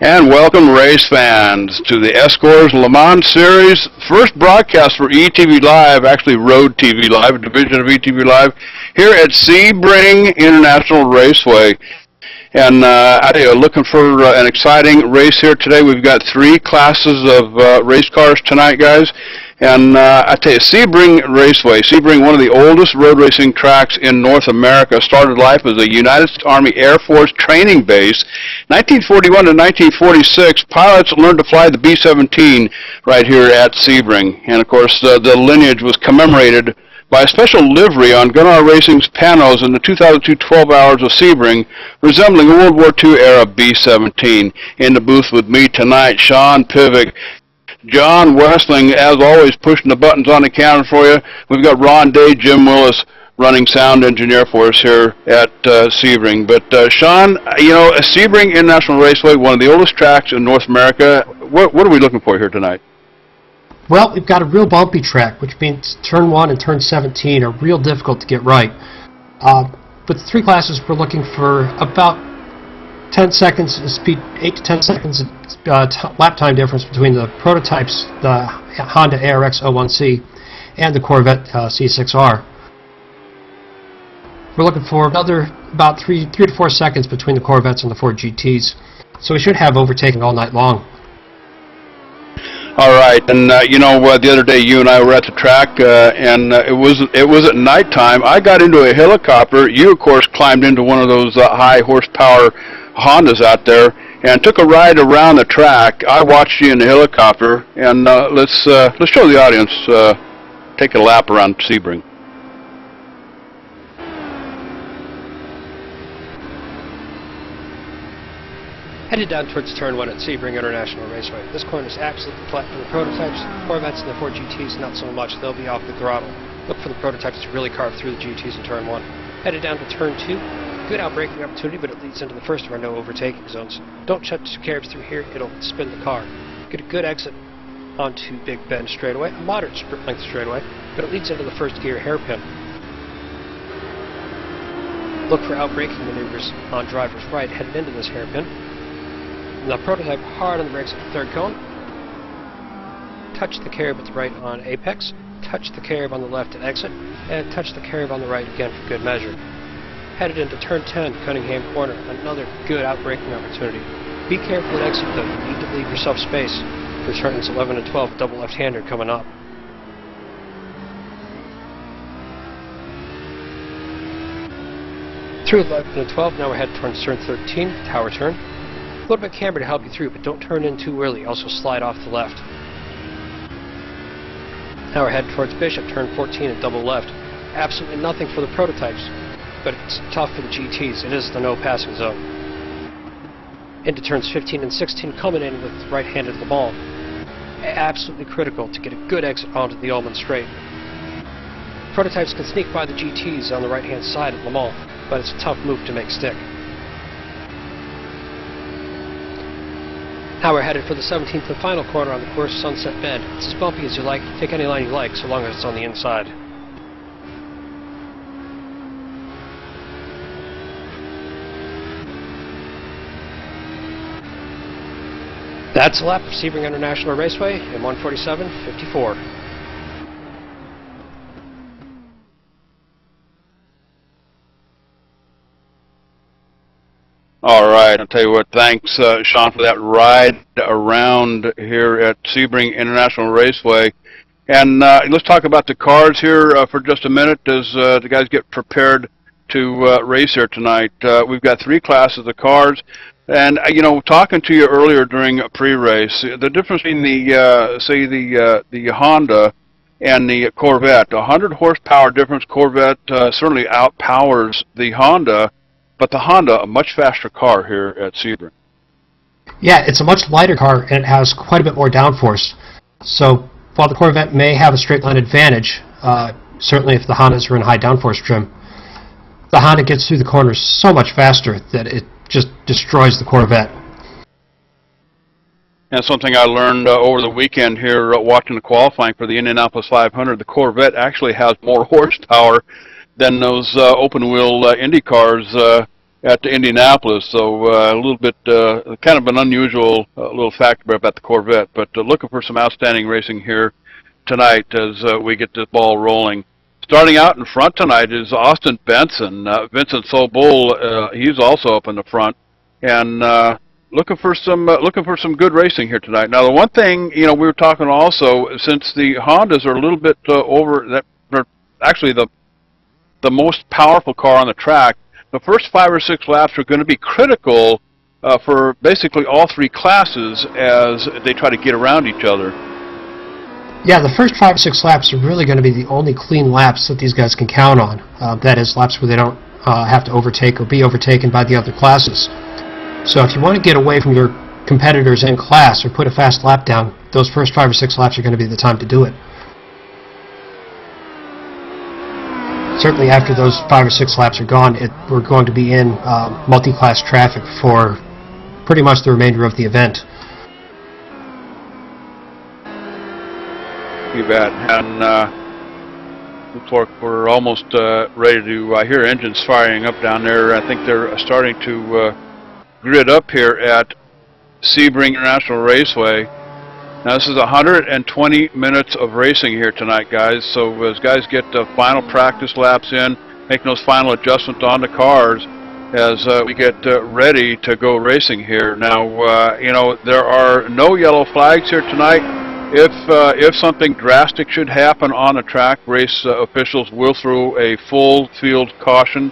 And welcome, race fans, to the ESCORS Le Mans Series, first broadcast for ETVLive, actually Road TV Live, a division of ETVLive, here at Sebring International Raceway. And I tell you, looking for an exciting race here today. We've got three classes of race cars tonight, guys. And I tell you, Sebring Raceway, Sebring, one of the oldest road racing tracks in North America, started life as a United States Army Air Force training base. 1941 to 1946, pilots learned to fly the B-17 right here at Sebring. And of course, the lineage was commemorated by a special livery on Gunnar Racing's panos in the 2002 12 Hours of Sebring, resembling a World War II era B-17. In the booth with me tonight, Sean Pivick, John Westling, as always, pushing the buttons on the counter for you. We've got Ron Day, Jim Willis, running sound engineer for us here at Sebring. But Sean, you know, Sebring International Raceway, one of the oldest tracks in North America. What are we looking for here tonight? Well, we've got a real bumpy track, which means turn 1 and turn 17 are real difficult to get right. With the three classes, we're looking for about 10 seconds speed, 8 to 10 seconds lap time difference between the prototypes, the Honda ARX 01C and the Corvette C6R. We're looking for another about 3 to 4 seconds between the Corvettes and the Ford GTs. So we should have overtaking all night long. All right, and you know, the other day you and I were at the track, and it was at nighttime. I got into a helicopter. You, of course, climbed into one of those high horsepower Hondas out there and took a ride around the track. I watched you in the helicopter, and let's show the audience take a lap around Sebring. Headed down towards turn 1 at Sebring International Raceway. This corner is absolutely flat for the prototypes. Corvettes and the Ford GTs, not so much. They'll be off the throttle. Look for the prototypes to really carve through the GTs in turn 1. Headed down to turn 2. Good outbraking opportunity, but it leads into the first of our no overtaking zones. Don't shut two carriages through here, it'll spin the car. Get a good exit onto Big Bend straightaway, a moderate sprint length straightaway, but it leads into the first gear hairpin. Look for outbraking maneuvers on driver's right headed into this hairpin. Now prototype hard on the brakes at the third cone. Touch the carib at the right on apex, touch the carib on the left at exit, and touch the carib on the right again for good measure. Headed into turn 10, Cunningham Corner, another good outbraking opportunity. Be careful at exit though, you need to leave yourself space for turns 11 and 12, double left-hander coming up. Through 11 and 12, now we're headed towards turn 13, tower turn. A little bit camber to help you through, but don't turn in too early, also slide off the left. Now we're headed towards Bishop, turn 14 and double left. Absolutely nothing for the prototypes, but it's tough for the GTs. It is the no passing zone. Into turns 15 and 16, culminating with the right-handed Le Mans. Absolutely critical to get a good exit onto the Ullman Straight. Prototypes can sneak by the GTs on the right-hand side at Le Mans, but it's a tough move to make stick. Now we're headed for the 17th and final corner on the course, Sunset Bend. It's as bumpy as you like. Take any line you like, so long as it's on the inside. That's a lap of Sebring International Raceway in 1:47.54. All right, I'll tell you what, thanks, Sean, for that ride around here at Sebring International Raceway. And let's talk about the cars here for just a minute as the guys get prepared to race here tonight. We've got three classes of cars. And, you know, talking to you earlier during a pre-race, the difference between the, say, the Honda and the Corvette, 100 horsepower difference. Corvette certainly outpowers the Honda, but the Honda, a much faster car here at Sebring. Yeah, it's a much lighter car, and it has quite a bit more downforce. So while the Corvette may have a straight line advantage, certainly if the Hondas are in high downforce trim, the Honda gets through the corners so much faster that it just destroys the Corvette. And something I learned over the weekend here watching the qualifying for the Indianapolis 500, the Corvette actually has more horsepower than those open-wheel Indy cars at Indianapolis. So a little bit, kind of an unusual little factor about the Corvette, but looking for some outstanding racing here tonight as we get this ball rolling. Starting out in front tonight is Austin Benson. Vincent Sobol, he's also up in the front, and looking for some good racing here tonight. Now, the one thing, you know, we were talking also, since the Hondas are a little bit over, that they're actually the most powerful car on the track, the first 5 or 6 laps are going to be critical for basically all 3 classes as they try to get around each other. Yeah, the first 5 or 6 laps are really going to be the only clean laps that these guys can count on. That is, laps where they don't have to overtake or be overtaken by the other classes. So if you want to get away from your competitors in class or put a fast lap down, those first 5 or 6 laps are going to be the time to do it. Certainly after those 5 or 6 laps are gone, we're going to be in multi-class traffic for pretty much the remainder of the event. You bet. And looks like we're almost ready to hear engines firing up down there. I think they're starting to grid up here at Sebring International Raceway. Now this is 120 minutes of racing here tonight, guys. So as guys get the final practice laps in, making those final adjustments on the cars as we get ready to go racing here. Now, you know, there are no yellow flags here tonight. If something drastic should happen on the track, race officials will throw a full field caution.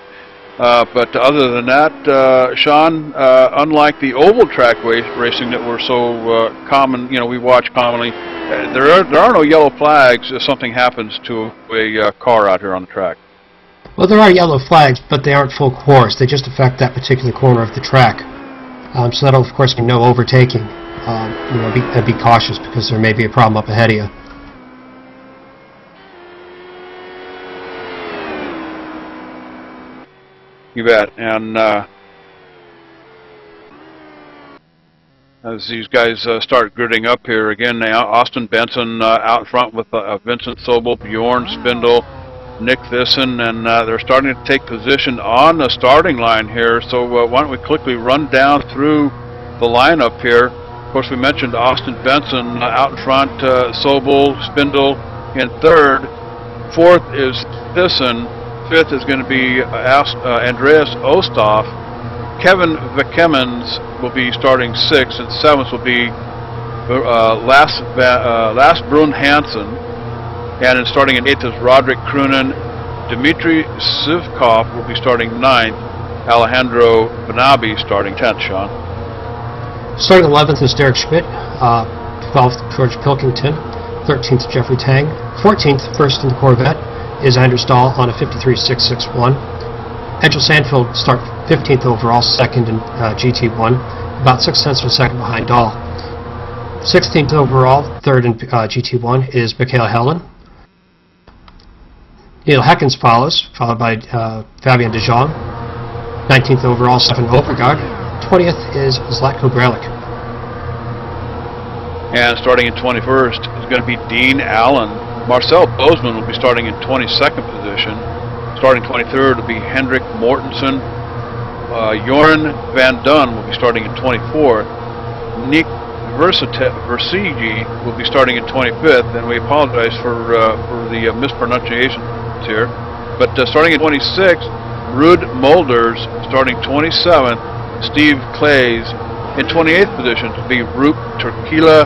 But other than that, Sean, unlike the oval track racing that we're so common, you know, we watch commonly, there are no yellow flags if something happens to a car out here on the track. Well, there are yellow flags, but they aren't full course. They just affect that particular corner of the track. So that'll, of course, be no overtaking. You know, be cautious because there may be a problem up ahead of you. You bet. And as these guys start gridding up here again, now Austin Benson out in front with Vincent Sobel, Bjorn Spindle, Nick Thyssen, and they're starting to take position on the starting line here. So why don't we quickly run down through the lineup here. Of course, we mentioned Austin Benson out in front, Sobel, Spindle in third. Fourth is Thyssen. Fifth is going to be Andreas Osthoff. Kevin Vekemens will be starting sixth, and seventh will be Lars Brun Hansen. And then starting in eighth is Roderick Krunen. Dmitry Sivkov will be starting ninth. Alejandro Benabi starting 10th, Sean. Starting 11th is Derek Schmidt, 12th George Pilkington, 13th Jeffrey Tang, 14th first in the Corvette is Anders Dahl on a 53.661. Edgel Sandfield start 15th overall, second in GT1, about 6 tenths of a second behind Dahl. 16th overall, third in GT1 is Michael Helen. Neil Heckens follows, followed by Fabian De Jong. 19th overall, Stefan Overgaard. 20th is Zlatko Grelic. And starting in 21st is going to be Dean Allen. Marcel Bozeman will be starting in 22nd position. Starting 23rd will be Hendrik Mortensen. Joran Van Dun will be starting in 24th. Nick Versigi will be starting in 25th, and we apologize for the mispronunciations here. But starting in 26th, Ruud Mulders. Starting 27th, Steve Clays. In 28th position to be Roop Turkila,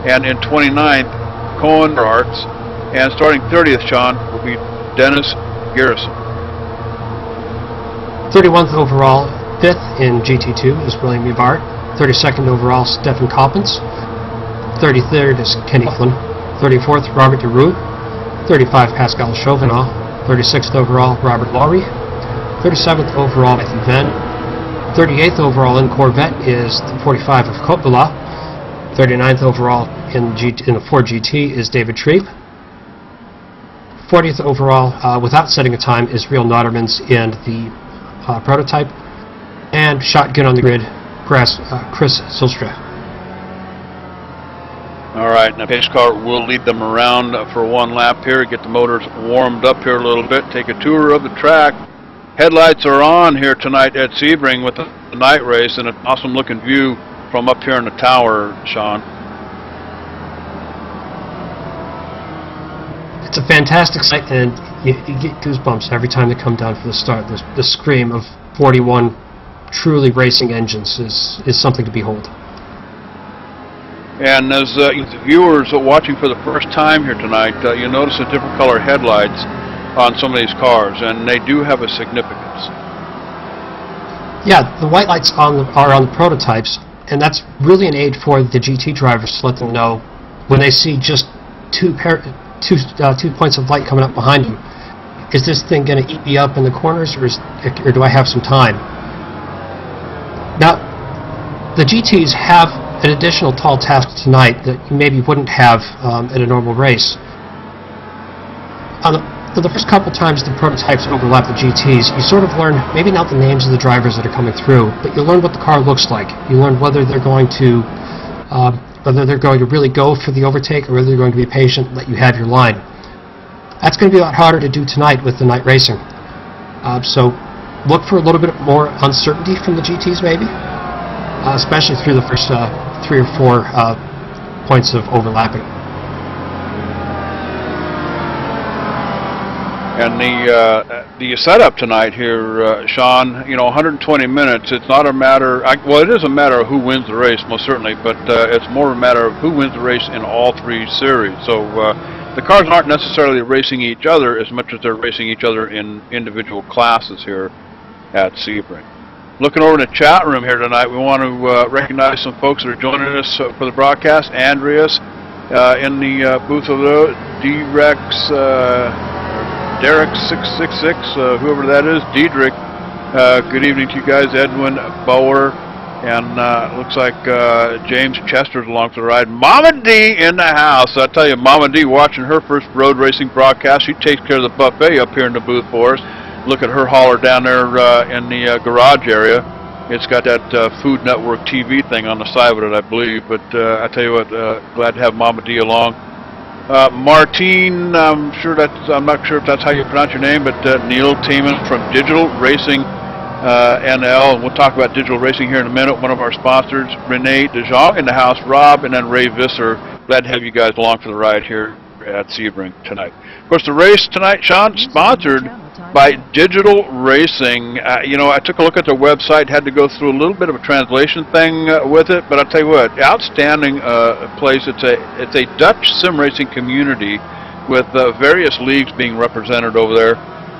and in 29th, Cohen Arts. And starting 30th, Sean, will be Dennis Garrison. 31st overall, 5th in GT2 is William Yvart. 32nd overall, Stefan Coppens. 33rd is Kenny Flynn. 34th, Robert de Rood. 35th, Pascal Chauvinot. 36th overall, Robert Lowry. 37th overall, Matthew Venn. 38th overall in Corvette is the 45 of Coppola. 39th overall in the Ford GT is David Trieb. 40th overall, without setting a time, is Real Nottermans in the prototype. And shotgun on the grid, Chris Silstra. All right, now pace car will lead them around for one lap here, get the motors warmed up here a little bit, take a tour of the track. Headlights are on here tonight at Sebring with the night race, and an awesome looking view from up here in the tower, Sean. It's a fantastic sight, and you get goosebumps every time they come down for the start. The scream of 41 truly racing engines is something to behold. And as viewers are watching for the first time here tonight, you notice the different color headlights on some of these cars, and they do have a significance. Yeah, the white lights are on the prototypes, and that's really an aid for the GT drivers to let them know when they see just two points of light coming up behind them. Is this thing going to eat me up in the corners, or do I have some time? Now, the GTs have an additional tall task tonight that you maybe wouldn't have in a normal race. For the first couple times the prototypes overlap the GTs, you sort of learn, maybe not the names of the drivers that are coming through, but you learn what the car looks like. You learn whether they're going to really go for the overtake, or whether they're going to be patient and let you have your line. That's going to be a lot harder to do tonight with the night racing. So look for a little bit more uncertainty from the GTs maybe, especially through the first 3 or 4 points of overlapping. And the setup tonight here, Sean, 120 minutes, it's not a matter, well, it is a matter of who wins the race, most certainly, but it's more a matter of who wins the race in all 3 series. So the cars aren't necessarily racing each other as much as they're racing each other in individual classes here at Sebring. Looking over in the chat room here tonight, we want to recognize some folks that are joining us for the broadcast. Andreas in the booth of the D-Rex, Derek666, whoever that is, Diedrich. Good evening to you guys. Edwin Bower, and looks like James Chester's along for the ride. Mama D in the house. I tell you, Mama D watching her first road racing broadcast. She takes care of the buffet up here in the booth for us. Look at her hauler down there in the garage area. It's got that Food Network TV thing on the side of it, I believe. But I tell you what, glad to have Mama D along. Martine, I'm not sure if that's how you pronounce your name, but Neil Tiemann from DigitalRacing.nl. We'll talk about digital racing here in a minute. One of our sponsors, Renee DeJong in the house, Rob, and then Ray Visser. Glad to have you guys along for the ride here at Sebring tonight. Of course, the race tonight, Sean, sponsored by Digital Racing. I took a look at their website, had to go through a little bit of a translation thing with it, but I'll tell you what, outstanding place. It's a Dutch sim racing community with various leagues being represented over there,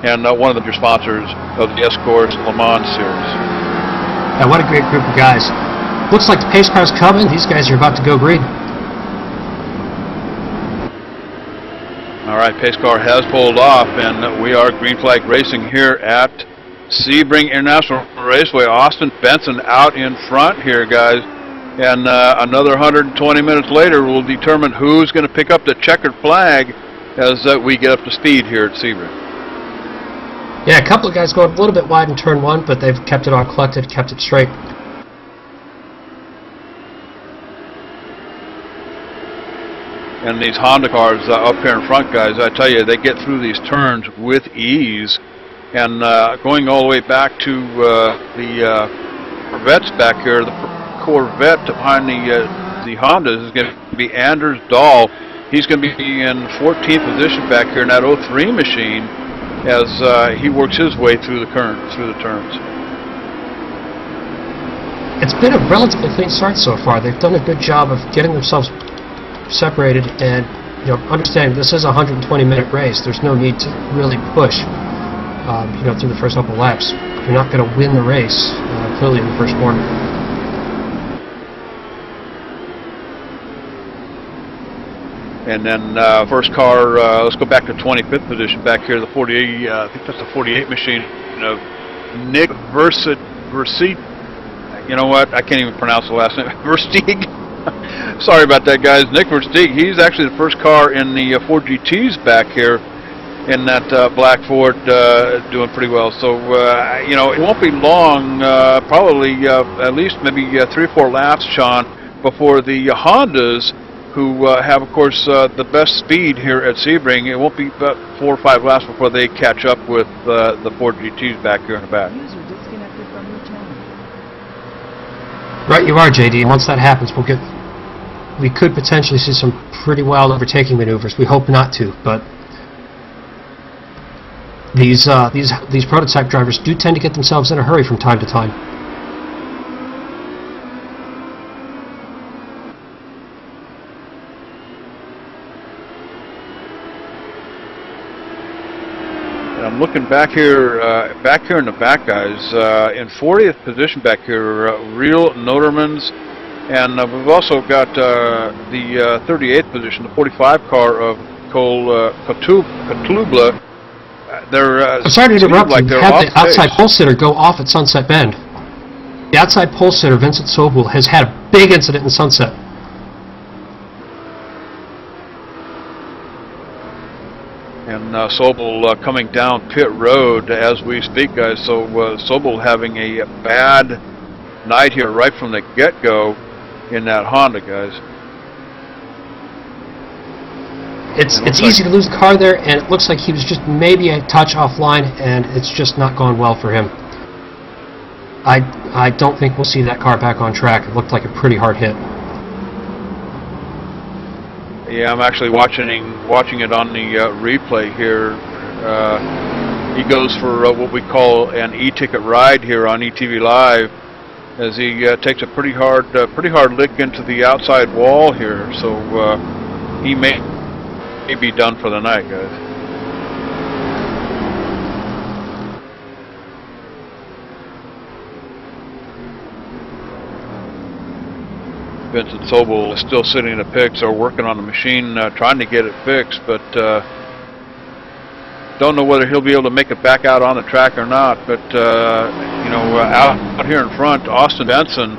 and one of them are sponsors of the ESCORS Le Mans series. Yeah, what a great group of guys. Looks like the pace car's coming. These guys are about to go green. All right, pace car has pulled off, and we are green flag racing here at Sebring International Raceway. Austin Benson out in front here, guys. And another 120 minutes later, we'll determine who's going to pick up the checkered flag as we get up to speed here at Sebring. Yeah, a couple of guys going a little bit wide in turn 1, but they've kept it all collected, kept it straight. And these Honda cars up here in front, guys, I tell you, they get through these turns with ease. And going all the way back to the Corvettes back here, the Corvette behind the Hondas is going to be Anders Dahl. He's going to be in 14th position back here in that 03 machine as he works his way through the turns. It's been a relatively clean start so far. They've done a good job of getting themselves separated and understanding this is a 120-minute race. There's no need to really push through the first couple laps. You're not going to win the race clearly in the first corner. And then first car, let's go back to 25th position back here, the 48, I think that's the 48 machine of Nick Versteeg. You know what? I can't even pronounce the last name. Versteeg. Sorry about that, guys. Nick Versteeg. He's actually the first car in the Ford GTs back here in that black Ford, doing pretty well. So, it won't be long, probably at least maybe 3 or 4 laps, Sean, before the Hondas who have, of course, the best speed here at Sebring. It won't be about 4 or 5 laps before they catch up with the Ford GTs back here in the back. User disconnected from your channel. Right, you are, JD. And once that happens, we could potentially see some pretty wild overtaking maneuvers. We hope not to, but these prototype drivers do tend to get themselves in a hurry from time to time. I'm looking back here in the back, guys. In 40th position back here, Real Notermans, and we've also got the 38th position, the 45 car of Cole Katlubla. I'm sorry to interrupt. Like you had the outside pole sitter go off at Sunset Bend. The outside pole sitter, Vincent Sobel, has had a big incident in Sunset. And Sobel coming down pit road as we speak, guys. So Sobel having a bad night here right from the get-go in that Honda, guys. It's easy to lose the car there, and it looks like he was just maybe a touch offline, and it's just not gone well for him. I don't think we'll see that car back on track. It looked like a pretty hard hit. Yeah, I'm actually watching it on the replay here. He goes for what we call an e-ticket ride here on ETVLive, as he takes a pretty hard lick into the outside wall here. So he may be done for the night, guys. Vincent Sobel is still sitting in the pits or working on the machine, trying to get it fixed, but don't know whether he'll be able to make it back out on the track or not. But you know, out here in front, Austin Benson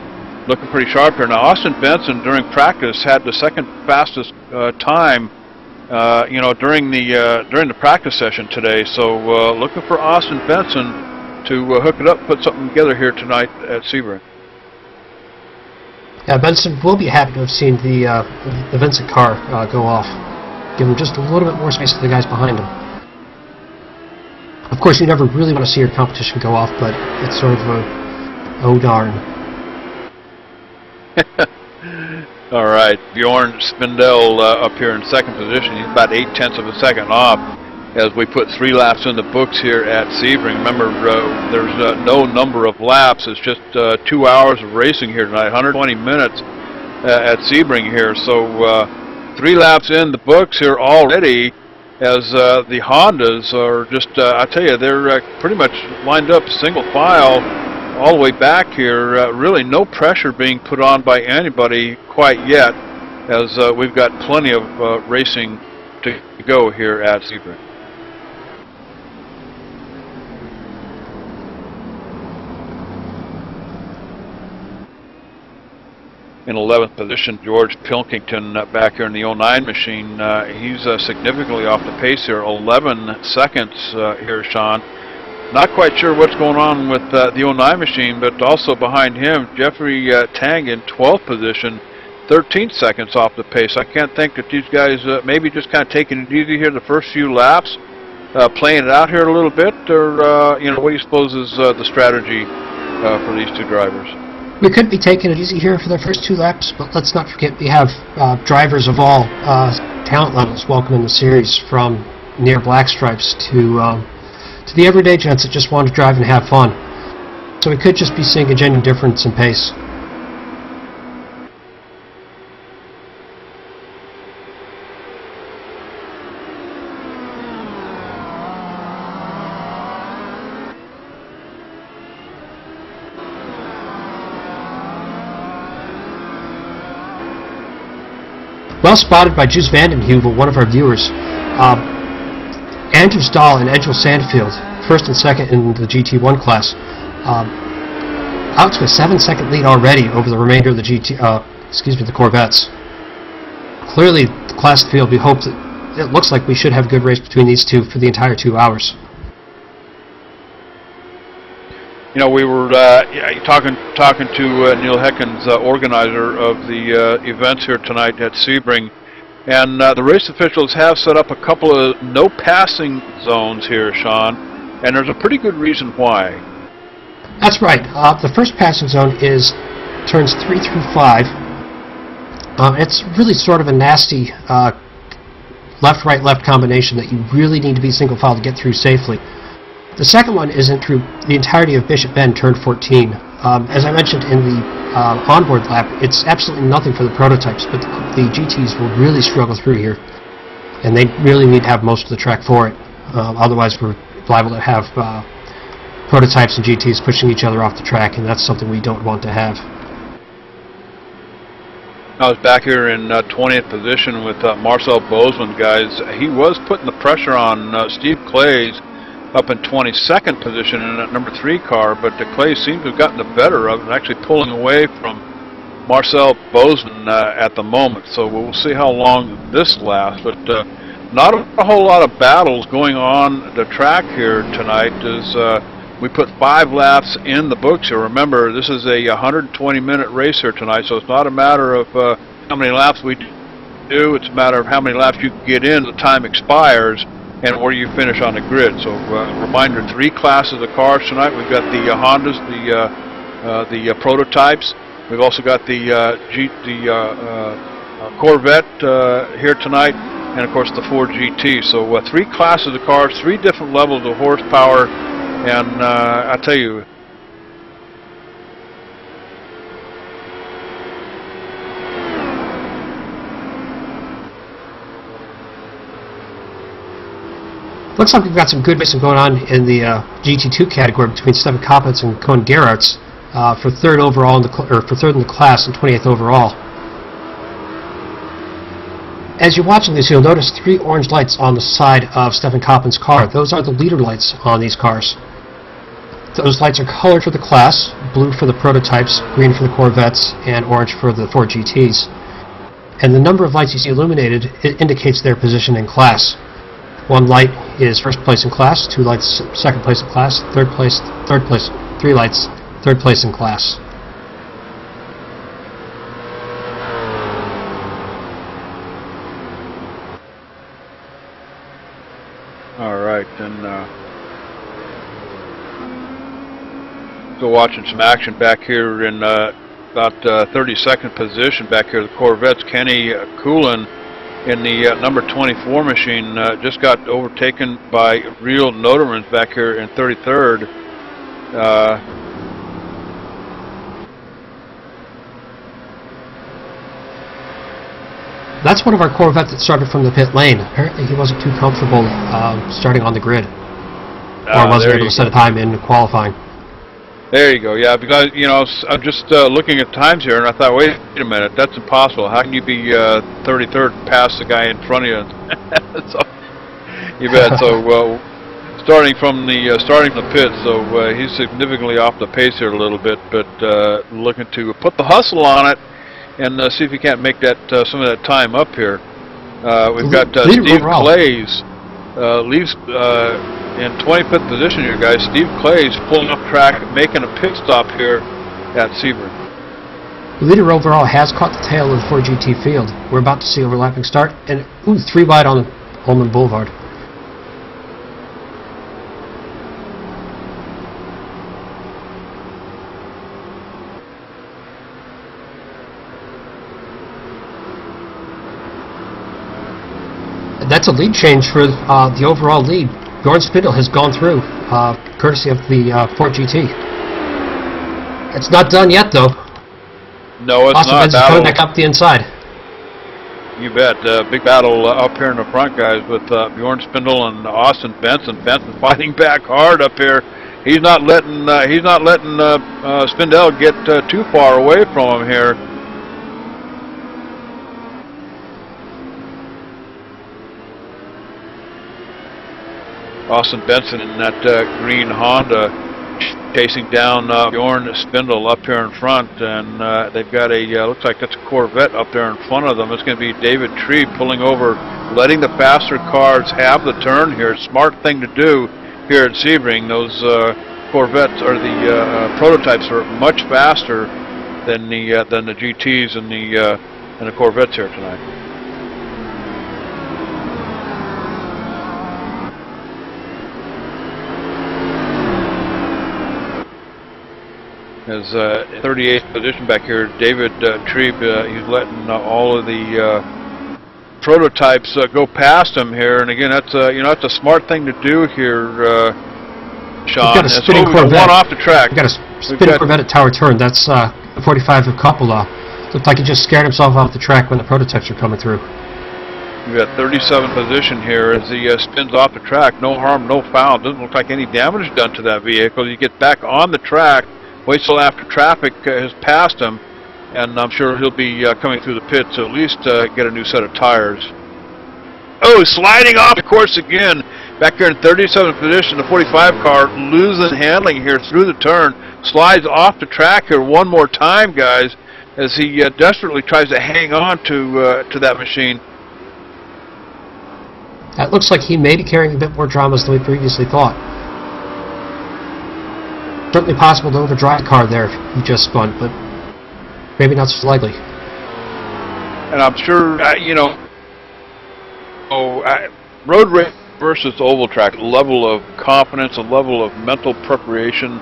looking pretty sharp here. Now, Austin Benson during practice had the second fastest time, you know, during the practice session today. So looking for Austin Benson to hook it up, put something together here tonight at Sebring. Yeah, Benson will be happy to have seen the Vincent car go off. Give him just a little bit more space to the guys behind him. Of course, you never really want to see your competition go off, but it's sort of a, oh darn. All right, Bjorn Spindell up here in second position. He's about 0.8 of a second off as we put 3 laps in the books here at Sebring. Remember, there's no number of laps. It's just 2 hours of racing here tonight, 120 minutes at Sebring here. So 3 laps in the books here already, as the Hondas are just, I tell you, they're pretty much lined up single file all the way back here. Really no pressure being put on by anybody quite yet, as we've got plenty of racing to go here at Sebring. In 11th position, George Pilkington back here in the 09 machine. He's significantly off the pace here, 11 seconds here, Sean. Not quite sure what's going on with the 09 machine, but also behind him, Jeffrey Tang in 12th position, 13 seconds off the pace. I can't think that these guys maybe just kind of taking it easy here the first few laps, playing it out here a little bit, or you know, what do you suppose is the strategy for these 2 drivers? We could be taking it easy here for their first 2 laps, but let's not forget we have drivers of all talent levels welcome in the series, from near black stripes to the everyday gents that just want to drive and have fun. So we could just be seeing a genuine difference in pace. Well spotted by Juice Vandenheuvel, one of our viewers. Andrew Stahl and Edgell Sandfield, first and second in the GT1 class, out to a 7-second lead already over the remainder of the the Corvettes. Clearly, the class field, we hope that it looks like we should have a good race between these two for the entire 2 hours. You know, we were talking to Neil Heckens, organizer of the events here tonight at Sebring, and the race officials have set up a couple of no passing zones here, Sean, and there's a pretty good reason why. That's right. The first passing zone is turns 3 through 5. It's really sort of a nasty left-right left combination that you really need to be single file to get through safely. The second one isn't through the entirety of Bishop Bend, turn 14. As I mentioned in the onboard lap, it's absolutely nothing for the prototypes, but the GTs will really struggle through here, and they really need to have most of the track for it. Otherwise, we're liable to have prototypes and GTs pushing each other off the track, and that's something we don't want to have. I was back here in 20th position with Marcel Bozeman, guys. He was putting the pressure on Steve Clays up in 22nd position in that number 3 car, but Clay seems to have gotten the better of it and actually pulling away from Marcel Bozeman at the moment. So we'll see how long this lasts, but not a whole lot of battles going on the track here tonight as we put 5 laps in the books here. Remember, this is a 120-minute race here tonight, so it's not a matter of how many laps we do, it's a matter of how many laps you can get in, the time expires, and where you finish on the grid. So reminder, 3 classes of cars tonight. We've got the Hondas, the prototypes. We've also got the Corvette here tonight, and of course the Ford GT. So 3 classes of cars, 3 different levels of horsepower, and I tell you, Looks like we've got some good racing going on in the GT2 category between Stefan Koppitz and Cohen Gerhardt for third overall in the for third in the class and 28th overall. As you're watching this, you'll notice 3 orange lights on the side of Stefan Koppitz's car. Those are the leader lights on these cars. Those lights are colored for the class: blue for the prototypes, green for the Corvettes, and orange for the Ford GTs. And the number of lights you see illuminated, it indicates their position in class. 1 light is first place in class, 2 lights second place in class, third place, 3 lights third place in class. all right, and still watching some action back here in about 32nd position back here. The Corvettes, Kenny Coolin in the number 24 machine just got overtaken by Real Notermans back here in 33rd. That's one of our Corvettes that started from the pit lane. Apparently he wasn't too comfortable starting on the grid, or wasn't able to set a time in qualifying. There you go. Yeah, because I'm just looking at times here, and I thought, wait a minute, that's impossible. How can you be 33rd past the guy in front of you? So, you bet. So, starting from the pit, so he's significantly off the pace here a little bit, but looking to put the hustle on it and see if he can't make that some of that time up here. We've got Steve Clays leaves in 25th position here, guys. Steve Clays pulling up track, making a pit stop here at Sebring. The leader overall has caught the tail of the Ford GT field. We're about to see overlapping start, and 3 wide on Holman Boulevard. That's a lead change for the overall lead. Bjorn Spindle has gone through, courtesy of the Ford GT. It's not done yet, though. No, it's Austin not. Benson's coming back up the inside. You bet. Big battle up here in the front, guys, with Bjorn Spindle and Austin Benson. Benson fighting back hard up here. He's not letting Spindle get too far away from him here. Austin Benson in that green Honda chasing down Bjorn Spindle up here in front, and they've got a looks like that's a Corvette up there in front of them. It's going to be David Tree pulling over, letting the faster cars have the turn here. Smart thing to do here at Sebring. Those Corvettes or the prototypes are much faster than the GTs and the Corvettes here tonight. His 38th position back here, David Trebe, he's letting all of the prototypes go past him here, and again, that's that's a smart thing to do here, Sean. We've got a spinning Corvette. One off the track. We've got a spinning Corvette at tower turn. That's the 45 of Coppola. Looked like he just scared himself off the track when the prototypes are coming through. We've got 37th position here as he spins off the track. No harm, no foul. Doesn't look like any damage done to that vehicle. You get back on the track. Wait till after traffic has passed him, and I'm sure he'll be coming through the pit to at least get a new set of tires. Oh, sliding off the course again. Back here in 37th position, the 45 car losing handling here through the turn. Slides off the track here one more time, guys, as he desperately tries to hang on to that machine. That looks like he may be carrying a bit more dramas than we previously thought. Certainly possible to overdrive a car there if he just spun, but maybe not so likely. And I'm sure, road race versus oval track, level of confidence, a level of mental preparation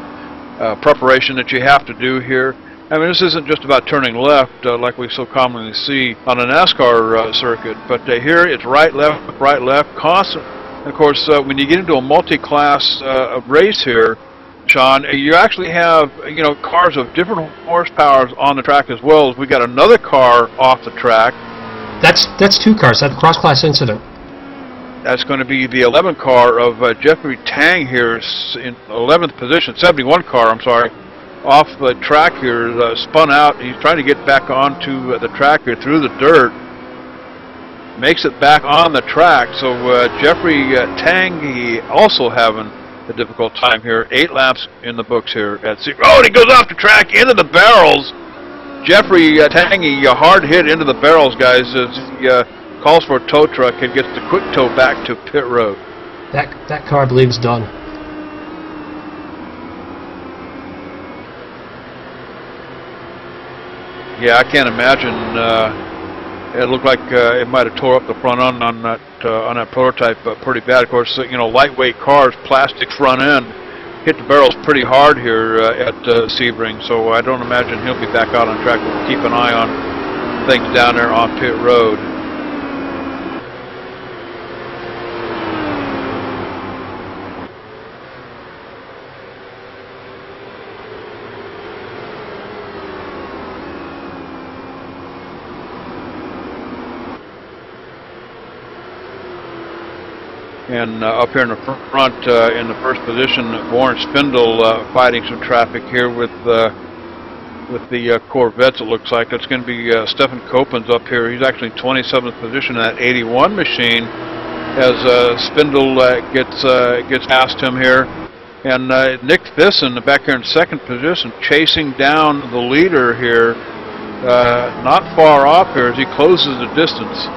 that you have to do here. I mean, this isn't just about turning left like we so commonly see on an ESCOR circuit, but here it's right, left, constant. Of course, when you get into a multi-class race here, Sean, you actually have cars of different horsepowers on the track as well. As we got another car off the track. That's two cars. That's a cross-class incident. That's going to be the 11 car of Jeffrey Tang here in 11th position, 71 car. I'm sorry, off the track here, spun out. He's trying to get back onto the track here through the dirt. Makes it back on the track. So Jeffrey Tang, he also having a difficult time here. 8 laps in the books here at Sebring. Oh, and he goes off the track into the barrels. Jeffrey Tangy, hard hit into the barrels, guys, as he calls for a tow truck and gets the quick tow back to pit road. That car, I believe, is done. Yeah, I can't imagine. It looked like it might have tore up the front end on that prototype pretty bad. Of course, lightweight cars, plastic front end, hit the barrels pretty hard here at Sebring. So I don't imagine he'll be back out on track. We'll keep an eye on things down there on pit road. And up here in the front, in the first position, Warren Spindle fighting some traffic here with the Corvettes. It looks like it's going to be Stephen Copeland's up here. He's actually 27th position in that 81 machine as Spindle gets past him here. And Nick Thyssen back here in second position, chasing down the leader here, not far off here as he closes the distance.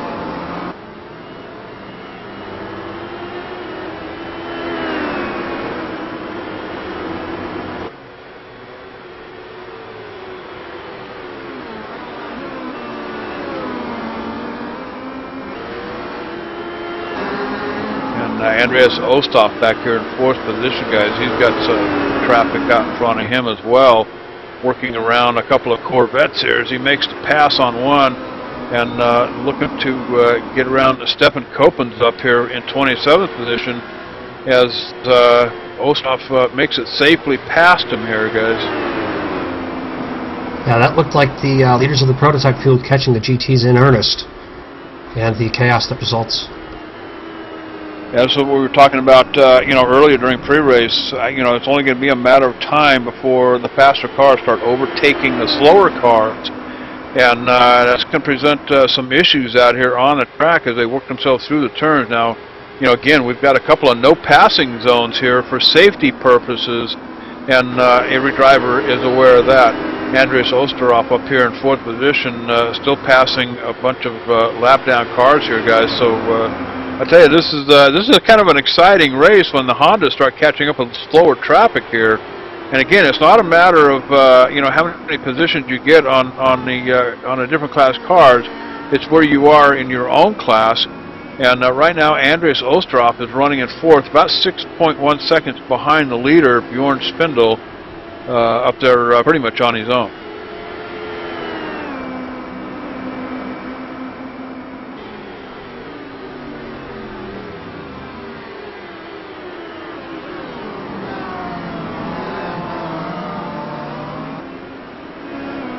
Andreas Osthoff back here in fourth position, guys. He's got some traffic out in front of him as well, working around a couple of Corvettes here as he makes the pass on one and looking to get around to Stephen Copeland's up here in 27th position as Osthoff makes it safely past him here, guys. Yeah, that looked like the leaders of the prototype field catching the GTs in earnest, and the chaos that results. That's what we were talking about, earlier during pre-race. It's only going to be a matter of time before the faster cars start overtaking the slower cars, and that's going to present some issues out here on the track as they work themselves through the turns. Now, again, we've got a couple of no passing zones here for safety purposes, and every driver is aware of that. Andreas Osterhoff up here in fourth position, still passing a bunch of lap-down cars here, guys. So. I tell you, this is kind of an exciting race when the Hondas start catching up with slower traffic here. And again, it's not a matter of you know, how many positions you get on the different class cars. It's where you are in your own class. And right now, Andreas Ostrov is running in fourth, about 6.1 seconds behind the leader, Bjorn Spindel, up there pretty much on his own.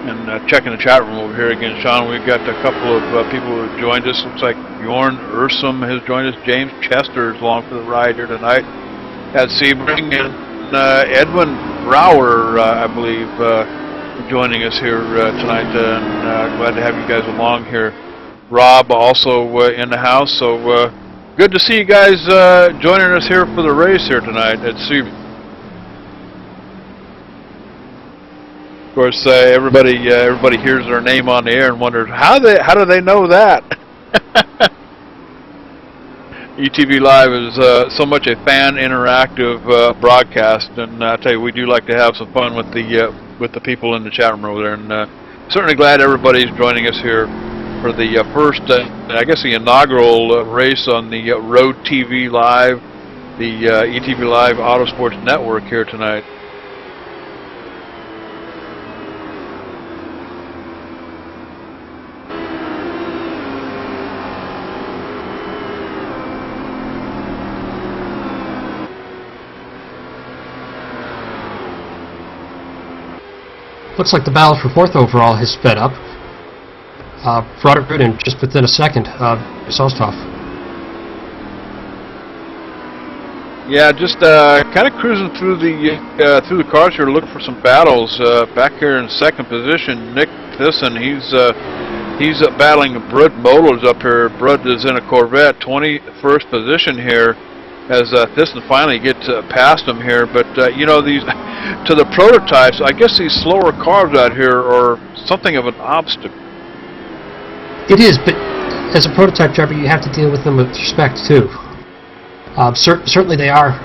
And checking the chat room over here again, Sean, we've got a couple of people who have joined us. Looks like Bjorn Ursum has joined us. James Chester is along for the ride here tonight at Sebring. And Edwin Brower, I believe, joining us here tonight. And glad to have you guys along here. Rob also in the house. So good to see you guys joining us here for the race here tonight at Sebring. Of course, everybody hears their name on the air and wonders how do they know that? ETVLive is so much a fan interactive broadcast, and I tell you, we do like to have some fun with the people in the chat room over there, and certainly glad everybody's joining us here for the first, I guess, the inaugural race on the Road TV Live, the ETVLive Autosports Network here tonight. Looks like the battle for fourth overall has sped up. Roderick Rudin just within a second of Sostov. Yeah, just kind of cruising through the cars here, looking for some battles. Back here in second position, Nick Thyssen, he's battling Brud Mollers up here. Brud is in a Corvette, 21st position here, as Thyssen finally gets past him here. But you know, these to the prototypes, I guess these slower cars out here are something of an obstacle. It is, but as a prototype driver, you have to deal with them with respect too. Certainly they are,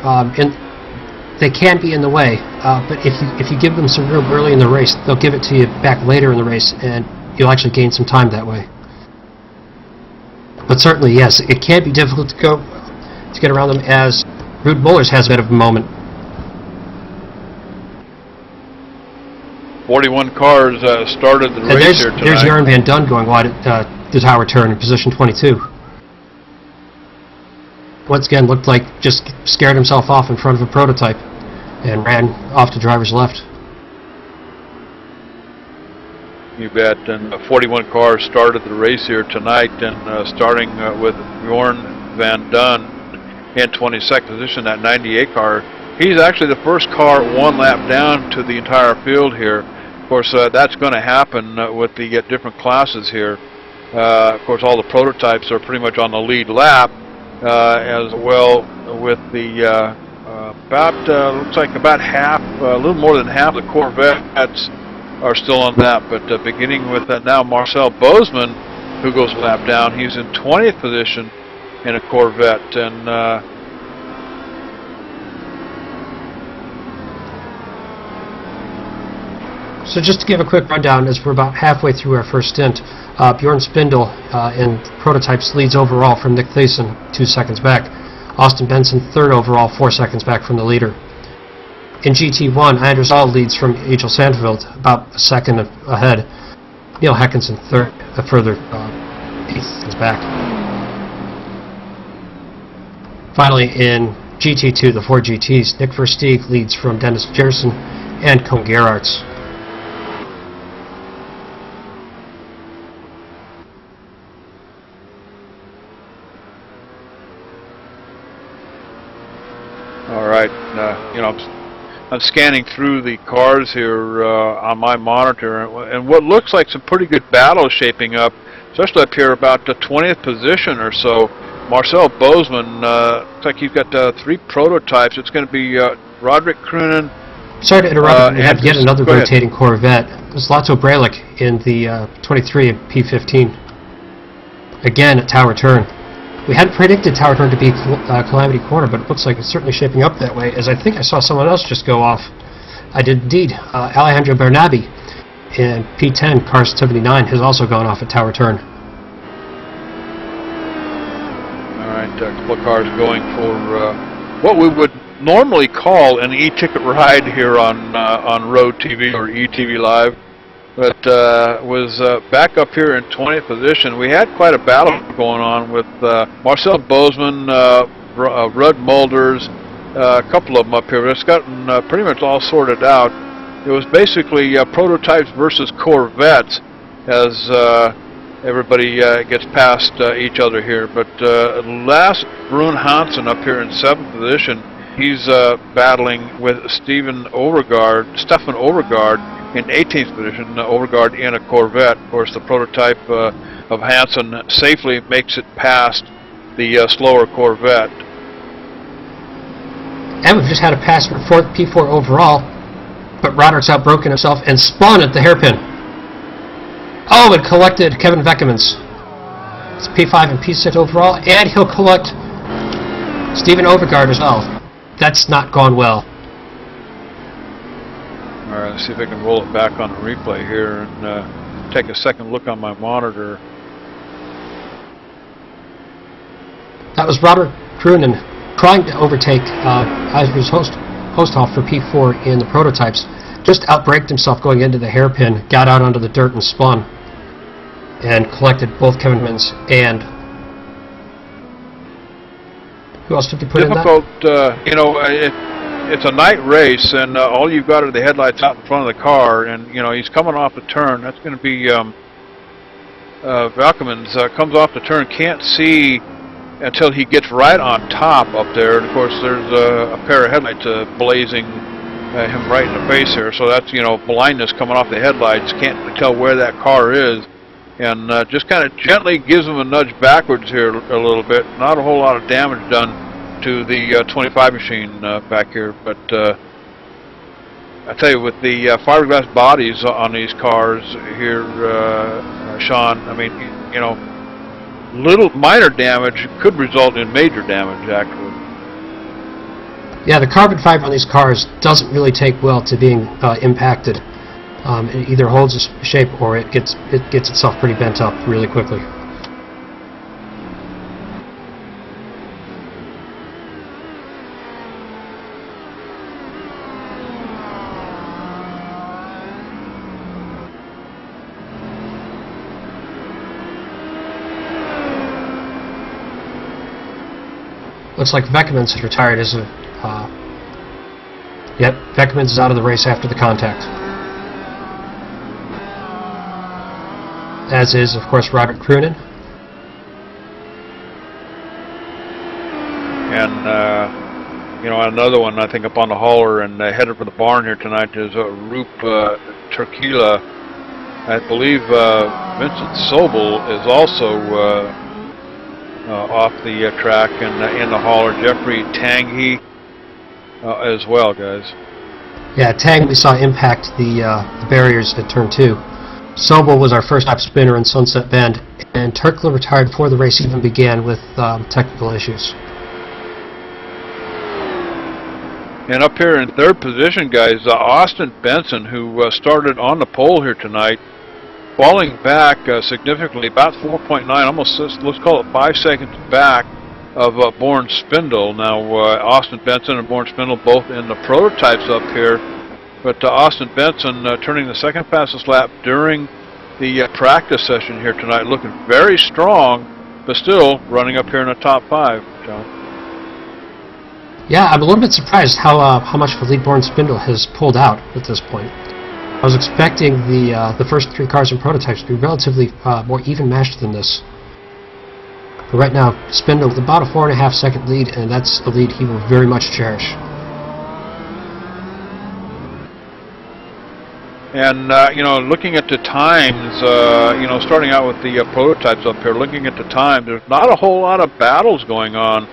they can be in the way, but if you give them some room early in the race, they'll give it to you back later in the race, and you'll actually gain some time that way. But certainly, yes, it can be difficult to get around them, as Ruud Mollers has a bit of a moment. 41 cars started the race here tonight. There's Jeroen van Dun going wide at the tower turn in position 22. Once again, looked like just scared himself off in front of a prototype and ran off to driver's left. You bet. And 41 cars started the race here tonight, and starting with Bjorn van Dun in 22nd position, that 98 car. He's actually the first car one lap down to the entire field here. Of course, that's going to happen with the different classes here. Of course, all the prototypes are pretty much on the lead lap, as well with the looks like about half, a little more than half of the Corvettes are still on that. But beginning with now Marcel Bozeman, who goes lap down, he's in 20th position in a Corvette, and so just to give a quick rundown, as we're about halfway through our first stint, Bjorn Spindel in prototypes leads overall from Nick Thiessen, 2 seconds back. Austin Benson third overall, 4 seconds back from the leader. In GT1, Anders Dahl leads from Egil Sandveld, about a second ahead. Neil Heckinson third, a further 8 seconds back. Finally, in GT2, the 4 GTs, Nick Versteeg leads from Dennis Jerson and Koen Gerards. all right, you know, I'm scanning through the cars here on my monitor, and what looks like some pretty good battles shaping up, especially up here about the 20th position or so. Marcel Bozeman, looks like he's got 3 prototypes. It's going to be Roderick Kroenen. Sorry to interrupt, we have yet another rotating Corvette. There's Latto Bralick in the 23 and P15. Again at tower turn. We hadn't predicted Tower Turn to be Calamity Corner, but it looks like it's certainly shaping up that way, as I think I saw someone else just go off. I did indeed. Alejandro Bernabe in P10, car 79, has also gone off at Tower Turn. Alright, a couple of cars going for what we would normally call an e-ticket ride here on Road TV or ETVLive, but was back up here in 20th position. We had quite a battle going on with Marcel Bozeman, Rudd Mulders, a couple of them up here. It's gotten pretty much all sorted out. It was basically prototypes versus Corvettes as everybody gets past each other here. But last Brun Hansen up here in 7th position, he's battling with Stefan Overgaard in 18th position, Overgaard in a Corvette. Of course, the prototype of Hansen safely makes it past the slower Corvette. And we've just had a pass for P4 overall, but Roderick's outbroken himself and spun at the hairpin. Oh, it collected Kevin Vekemans. It's P5 and P6 overall, and he'll collect Stephen Overgaard as well. That's not gone well. Alright, let's see if I can roll it back on the replay here and take a second look on my monitor. That was Roderick Krunen trying to overtake Eisner's Hosthoff for P4 in the prototypes. Just outbraked himself going into the hairpin, got out onto the dirt and spun, and collected both Kevin Vekemans and... Who else did you put in that? Difficult, you know, it's a night race, and all you've got are the headlights out in front of the car, and, you know, he's coming off the turn. That's going to be Vekemans comes off the turn, can't see until he gets right on top up there, and of course there's a pair of headlights blazing him right in the face here, so that's, you know, blindness coming off the headlights, can't tell where that car is, and just kind of gently gives him a nudge backwards here a little bit. Not a whole lot of damage done to the 25 machine back here, but I tell you, with the fiberglass bodies on these cars here, Sean, I mean, you know, little minor damage could result in major damage, actually. Yeah, the carbon fiber on these cars doesn't really take well to being impacted. It either holds its shape or it gets itself pretty bent up really quickly. Looks like Vekemans has retired as a... Yep, Vekemans is out of the race after the contact. As is, of course, Robert Krunen. And, you know, another one, I think, up on the hauler and headed for the barn here tonight is Roop Turkila. I believe Vincent Sobel is also off the track and in the hauler. Jeffrey Tanghe as well, guys. Yeah, Tang we saw impact the barriers at turn 2. Sobel was our first top spinner in Sunset Bend, and Turkla retired before the race even began with technical issues. And up here in 3rd position, guys, Austin Benson, who started on the pole here tonight, falling back significantly, about 4.9, almost, let's call it 5 seconds back of Bourne Spindle. Now, Austin Benson and Bourne Spindle both in the prototypes up here, but Austin Benson turning the 2nd fastest lap during the practice session here tonight, looking very strong, but still running up here in the top 5, John. Yeah, I'm a little bit surprised how much of a lead Bourne Spindle has pulled out at this point. I was expecting the first 3 cars and prototypes to be relatively more even matched than this. But right now, Spindle with about a 4.5 second lead, and that's a lead he will very much cherish. And, you know, looking at the times, you know, starting out with the prototypes up here, looking at the time, there's not a whole lot of battles going on.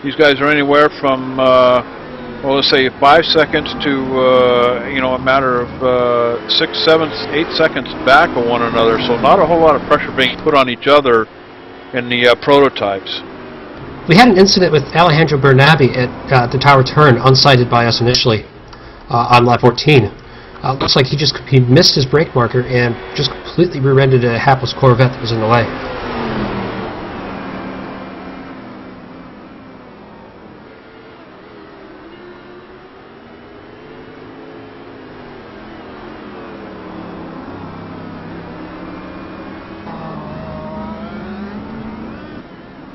These guys are anywhere from, well, let's say 5 seconds to, you know, a matter of 6, 7, 8 seconds back of one another. So not a whole lot of pressure being put on each other in the prototypes. We had an incident with Alejandro Bernabe at the tower turn, unsighted by us initially on lap 14. Looks like he missed his brake marker and just completely rear-ended a hapless Corvette that was in the way.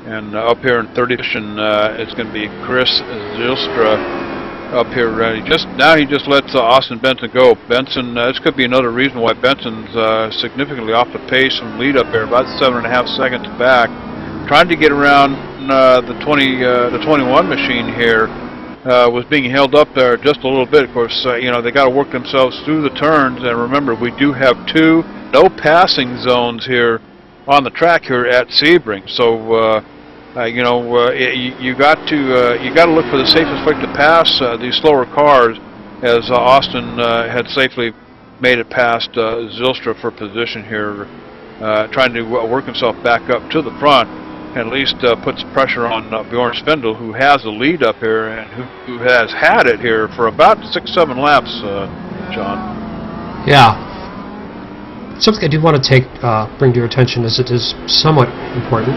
And up here in 30th position, it's going to be Chris Zylstra. Up here, he just lets Austin Benson go. Benson, this could be another reason why Benson's significantly off the pace from lead up there, about 7.5 seconds back. Trying to get around the 21 machine here, was being held up there just a little bit. Of course, you know, they got to work themselves through the turns, and remember, we do have 2 no passing zones here on the track here at Sebring. So. You know, you got to look for the safest way to pass these slower cars, as Austin had safely made it past Zylstra for position here, trying to work himself back up to the front, and at least puts pressure on Bjorn Spindle, who has the lead up here and who has had it here for about 6-7 laps. John. Yeah. Something I do want to bring to your attention, as it is somewhat important,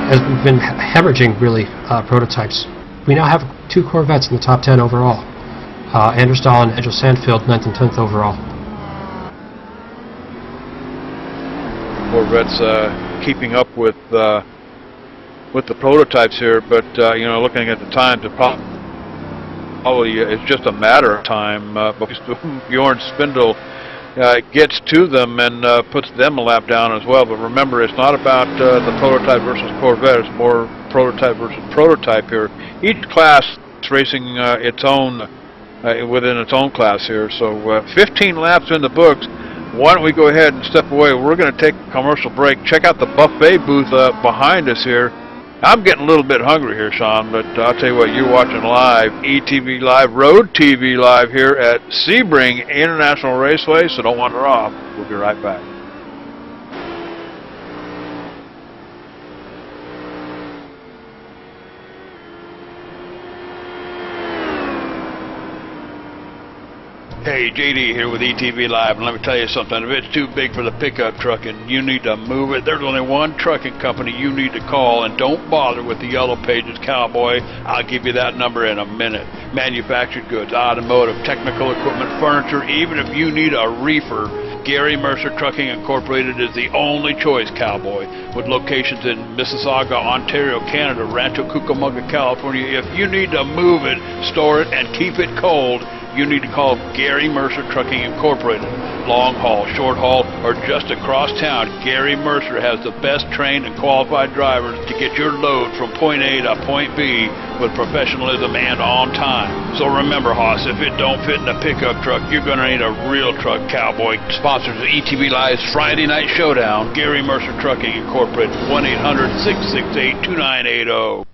as we've been hemorrhaging, really, prototypes. We now have 2 Corvettes in the top 10 overall. Anders Dahl and Edgell Sandfield, 9th and 10th overall. Corvettes keeping up with the prototypes here, but you know, looking at the times, it probably it's just a matter of time before Bjorn Spindle gets to them and puts them a lap down as well. But remember, it's not about the prototype versus Corvette, it's more prototype versus prototype here. Each class is racing its own, within its own class here. So 15 laps in the books. Why don't we go ahead and step away? We're going to take a commercial break. Check out the buffet booth behind us here. I'm getting a little bit hungry here, Sean, but I'll tell you what, you're watching live, ETV Live, Road TV Live here at Sebring International Raceway, so don't wander off. We'll be right back. Hey, JD here with ETV Live, and let me tell you something. If it's too big for the pickup truck and you need to move it, there's only one trucking company you need to call, and don't bother with the Yellow Pages, cowboy. I'll give you that number in a minute. Manufactured goods, automotive, technical equipment, furniture, even if you need a reefer, Gary Mercer Trucking Incorporated is the only choice, cowboy. With locations in Mississauga, Ontario, Canada, Rancho Cucamonga, California, if you need to move it, store it, and keep it cold, you need to call Gary Mercer Trucking Incorporated. Long haul, short haul, or just across town, Gary Mercer has the best trained and qualified drivers to get your load from point A to point B with professionalism and on time. So remember, Hoss, if it don't fit in a pickup truck, you're going to need a real truck, cowboy. Sponsors of ETV Live's Friday Night Showdown, Gary Mercer Trucking Incorporated, 1-800-668-2980.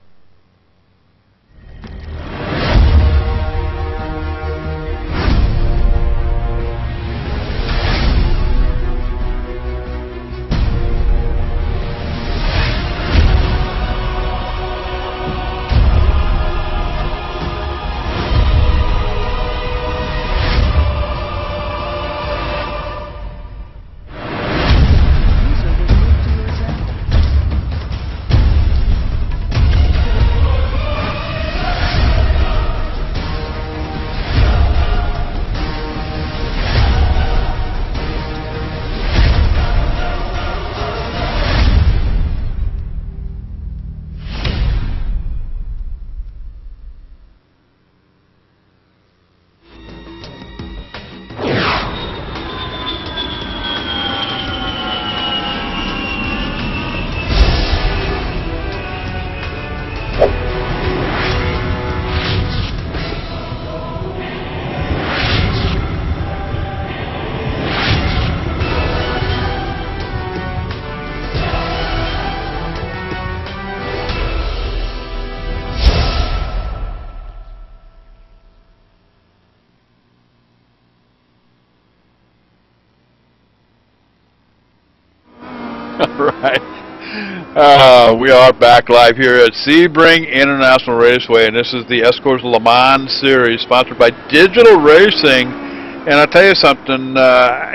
We are back live here at Sebring International Raceway, and this is the ESCORS Le Mans Series, sponsored by Digital Racing. And I'll tell you something,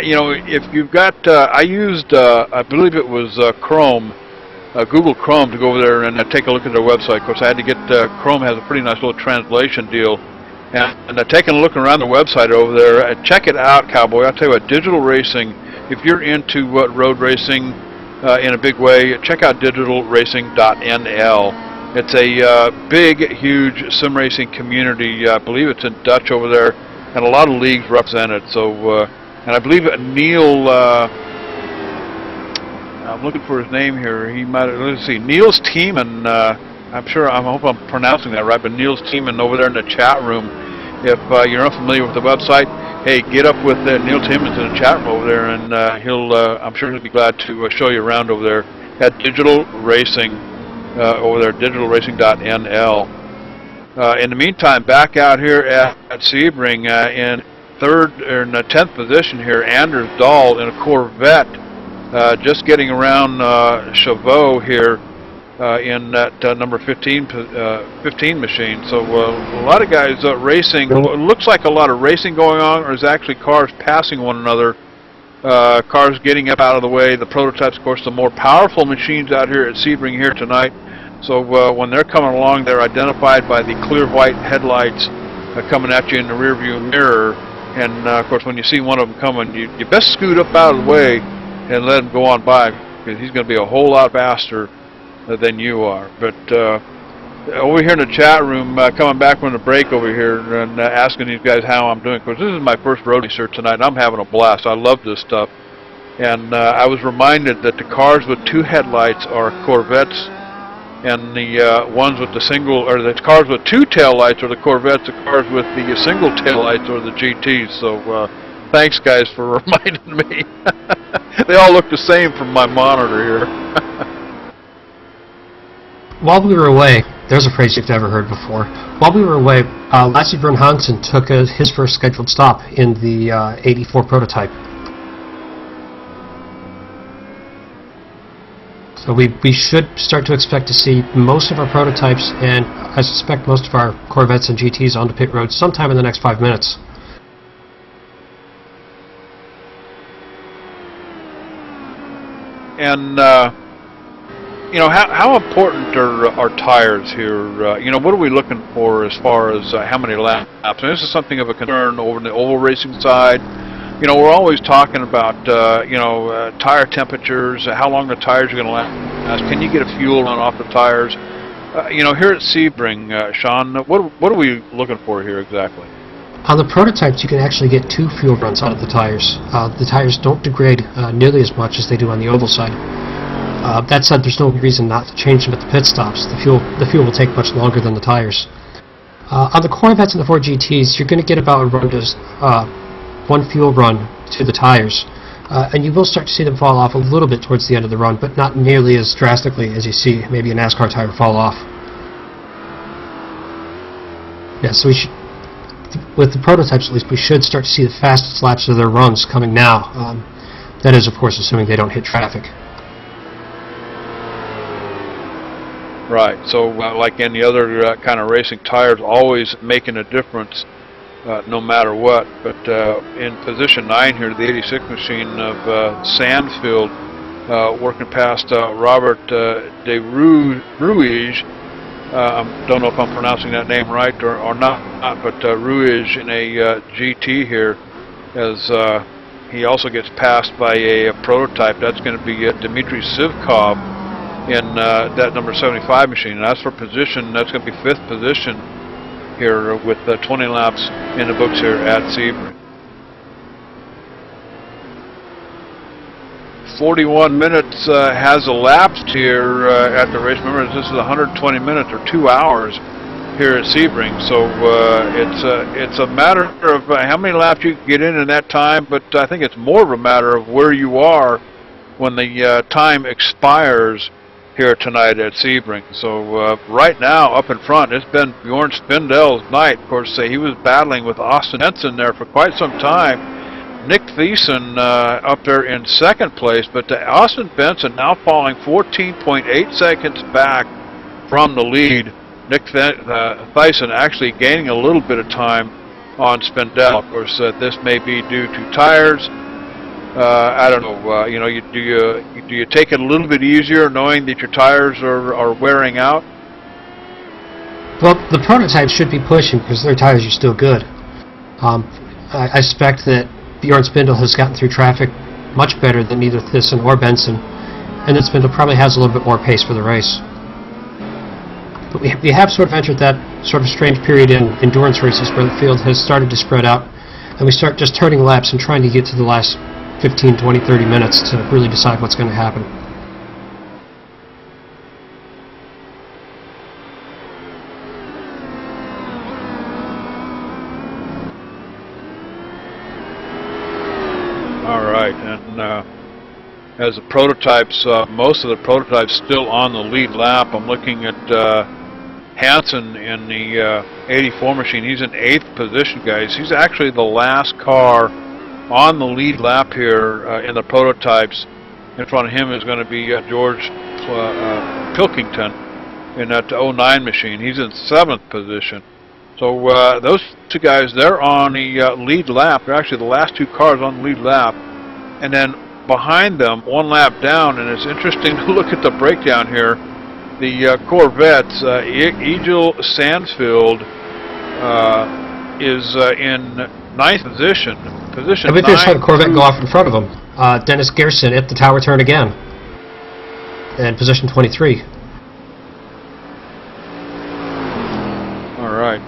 you know, if you've got, I used, I believe it was Chrome, Google Chrome, to go over there and take a look at their website. Of course, I had to get, Chrome has a pretty nice little translation deal. And taking a look around the website over there, check it out, Cowboy. I'll tell you what, Digital Racing, if you're into road racing in a big way, check out DigitalRacing.nl. It's a big, huge sim racing community. I believe it's in Dutch over there, and a lot of leagues represented. So, and I believe Neil, I'm looking for his name here. He might, let's see, Neil's Teeman. I hope I'm pronouncing that right, but Neil's Teeman over there in the chat room. If you're unfamiliar with the website, hey, get up with Neil Timmons in the chat room over there, and I'm sure he'll be glad to show you around over there at Digital Racing, over there, DigitalRacing.nl. In the meantime, back out here at Sebring, in 10th position here, Anders Dahl in a Corvette, just getting around Chavot here. In that number 15 machine. So a lot of guys racing. It looks like a lot of racing going on, or is actually cars passing one another, cars getting up out of the way. The prototypes, of course, the more powerful machines out here at Sebring here tonight. So when they're coming along, they're identified by the clear white headlights coming at you in the rear view mirror. And of course, when you see one of them coming, you best scoot up out of the way and let him go on by, because he's going to be a whole lot faster than you are. But over here in the chat room, coming back from the break over here and asking these guys how I'm doing. Of course, this is my first road racer tonight, and I'm having a blast. I love this stuff. And I was reminded that the cars with two headlights are Corvettes, and the ones with the single, or the cars with two tail lights are the Corvettes. The cars with the single tail lights are the GTs. So thanks, guys, for reminding me. They all look the same from my monitor here. While we were away, there's a phrase you've never heard before. While we were away, Lasse Bjørn Hansen took his first scheduled stop in the 84 prototype. So we should start to expect to see most of our prototypes, and I suspect most of our Corvettes and GTs onto pit road sometime in the next 5 minutes. And you know, how important are tires here? You know, what are we looking for as far as how many laps? And this is something of a concern over in the oval racing side. You know, we're always talking about, you know, tire temperatures, how long the tires are going to last. Can you get a fuel run off the tires? You know, here at Sebring, Sean, what are we looking for here exactly? On the prototypes, you can actually get 2 fuel runs out of the tires. The tires don't degrade nearly as much as they do on the oval side. That said, there's no reason not to change them at the pit stops. The fuel will take much longer than the tires. On the Corvettes and the 4 GTs, you're going to get about a run to 1 fuel run to the tires, and you will start to see them fall off a little bit towards the end of the run, but not nearly as drastically as you see maybe a NASCAR tire fall off. Yeah, so we should, with the prototypes at least, we should start to see the fastest laps of their runs coming now. That is, of course, assuming they don't hit traffic. Right, so like any other kind of racing, tires always making a difference no matter what. But in position 9 here, the 86 machine of Sandfield, working past Robert de Ruige. Don't know if I'm pronouncing that name right or not, but Ruige in a GT here, as he also gets passed by a prototype. That's going to be Dmitry Sivkov in that number 75 machine. And that's for position, that's going to be 5th position here with 20 laps in the books here at Sebring. 41 minutes has elapsed here at the race. Remember, this is 120 minutes or 2 hours here at Sebring. So it's a matter of how many laps you can get in that time, but I think it's more of a matter of where you are when the time expires here tonight at Sebring. So right now, up in front, it's been Bjorn Spindel's night. Of course, he was battling with Austin Henson there for quite some time. Nick Thiessen up there in second place, but Austin Benson now falling 14.8 seconds back from the lead. Nick Thiessen actually gaining a little bit of time on Spindell. Of course, this may be due to tires. I don't know. You know, do you take it a little bit easier knowing that your tires are wearing out? Well, the prototypes should be pushing because their tires are still good. I suspect that Bjorn Spindell has gotten through traffic much better than either Thiessen or Benson, and that Spindell probably has a little bit more pace for the race. But we have sort of entered that sort of strange period in endurance races where the field has started to spread out, and we start just turning laps and trying to get to the last 15, 20, 30 minutes to really decide what's going to happen. All right, and as the prototypes, most of the prototypes still on the lead lap. I'm looking at Hansen in the 84 machine. He's in 8th position, guys. He's actually the last car on the lead lap here in the prototypes. In front of him is going to be George Pilkington in that 09 machine. He's in 7th position. So those two guys, they're on the lead lap. They're actually the last two cars on the lead lap. And then behind them, one lap down, and it's interesting to look at the breakdown here. The Corvettes, Egil Sandfield is in 9th position. Position I bet there's 9 a Corvette go off in front of him. Dennis Gerson at the tower turn again. And position 23. All right,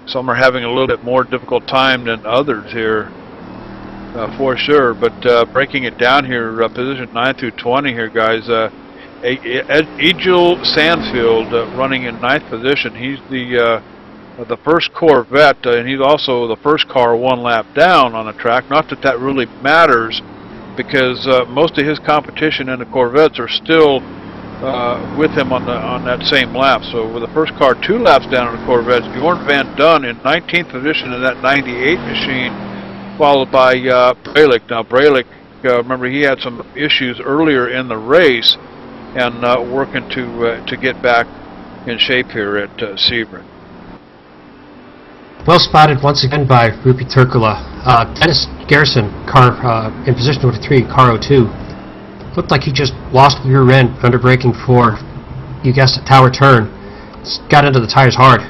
some are having a little bit more difficult time than others here, for sure. But breaking it down here, position 9 through 20 here, guys. Egil Sandfield running in 9th position. He's the first Corvette, and he's also the first car one lap down on the track. Not that that really matters, because most of his competition in the Corvettes are still with him on that same lap. So with the first car 2 laps down on the Corvettes, Bjorn Van Dunn in 19th position in that 98 machine, followed by Bralick. Now Bralick, remember, he had some issues earlier in the race, and working to get back in shape here at Sebring. Well spotted once again by Rupi Turkula. Dennis Garrison, car in position 23, car 02. Looked like he just lost the rear end under braking for, you guessed it, tower turn. Got into the tires hard.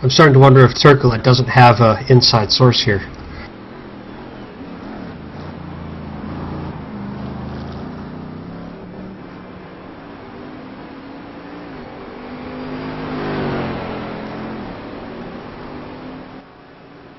I'm starting to wonder if Turkula doesn't have an inside source here.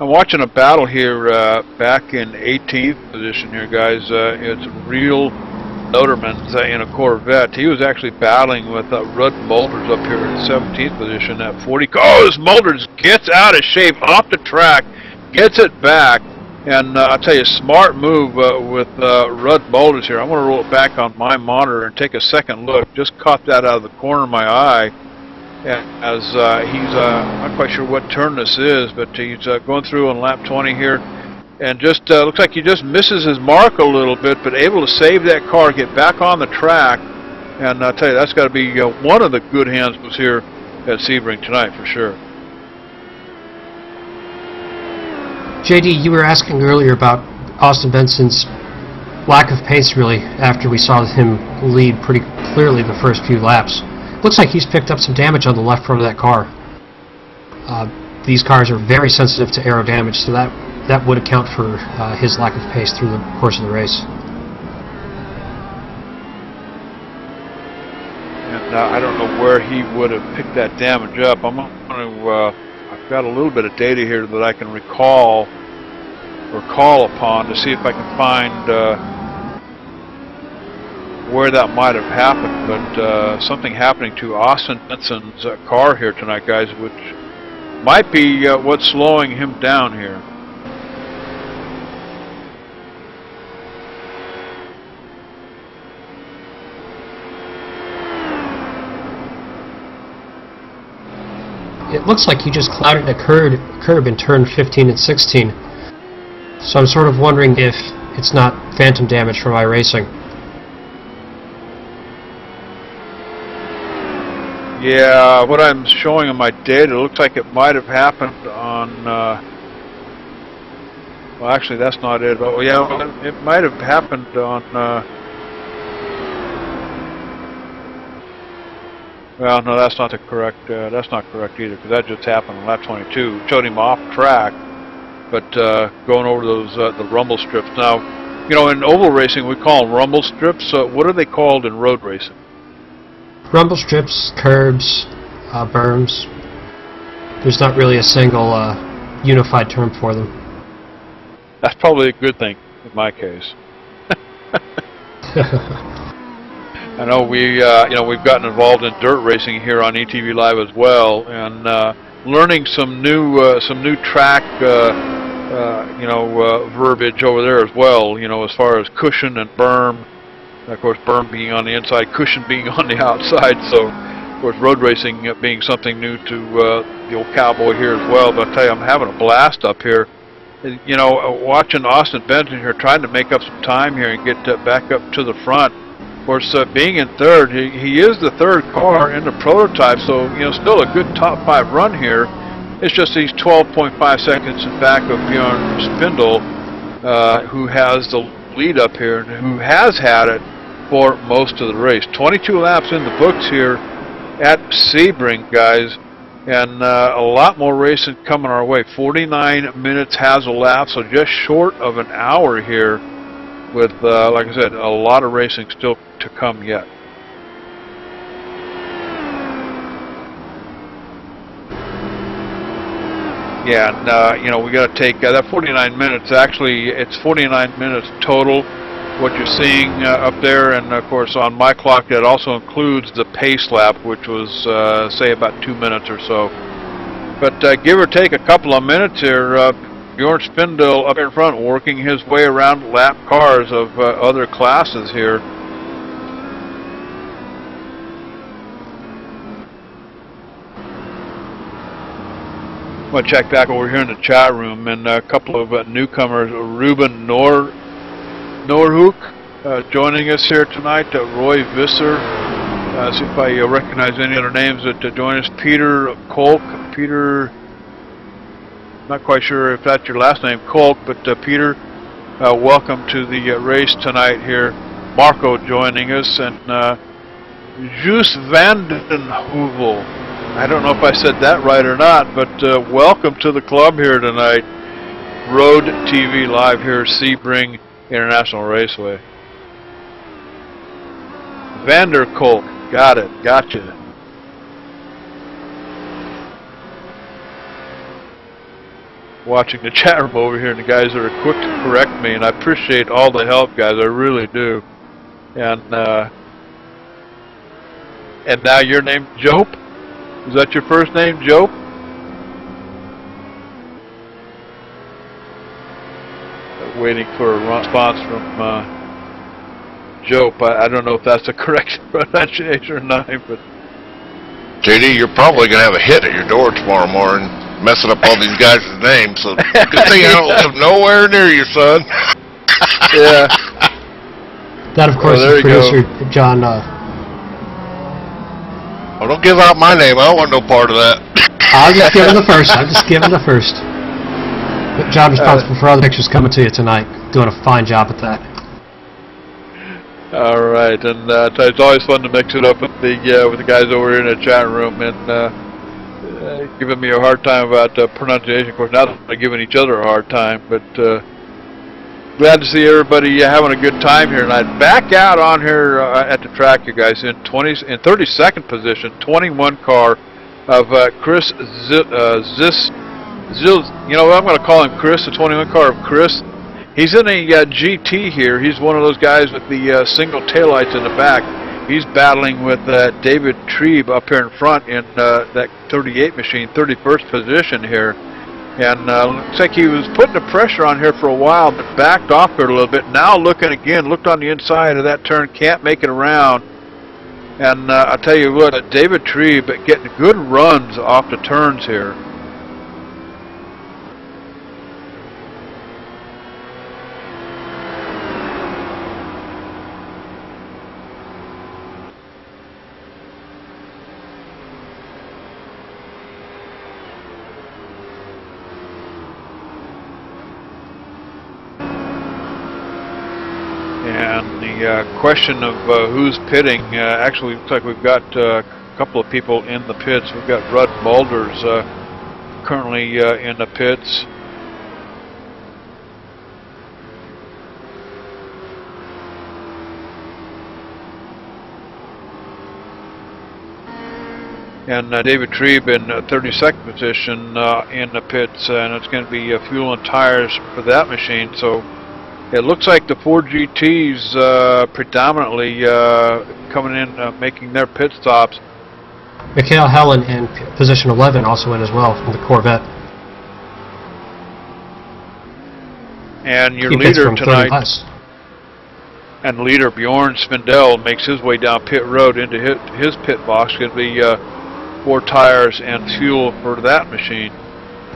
I'm watching a battle here back in 18th position here, guys. It's Real Noterman in a Corvette. He was actually battling with Rudd Mulders up here in 17th position at 40. Oh, this Mulders gets out of shape off the track, gets it back, and I'll tell you, smart move with Rudd Mulders here. I'm going to roll it back on my monitor and take a second look. Just caught that out of the corner of my eye. As he's not quite sure what turn this is, but he's going through on lap 20 here, and just looks like he just misses his mark a little bit, but able to save that car, get back on the track, and I'll tell you, that's got to be one of the good hands was here at Sebring tonight for sure. JD, you were asking earlier about Austin Benson's lack of pace, really, after we saw him lead pretty clearly the first few laps. Looks like he's picked up some damage on the left front of that car. These cars are very sensitive to aero damage, so that would account for his lack of pace through the course of the race. And I don't know where he would have picked that damage up. I'm going to. I've got a little bit of data here that I can recall or call upon to see if I can find where that might have happened, but something happening to Austin Benson's car here tonight, guys, which might be what's slowing him down here. it looks like he just clouded a curb in turn 15 and 16. So I'm sort of wondering if it's not phantom damage from iRacing. Yeah, what I'm showing on my data, it looks like it might have happened on, well actually that's not it, but yeah, it might have happened on, well no, that's not correct either, because that just happened on lap 22. It showed him off track, but going over those, the rumble strips. Now, you know, in oval racing we call them rumble strips. What are they called in road racing? Rumble strips, curbs, berms. There's not really a single unified term for them. That's probably a good thing in my case. I know we, you know, we've gotten involved in dirt racing here on ETVLive as well, and learning some new track, you know, verbiage over there as well. You know, as far as cushion and berm. Of course, berm being on the inside, cushion being on the outside. So, of course, road racing being something new to the old cowboy here as well. But I tell you, I'm having a blast up here. You know, watching Austin Benton here, trying to make up some time here and get back up to the front. Of course, being in third, he is the third car in the prototype, so, you know, still a good top 5 run here. It's just he's 12.5 seconds in back of Bjorn Spindle, who has the lead up here and who has had it for most of the race. 22 laps in the books here at Sebring, guys, and a lot more racing coming our way. 49 minutes has a lap, so just short of an hour here with, like I said, a lot of racing still to come yet. Yeah, and you know, we got to take that 49 minutes. Actually, it's 49 minutes total. What you're seeing up there, and of course on my clock that also includes the pace lap, which was say about 2 minutes or so. But give or take a couple of minutes here, Bjorn Spindle up in front, working his way around lap cars of other classes here. I'm going to check back over here in the chat room, and a couple of newcomers, Ruben Norhoek joining us here tonight, Roy Visser, see if I recognize any other names that join us, Peter Kolk, Peter, not quite sure if that's your last name, Kolk, but Peter, welcome to the race tonight here. Marco joining us, and Joos Vandenhoevel. I don't know if I said that right or not, but welcome to the club here tonight. Road TV Live here, Sebring International Raceway. Vander Kolk, got it, gotcha. Watching the chat room over here, and the guys that are quick to correct me, and I appreciate all the help, guys, I really do. And now your name, Jope? Is that your first name, Jope? Waiting for a response from Jope. I don't know if that's the correct pronunciation or not, but JD, you're probably going to have a hit at your door tomorrow morning, messing up all these guys' names, so good thing I don't live nowhere near you, son. Yeah. That, of course, is producer John. Oh, don't give out my name. I don't want no part of that. I'll just give him the first. I'm just giving the first. But John responsible for all the pictures coming to you tonight. Doing a fine job at that. All right, and it's always fun to mix it up with the guys over here in the chat room and giving me a hard time about pronunciation. Of course, not that we're giving each other a hard time, but glad to see everybody having a good time here tonight. Back out on here at the track, you guys, in 32nd position, 21 car of Chris Zis. You know, I'm going to call him Chris, the 21 car of Chris. He's in a GT here. He's one of those guys with the single taillights in the back. He's battling with David Trebe up here in front in that 38 machine, 31st position here. And looks like he was putting the pressure on here for a while, but backed off here a little bit. Now looking again, looked on the inside of that turn, can't make it around. And I'll tell you what, David Trebe getting good runs off the turns here. And the question of who's pitting, actually looks like we've got a couple of people in the pits. We've got Rudd Mulders currently in the pits. And David Trebe in 32nd position in the pits, and it's going to be fuel and tires for that machine. So it looks like the Ford GTs predominantly coming in, making their pit stops. Mikhail Helen in position 11 also in as well from the Corvette. And your He pits leader from tonight, 30 less. and leader Bjorn Spindell makes his way down pit road into his pit box. Going to be 4 tires and fuel for that machine.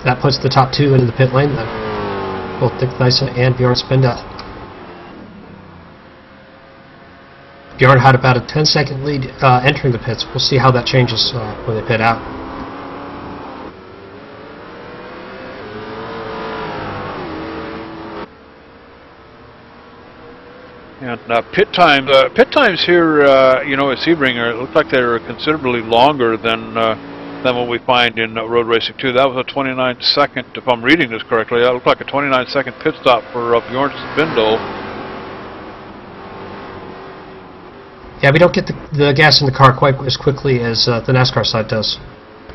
That puts the top 2 into the pit lane then. Both Nick Dyson and Bjorn Spindell. Bjorn had about a 10-second lead entering the pits. We'll see how that changes when they pit out. And pit times here, you know, at Sebring, look like they're considerably longer than what we find in Road Racing 2. That was a 29-second, if I'm reading this correctly, that looked like a 29-second pit stop for Bjorn Spindell. Yeah, we don't get the gas in the car quite as quickly as the NASCAR side does.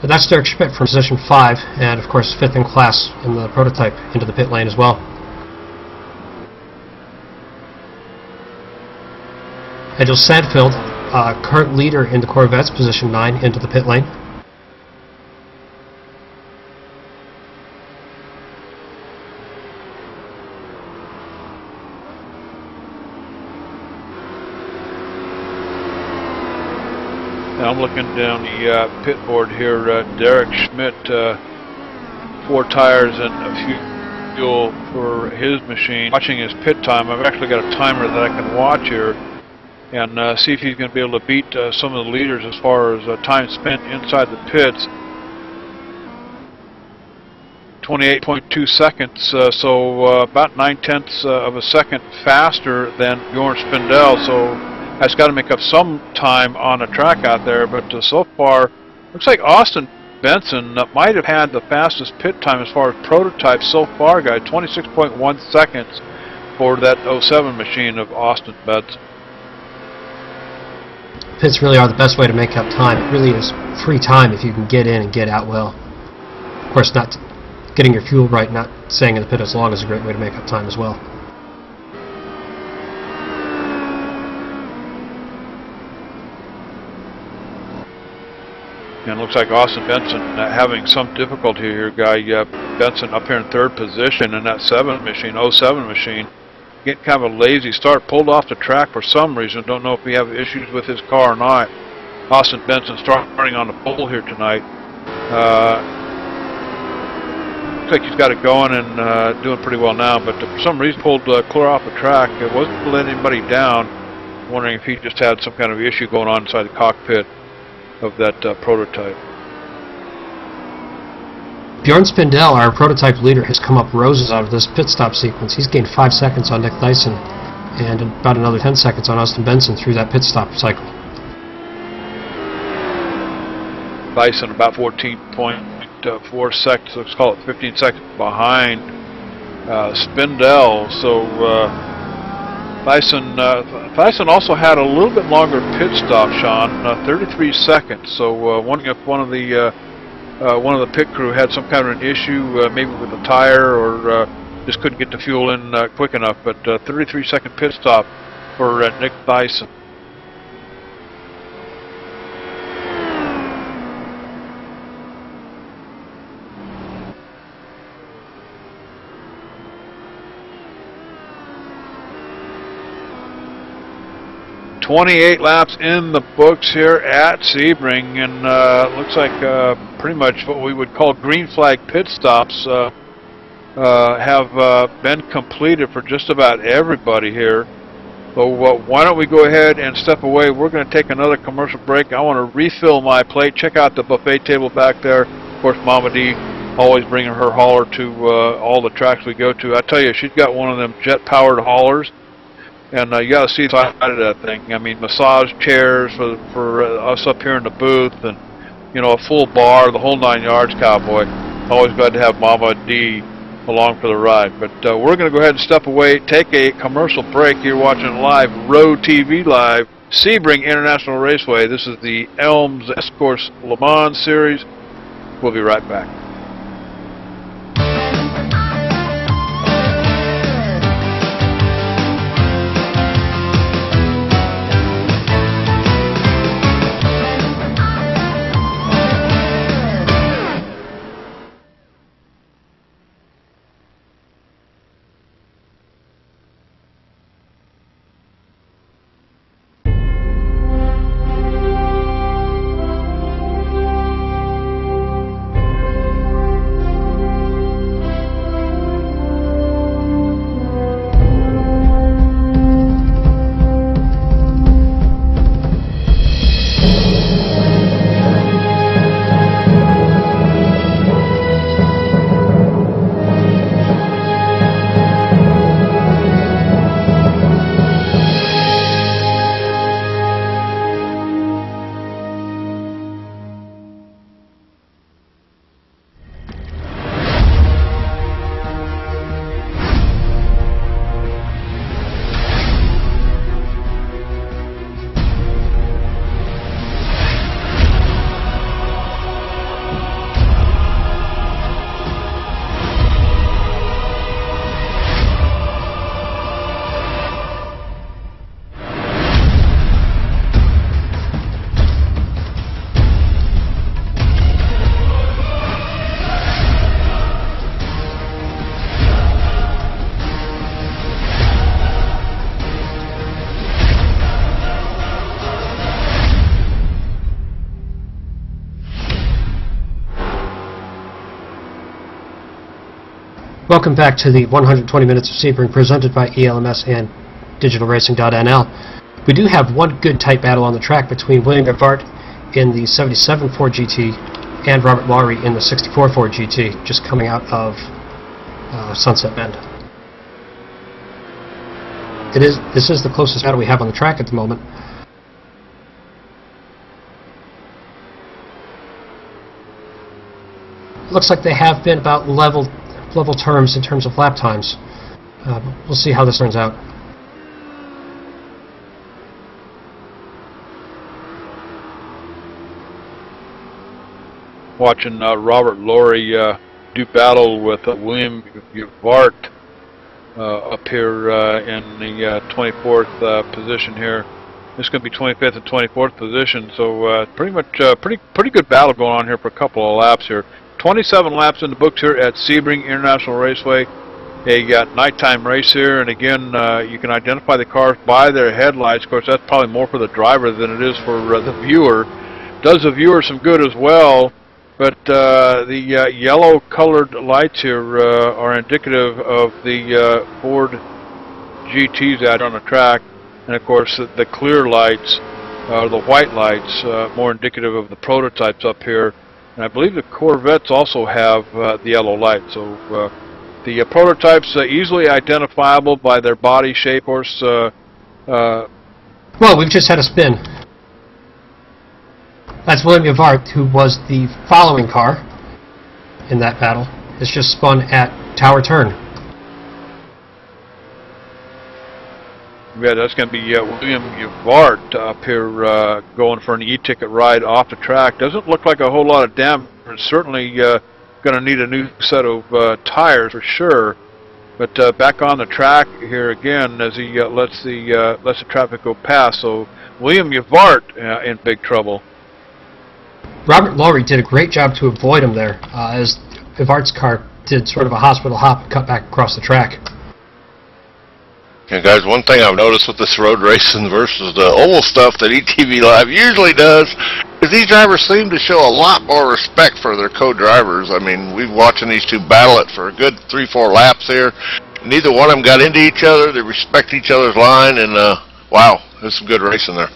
But that's Derek Schmidt from position 5, and of course 5th in class in the prototype into the pit lane as well. Nigel Sandfield, current leader in the Corvettes, position 9, into the pit lane. And I'm looking down the pit board here. Derek Schmidt, 4 tires and a fuel for his machine. Watching his pit time, I've actually got a timer that I can watch here and see if he's going to be able to beat some of the leaders as far as time spent inside the pits. 28.2 seconds, so about 9/10 of a second faster than Bjorn Spindell. So that's got to make up some time on the track out there. But so far, looks like Austin Benson might have had the fastest pit time as far as prototypes so far, guys. 26.1 seconds for that 07 machine of Austin Benson. Pits really are the best way to make up time. It really is free time if you can get in and get out well. Of course, not getting your fuel right, not staying in the pit as long is a great way to make up time as well. And it looks like Austin Benson having some difficulty here, guy. Benson up here in 3rd position in that 07 machine. Getting kind of a lazy start, pulled off the track for some reason. Don't know if we have issues with his car or not. Austin Benson starting on the pole here tonight. Looks like he's got it going and doing pretty well now, but for some reason pulled clear off the track. It wasn't letting anybody down. Wondering if he just had some kind of issue going on inside the cockpit of that prototype. Bjorn Spindell, our prototype leader, has come up roses out of this pit stop sequence. He's gained 5 seconds on Nick Dyson and about another 10 seconds on Austin Benson through that pit stop cycle. Dyson about 14.4 seconds, let's call it 15 seconds behind Spindell. So Dyson also had a little bit longer pit stop, Sean, 33 seconds. So wondering if one of the pit crew had some kind of an issue, maybe with the tire, or just couldn't get the fuel in quick enough. But 33-second pit stop for Nick Dyson. 28 laps in the books here at Sebring, and looks like pretty much what we would call green flag pit stops have been completed for just about everybody here. So why don't we go ahead and step away? We're going to take another commercial break. I want to refill my plate. Check out the buffet table back there. Of course, Mama D always bringing her hauler to all the tracks we go to. I tell you, she's got one of them jet-powered haulers. And you got to see the side of that thing. I mean, massage chairs for us up here in the booth, and you know, a full bar, the whole 9 yards, cowboy. Always glad to have Mama D along for the ride. But we're going to go ahead and step away, take a commercial break. You're watching live Road TV Live, Sebring International Raceway. This is the ELMS ESCORS Le Mans Series. We'll be right back. Welcome back to the 120 Minutes of Sebring presented by ELMS and DigitalRacing.nl. We do have one good tight battle on the track between William Gavart in the 77 Ford GT and Robert Lowry in the 64 Ford GT, just coming out of Sunset Bend. This is the closest battle we have on the track at the moment. Looks like they have been about level terms in terms of lap times. We'll see how this turns out. Watching Robert Lowry do battle with William Gavart up here in the 24th position here. This is going to be 25th and 24th position, so pretty much pretty good battle going on here for a couple of laps here. 27 laps in the books here at Sebring International Raceway. A nighttime race here, and again, you can identify the cars by their headlights. Of course, that's probably more for the driver than it is for the viewer. Does the viewer some good as well, but the yellow-colored lights here are indicative of the Ford GTs out on the track, and of course, the clear lights, the white lights, more indicative of the prototypes up here. And I believe the Corvettes also have the yellow light. So the prototypes easily identifiable by their body shape. Well, we've just had a spin. That's William Gavart, who was the following car in that battle. It's just spun at Tower Turn. Yeah, that's going to be William Gavart up here going for an e-ticket ride off the track. Doesn't look like a whole lot of damage. Certainly going to need a new set of tires for sure. But back on the track here again as he lets the traffic go past. So William Gavart in big trouble. Robert Lowry did a great job to avoid him there, as Gavart's car did sort of a hospital hop and cut back across the track. And guys, one thing I've noticed with this road racing versus the oval stuff that ETVLive usually does is these drivers seem to show a lot more respect for their co-drivers. I mean, we've watching these two battle it for a good 3-4 laps here. Neither one of them got into each other. They respect each other's line, and wow, there's some good racing there.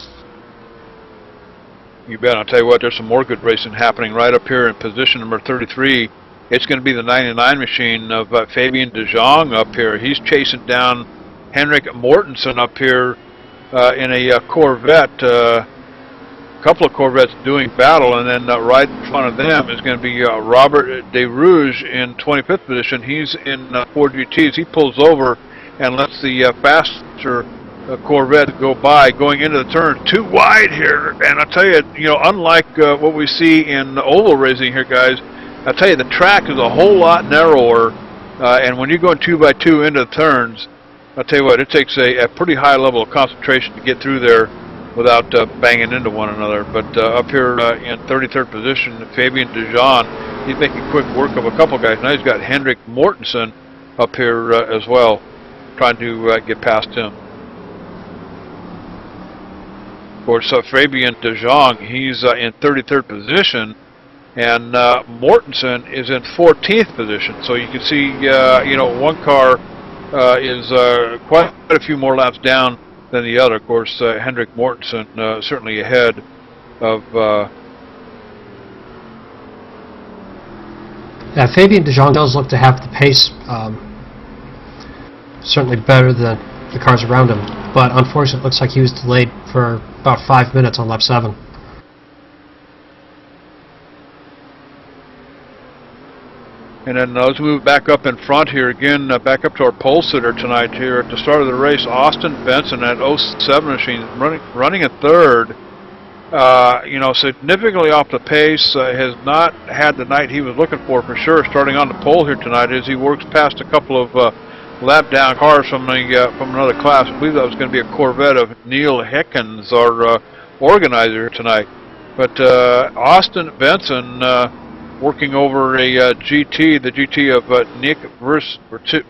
You bet. I'll tell you what, there's some more good racing happening right up here in position number 33. It's going to be the 99 machine of Fabian De Jong up here. He's chasing down Henrik Mortensen up here in a Corvette. A couple of Corvettes doing battle, and then right in front of them is going to be Robert De Rouge in 25th position. He's in Ford GTs. He pulls over and lets the faster Corvette go by, going into the turn too wide here. And I'll tell you, unlike what we see in oval racing here, guys, I'll tell you the track is a whole lot narrower, and when you're going 2x2 into the turns, I'll tell you what, it takes a pretty high level of concentration to get through there without banging into one another. But up here in 33rd position, Fabian De Jong, he's making quick work of a couple guys. Now he's got Henrik Mortensen up here as well, trying to get past him. Of course, Fabian De Jong, he's in 33rd position, and Mortensen is in 14th position. So you can see, one car is quite a few more laps down than the other. Of course, Henrik Mortensen certainly ahead of... Yeah, Fabian De Jong does look to have the pace certainly better than the cars around him, but unfortunately it looks like he was delayed for about 5 minutes on lap 7. And then let's move back up in front here again, back up to our pole sitter tonight here at the start of the race. Austin Benson at 07 machine running a third. Significantly off the pace. Has not had the night he was looking for sure. Starting on the pole here tonight as he works past a couple of lap down cars from another class. I believe that was going to be a Corvette of Neil Hickens, our organizer tonight. But Austin Benson working over a GT, the GT of Nick Versteeg.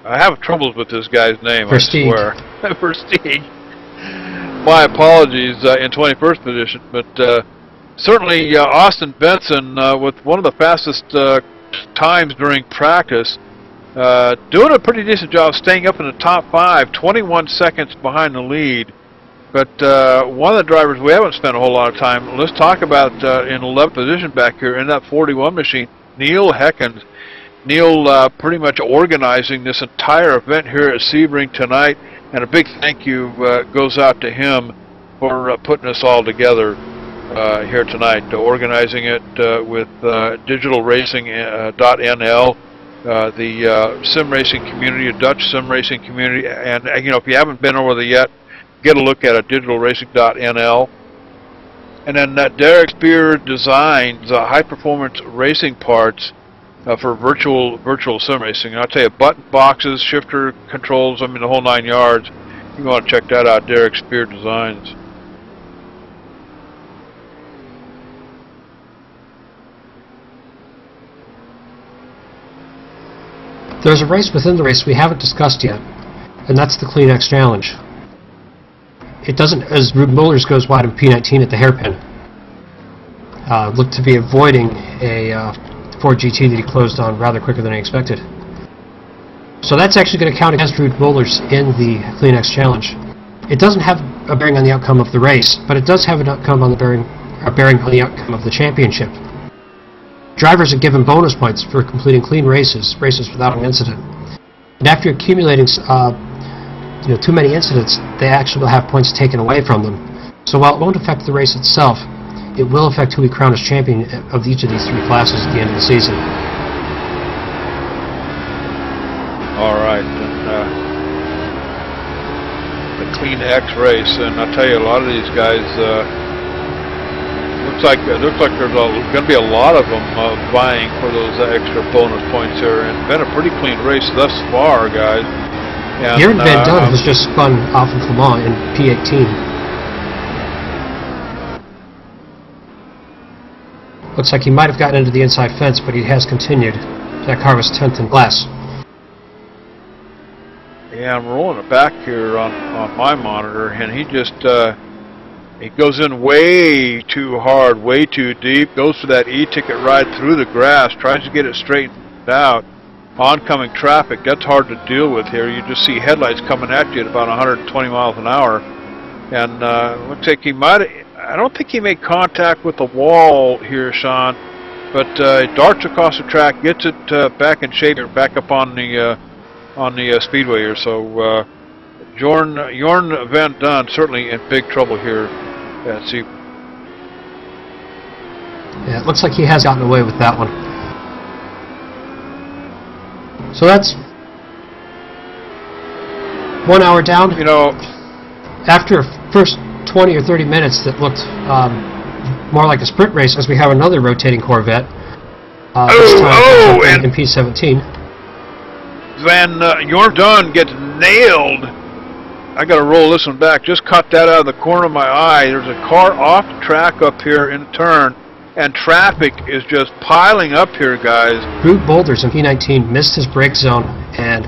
I have troubles with this guy's name, Versteeg. I swear. Versteeg. My apologies, in 21st position, but certainly Austin Benson with one of the fastest times during practice, doing a pretty decent job staying up in the top 5, 21 seconds behind the lead. But one of the drivers we haven't spent a whole lot of time, let's talk about in 11th position back here in that 41 machine, Neil Hickens. Neil pretty much organizing this entire event here at Sebring tonight, and a big thank you goes out to him for putting us all together here tonight, organizing it with DigitalRacing.nl, the sim racing community, a Dutch sim racing community, and if you haven't been over there yet, get a look at it, DigitalRacing.nl. And then Derek Spear designs high-performance racing parts for virtual sim racing. And I'll tell you, button boxes, shifter controls, the whole 9 yards. You want to check that out, Derek Spear Designs. There's a race within the race we haven't discussed yet, and that's the Clean X Challenge. It doesn't, as Rube Mullers goes wide in P19 at the hairpin, look to be avoiding a Ford GT that he closed on rather quicker than I expected. So that's actually going to count against Rube Mullers in the Clean X Challenge. It doesn't have a bearing on the outcome of the race, but it does have an outcome on the bearing on the outcome of the championship. Drivers are given bonus points for completing clean races without an incident. And after accumulating too many incidents, they actually will have points taken away from them. So while it won't affect the race itself, it will affect who we crown as champion of each of these 3 classes at the end of the season. All right, and the Clean X race, and I'll tell you, a lot of these guys looks like there's going to be a lot of them vying for those extra bonus points here, and been a pretty clean race thus far, guys. And, Jared Van Dunn has just spun off of Le Mans in P18. Looks like he might have gotten into the inside fence, but he has continued. That car was 10th in class. Yeah, I'm rolling it back here on my monitor, and he just he goes in way too hard, way too deep, goes for that E-ticket ride through the grass, tries to get it straightened out. Oncoming traffic, that's hard to deal with here. You just see headlights coming at you at about 120 miles an hour. And looks like he might, I don't think he made contact with the wall here, Sean, but it darts across the track, gets it back in shape, back up on the speedway here. So Jorn Van Dunn certainly in big trouble here at Sebring. Yeah, it looks like he has gotten away with that one. So that's 1 hour down. You know, after first 20 or 30 minutes that looked more like a sprint race, as we have another rotating Corvette. This time in P17. Jorn Dunn gets nailed. I got to roll this one back. Just caught that out of the corner of my eye. There's a car off the track up here in the turn, and traffic is just piling up here, guys. Groot Boulders in P19 missed his brake zone and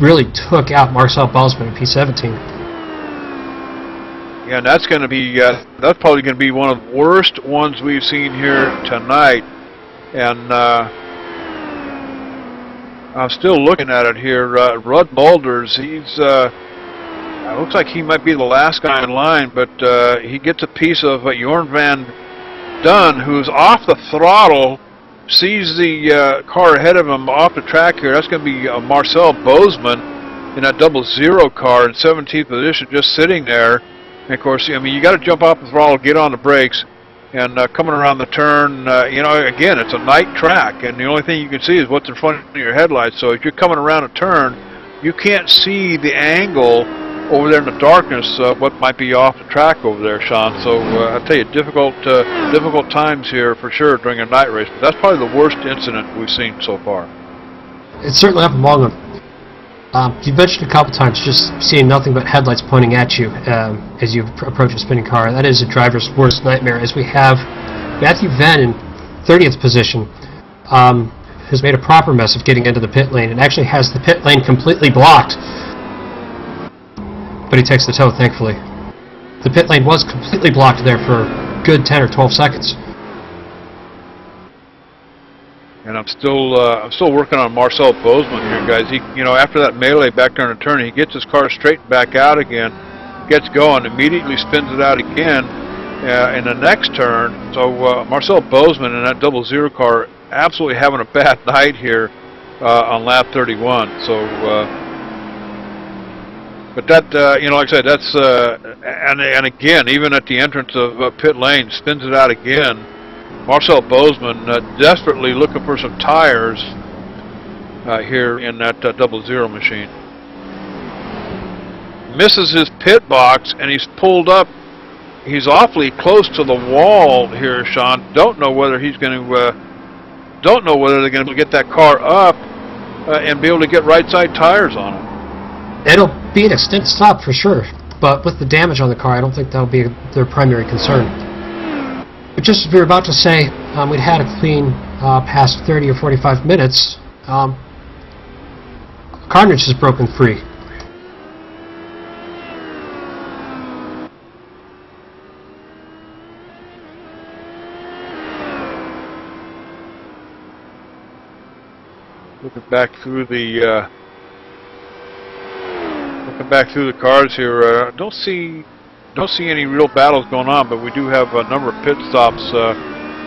really took out Marcel Balzman in P17. Yeah, and that's going to be that's probably going to be one of the worst ones we've seen here tonight. And I'm still looking at it here. Ruud Boulders, he's looks like he might be the last guy in line, but he gets a piece of Jorn Van Dunn, who's off the throttle, sees the car ahead of him off the track here. That's going to be Marcel Balzman in that 00 car in 17th position, just sitting there. And of course, I mean, you got to jump off the throttle, get on the brakes, and coming around the turn, you know, again, it's a night track, and the only thing you can see is what's in front of your headlights. So if you're coming around a turn, you can't see the angle over there in the darkness, what might be off the track over there, Sean. So I tell you, difficult times here for sure during a night race. But that's probably the worst incident we've seen so far. It's certainly up among them. You mentioned a couple times just seeing nothing but headlights pointing at you as you approach a spinning car. That is a driver's worst nightmare. As we have Matthew Venn in 30th position, has made a proper mess of getting into the pit lane and actually has the pit lane completely blocked. But he takes the tow, thankfully. The pit lane was completely blocked there for a good 10 or 12 seconds. And I'm still working on Marcel Balzman here, guys. He, you know, after that melee back there in the turn, he gets his car straightened back out again, gets going, immediately spins it out again in the next turn. So Marcel Balzman in that 00 car absolutely having a bad night here on lap 31. So, but that, you know, like I said, that's and again, even at the entrance of pit lane, spins it out again. Marcel Balzman desperately looking for some tires here in that 00 machine. Misses his pit box, and he's pulled up. He's awfully close to the wall here, Sean. Don't know whether he's going to. Don't know whether they're going to get that car up and be able to get right side tires on it. It'll be an extended stop for sure, but with the damage on the car, I don't think that'll be their primary concern. But just as we were about to say, we'd had a clean past 30 or 45 minutes. Carnage has broken free. Looking back through the cars here, don't see any real battles going on, but we do have a number of pit stops,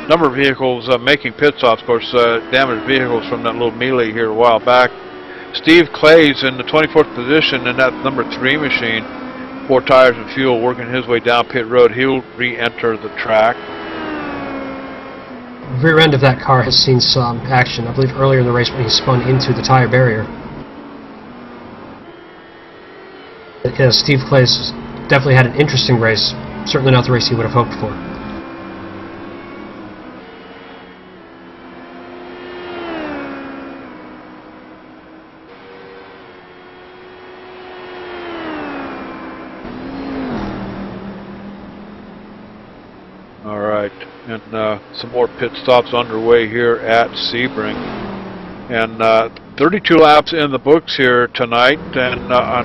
number of vehicles making pit stops. Of course, damaged vehicles from that little melee here a while back. Steve Clay's in the 24th position in that number 3 machine, 4 tires and fuel, working his way down pit road. He'll re-enter the track. The rear end of that car has seen some action, I believe earlier in the race when he spun into the tire barrier. Yeah, Steve Clay's definitely had an interesting race, certainly not the race he would have hoped for. All right, and some more pit stops underway here at Sebring. And 32 laps in the books here tonight, and a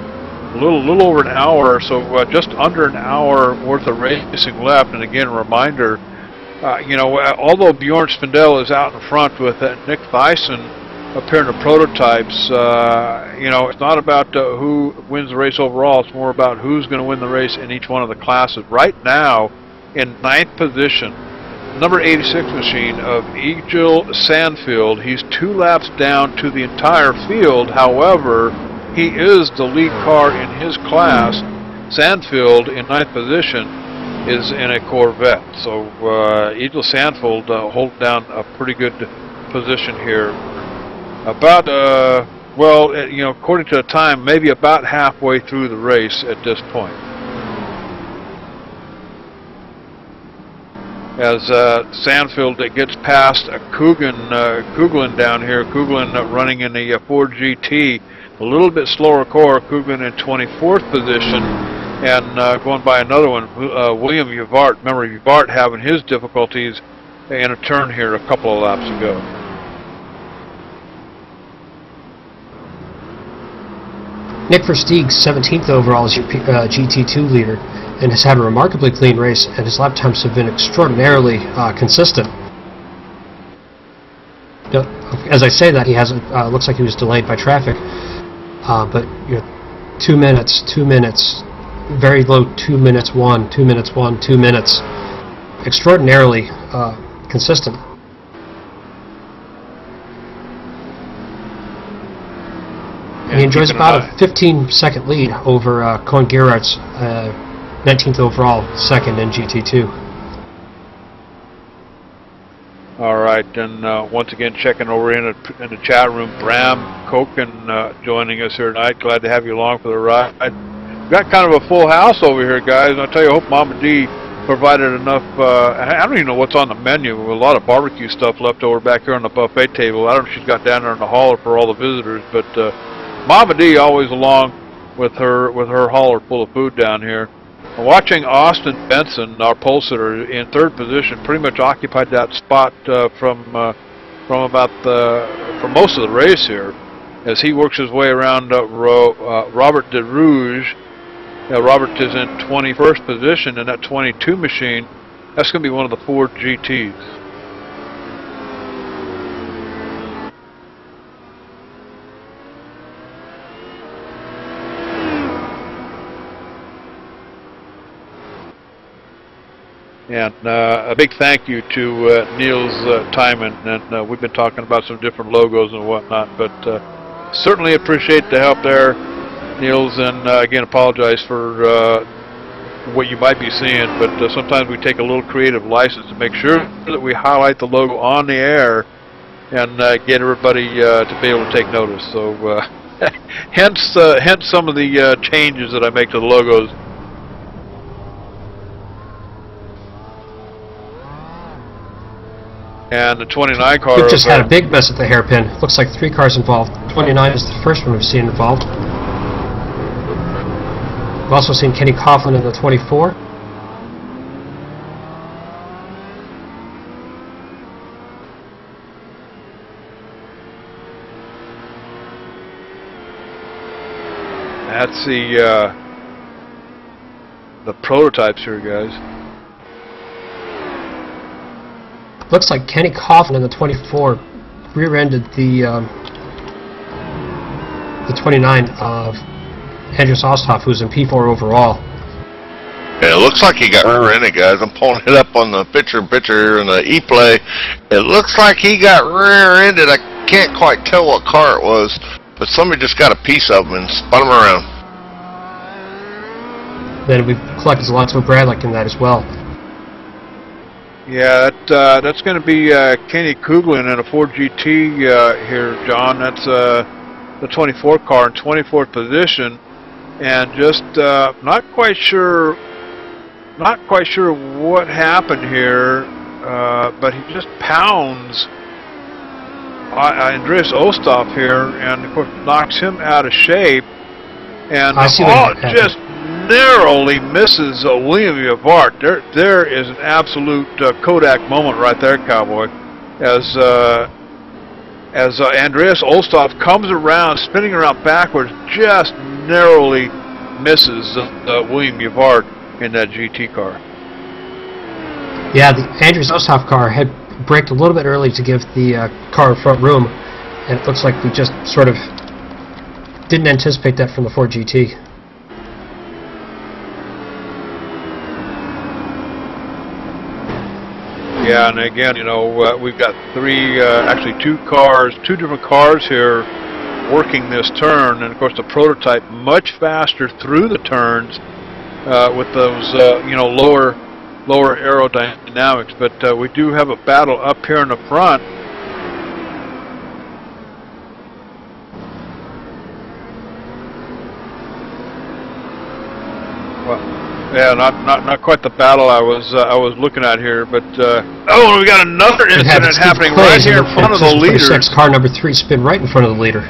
little over an hour, so just under an hour worth of racing left. And again, a reminder, you know, although Bjorn Spindell is out in front with Nick Thyssen up here in the prototypes, you know, it's not about who wins the race overall. It's more about who's going to win the race in each one of the classes. Right now, in 9th position, number 86 machine of Egil Sandfield. He's 2 laps down to the entire field. However, he is the lead car in his class. Sandfield, in 9th position, is in a Corvette. So Egil Sandfield holds down a pretty good position here. About, well, you know, according to the time, maybe about halfway through the race at this point. As Sandfield gets past Kuglin down here. Kuglin reming in the Ford GT, a little bit slower car. Kuglin in 24th position, and going by another one, William Yvart. Remember Yvart having his difficulties in a turn here a couple of laps ago. Nick Versteeg's 17th overall as your GT2 leader, and has had a remarkably clean race, and his lap times have been extraordinarily consistent. As I say that, he hasn't. Looks like he was delayed by traffic, but you know, 2 minutes, 2 minutes, very low 2 minutes 1, 2 minutes 1, 2 minutes, extraordinarily consistent. And he enjoys about a 15-second lead over Cohen Gerardt's 19th overall, second in GT2. All right, and once again checking over in the chat room, Bram Koken joining us here tonight. Glad to have you along for the ride. We've got kind of a full house over here, guys. And I'll tell you, I hope Mama D provided enough. I don't even know what's on the menu. A lot of barbecue stuff left over back here on the buffet table. I don't know if she's got down there in the hauler for all the visitors, but Mama D always along with her hauler full of food down here. Watching Austin Benson, our pole sitter, in 3rd position, pretty much occupied that spot from most of the race here, as he works his way around Robert De Rouge. Robert is in 21st position in that 22 machine. That's going to be one of the Ford GTs. And a big thank you to Niels Timon, and we've been talking about some different logos and whatnot, but certainly appreciate the help there, Niels, and again apologize for what you might be seeing, but sometimes we take a little creative license to make sure that we highlight the logo on the air and get everybody to be able to take notice. So hence some of the changes that I make to the logos. And the 29 car. We've just had a big mess at the hairpin. Looks like 3 cars involved. 29 is the first one we've seen involved. We've also seen Kenny Coughlin in the 24. That's the prototypes here, guys. Looks like Kenny Coughlin in the 24 rear-ended the 29 of Andreas Osthoff, who's in P4 overall. Yeah, it looks like he got rear-ended, guys. I'm pulling it up on the picture in the E-Play. It looks like he got rear-ended. I can't quite tell what car it was, but somebody just got a piece of him and spun him around. Then we've collected lots of Bradlick in that as well. Yeah, that's going to be Kenny Kuglin in a Ford GT here, John. That's the 24 car in 24th position, and just not quite sure what happened here, but he just pounds Andreas Osthoff here, and of course knocks him out of shape, and just narrowly misses William Yvart. There is an absolute Kodak moment right there, Cowboy, as as Andreas Olstoff comes around, spinning around backwards, just narrowly misses William Yvart in that GT car. Yeah, the Andreas Olstoff car had braked a little bit early to give the car front room, and it looks like we just sort of didn't anticipate that from the Ford GT. Yeah, and again, you know, we've got actually two different cars here working this turn, and of course the prototype much faster through the turns with those, you know, lower aerodynamics. But we do have a battle up here in the front. Yeah, not quite the battle I was looking at here, but oh, we got another incident happening right here in front of the leader. Car number 3 spin right in front of the leader.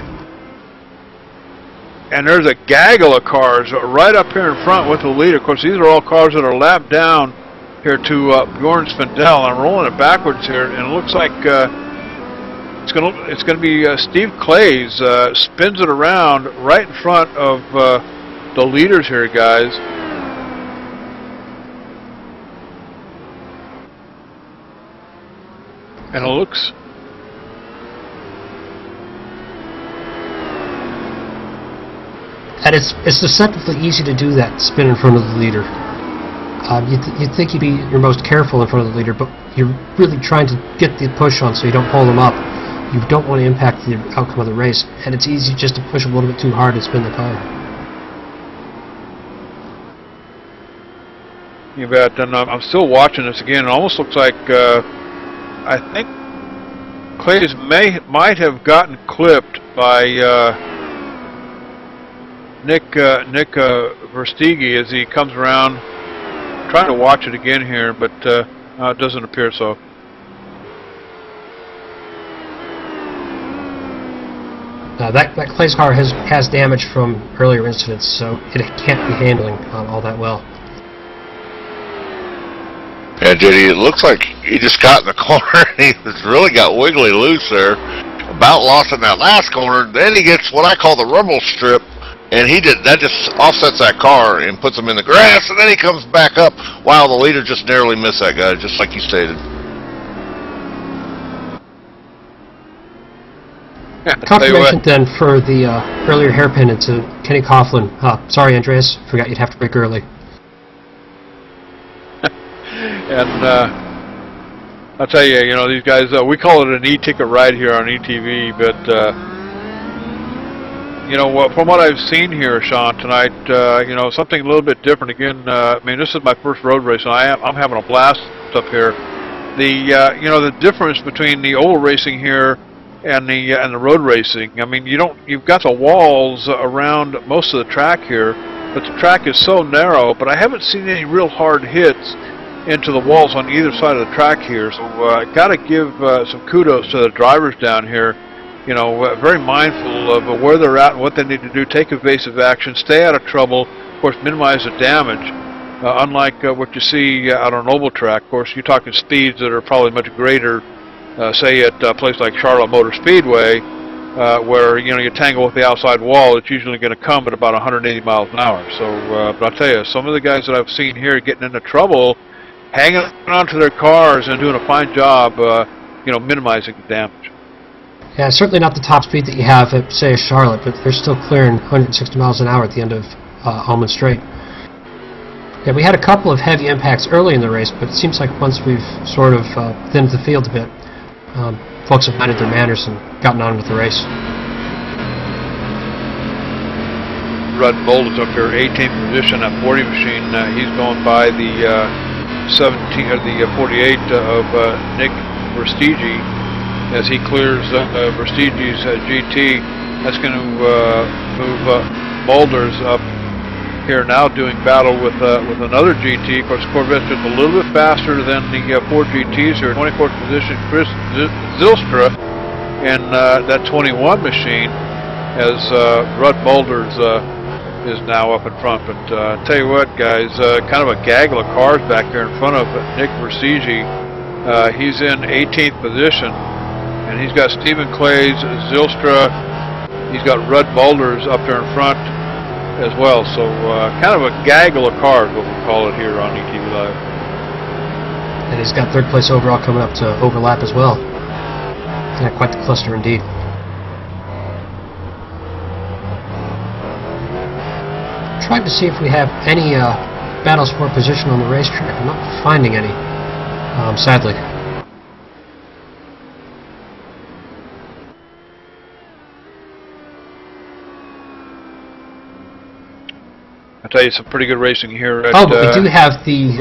And there's a gaggle of cars right up here in front with the leader. Of course, these are all cars that are lapped down here to Bjorn Spindell. I'm rolling it backwards here, and it looks like it's gonna be Steve Clays spins it around right in front of the leaders here, guys. And it looks... And it's deceptively easy to do that, spin in front of the leader. You'd think you'd be your most careful in front of the leader, but you're really trying to get the push on so you don't pull them up. You don't want to impact the outcome of the race, and it's easy just to push a little bit too hard and spin the car. You bet. And I'm still watching this again. It almost looks like I think Clays might have gotten clipped by Nick Versteege as he comes around. I'm trying to watch it again here, but it doesn't appear so. That Clays car has damage from earlier incidents, so it can't be handling all that well. Yeah, JD, it looks like he just got in the corner and he really got wiggly loose there. About lost in that last corner. Then he gets what I call the rumble strip, and that just offsets that car and puts him in the grass, and then he comes back up. Wow, the leader just narrowly missed that guy, just like you stated. Confirmation then for the earlier hairpin into Kenny Coughlin. Sorry, Andreas, forgot you'd have to break early. And I'll tell you, you know, these guys, we call it an e-ticket ride here on ETV, but, you know, from what I've seen here, Sean, tonight, you know, something a little bit different. Again, I mean, this is my first road race, and I'm having a blast up here. You know, the difference between the oval racing here and the road racing, I mean, you've got the walls around most of the track here, but the track is so narrow, but I haven't seen any real hard hits into the walls on either side of the track here. So got to give some kudos to the drivers down here. You know, very mindful of where they're at and what they need to do. Take evasive action, stay out of trouble, of course, minimize the damage. Unlike what you see out on an oval track, of course, you're talking speeds that are probably much greater, say at a place like Charlotte Motor Speedway, where, you know, you tangle with the outside wall, it's usually going to come at about 180 miles an hour. So, but I'll tell you, some of the guys that I've seen here getting into trouble, hanging onto their cars and doing a fine job, you know, minimizing the damage. Yeah, certainly not the top speed that you have at, say, Charlotte, but they're still clearing 160 miles an hour at the end of Almond Strait. Yeah, we had a couple of heavy impacts early in the race, but it seems like once we've sort of thinned the field a bit, folks have minded their manners and gotten on with the race. Rudd Bolt is up here, 18th position at 40 machine. He's going by the 17 or the 48 of Nick Versteege as he clears Versteege's GT. That's going to move Boulders up here now, doing battle with another GT. Of course, Corvette's just a little bit faster than the Ford GTs here. 24th position, Chris Zylstra in that 21 machine as Rudd Boulders is now up in front. But tell you what, guys, kind of a gaggle of cars back here in front of Nick Versteege. He's in 18th position, And he's got Stephen Clays, Zylstra, he's got Rudd Boulders up there in front as well. So kind of a gaggle of cars, what we call it here on ETVLive. And he's got third place overall coming up to overlap as well. Yeah, quite the cluster indeed. Trying to see if we have any battles for position on the racetrack. I'm not finding any, sadly. I tell you, some pretty good racing here at, but we do have the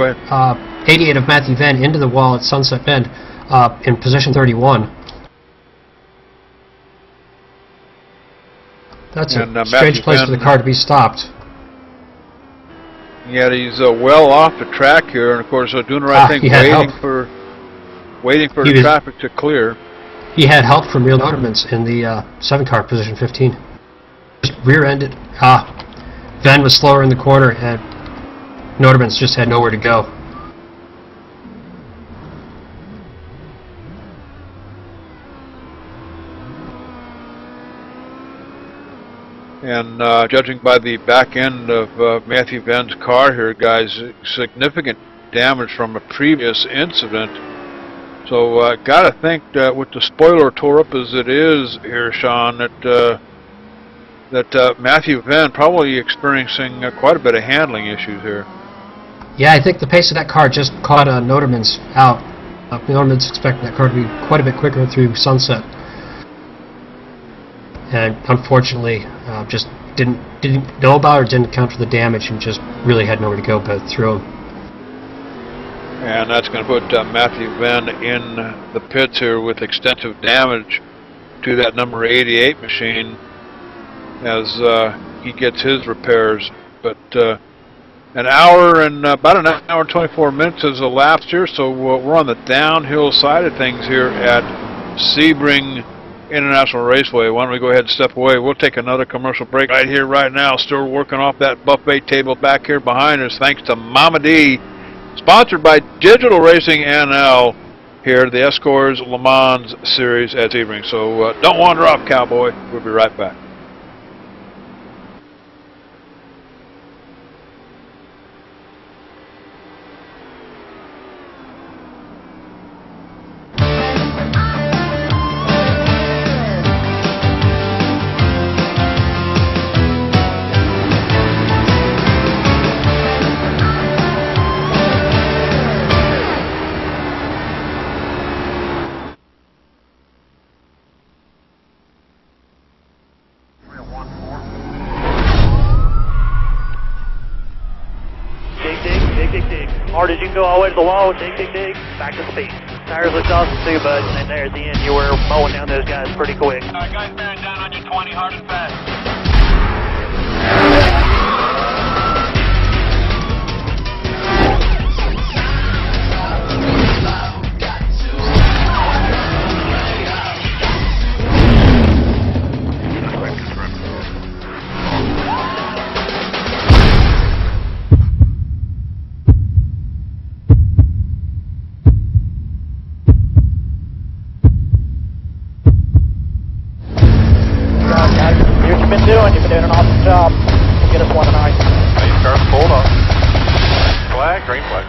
88 of Matthew Venn into the wall at Sunset Bend in position 31. That's a strange place for the car to be stopped. Yet he's well off the track here, and of course doing the right thing, waiting for the traffic to clear. He had help from Real Notermans in the 7 car, position 15. Just rear-ended. Venn was slower in the corner, and Notermans just had nowhere to go. And judging by the back end of Matthew Venn's car here, guys, significant damage from a previous incident. So got to think that with the spoiler tore up as it is here, Sean, that Matthew Venn probably experiencing quite a bit of handling issues here. Yeah, I think the pace of that car just caught Notermans out. Notermans expecting that car to be quite a bit quicker through Sunset. And unfortunately, just didn't know about or didn't account for the damage, and just really had nowhere to go but through him. And that's going to put Matthew Venn in the pits here with extensive damage to that number 88 machine as he gets his repairs. But an hour and about an hour and 24 minutes has elapsed here, so we're on the downhill side of things here at Sebring International Raceway. Why don't we go ahead and step away? We'll take another commercial break right here, right now. Still working off that buffet table back here behind us, thanks to Mama D. Sponsored by DigitalRacing.nl here, the ESCORS Le Mans Series at Sebring. So don't wander off, cowboy. We'll be right back. Hard as you can go all the way to the wall, dig, dig, dig, back to speed. Tires looked awesome too, bud, and then there at the end you were mowing down those guys pretty quick. Alright guys, bearing down on your 20, hard and fast. You've been doing an awesome job. Get us one tonight. Main car's pulled up. Flag, green flag.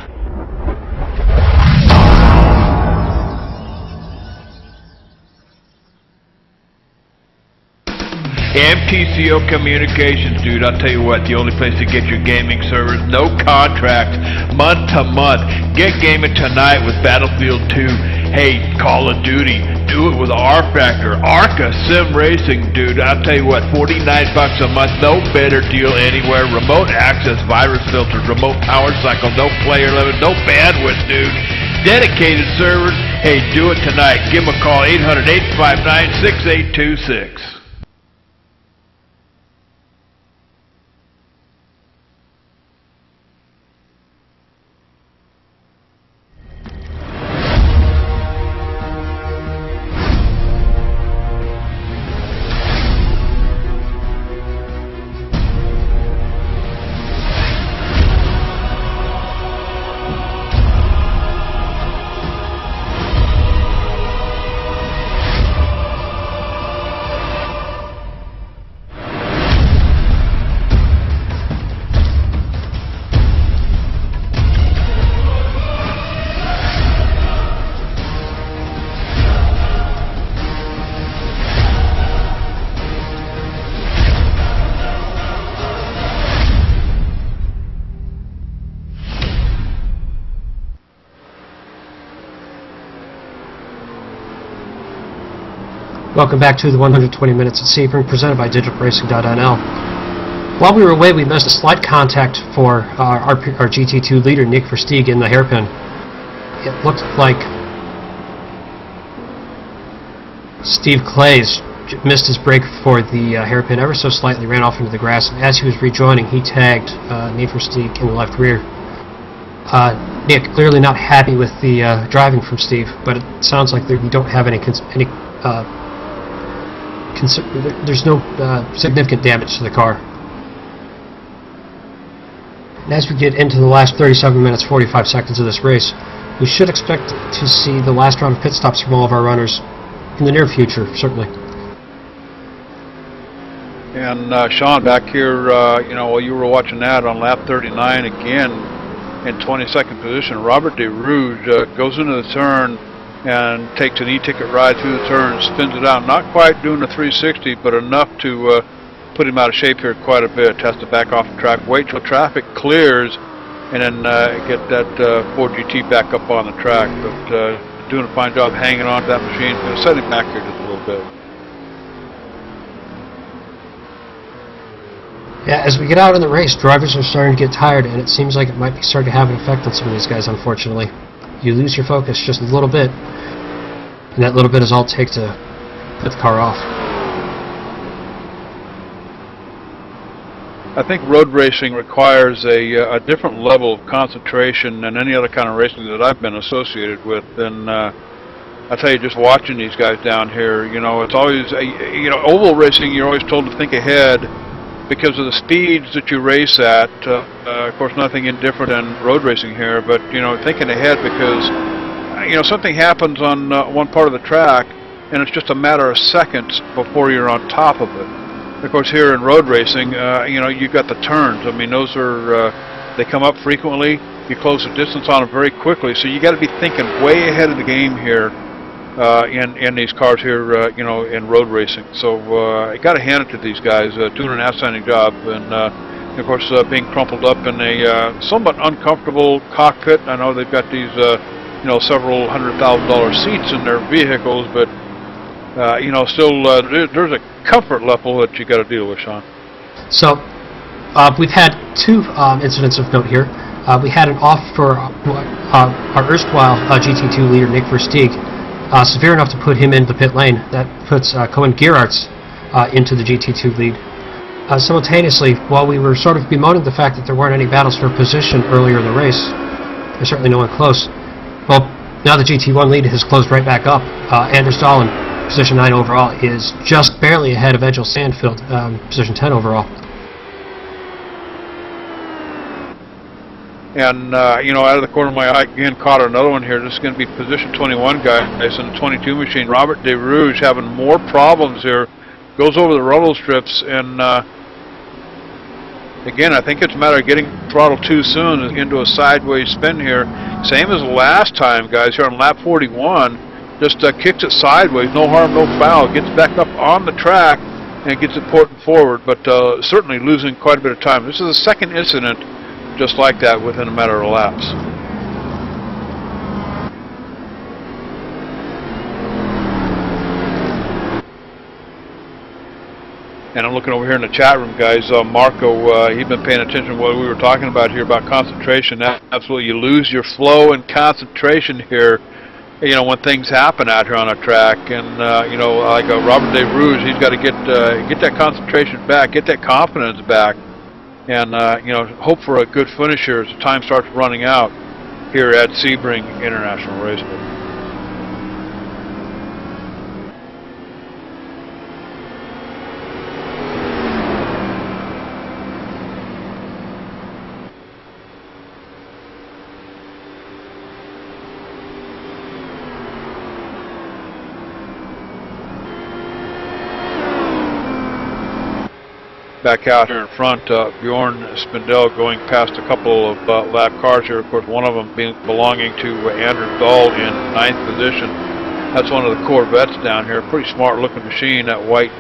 MTCO Communications, dude, I'll tell you what, the only place to get your gaming servers, no contract, month to month. Get gaming tonight with Battlefield 2. Hey, Call of Duty, do it with R-Factor, Arca Sim Racing, dude. I'll tell you what, $49 a month, no better deal anywhere. Remote access, virus filters, remote power cycle, no player limit, no bandwidth, dude. Dedicated servers, hey, do it tonight. Give them a call, 800-859-6826. Welcome back to the 120 Minutes at Sebring, presented by DigitalRacing.nl. While we were away, we missed a slight contact for our GT2 leader, Nick Versteeg, in the hairpin. It looked like Steve Clays missed his brake for the hairpin ever so slightly, ran off into the grass, and as he was rejoining, he tagged Nick Versteeg in the left rear. Nick clearly not happy with the driving from Steve, but it sounds like we don't have there's no significant damage to the car. And as we get into the last 37 minutes 45 seconds of this race, we should expect to see the last round of pit stops from all of our runners in the near future, certainly. And Sean, back here, while you were watching that on lap 39 again, in 22nd position, Robert De Rouge goes into the turn and takes an e-ticket ride through the turn, spins it out, not quite doing a 360, but enough to put him out of shape here quite a bit. Has to back off the track, wait till traffic clears, and then get that Ford GT back up on the track. But doing a fine job hanging on to that machine. Going to set him back here just a little bit. Yeah, as we get out in the race, drivers are starting to get tired, and it seems like it might be starting to have an effect on some of these guys, unfortunately. You lose your focus just a little bit, and that little bit is all it takes to put the car off. I think road racing requires a different level of concentration than any other kind of racing that I've been associated with. And I tell you, just watching these guys down here, it's always, oval racing, you're always told to think ahead because of the speeds that you race at. Of course, nothing indifferent than road racing here, but, thinking ahead because, something happens on one part of the track, and it's just a matter of seconds before you're on top of it. Of course, here in road racing, you've got the turns. I mean, those are, they come up frequently. You close the distance on them very quickly, so you got to be thinking way ahead of the game here in these cars here, in road racing. So I got to hand it to these guys, doing an outstanding job, and of course, being crumpled up in a somewhat uncomfortable cockpit. I know they've got these, several $100,000 seats in their vehicles, but still, there's a comfort level that you got to deal with, Sean. So, we've had two incidents of note here. We had an off for our erstwhile GT2 leader, Nick Versteeg, severe enough to put him into the pit lane. That puts Cohen Gerards into the GT2 lead. Simultaneously, while we were sort of bemoaning the fact that there weren't any battles for position earlier in the race, there's certainly no one close. Well, now the GT1 lead has closed right back up. Anders Dahlin, position 9 overall, is just barely ahead of Edgel Sandfield, position 10 overall. And, out of the corner of my eye, again, caught another one here. This is going to be position 21 guys in the 22 machine. Robert De Rouge having more problems here. Goes over the rumble strips, and, again, I think it's a matter of getting throttle too soon into a sideways spin here. Same as last time, guys, here on lap 41. Just kicks it sideways, no harm, no foul. Gets back up on the track and gets it porting forward, but certainly losing quite a bit of time. This is the second incident just like that within a matter of laps. And I'm looking over here in the chat room, guys. Marco, he's been paying attention to what we were talking about here about concentration. Absolutely, you lose your flow and concentration here, when things happen out here on a track. And, like Robert De Rouge, he's got to get that concentration back, get that confidence back, and, hope for a good finish here as the time starts running out here at Sebring International Raceway. Back out here in front, Bjorn Spindell going past a couple of lap cars here. Of course, one of them belonging to Andrew Dahl in 9th position. That's one of the Corvettes down here. Pretty smart-looking machine, that white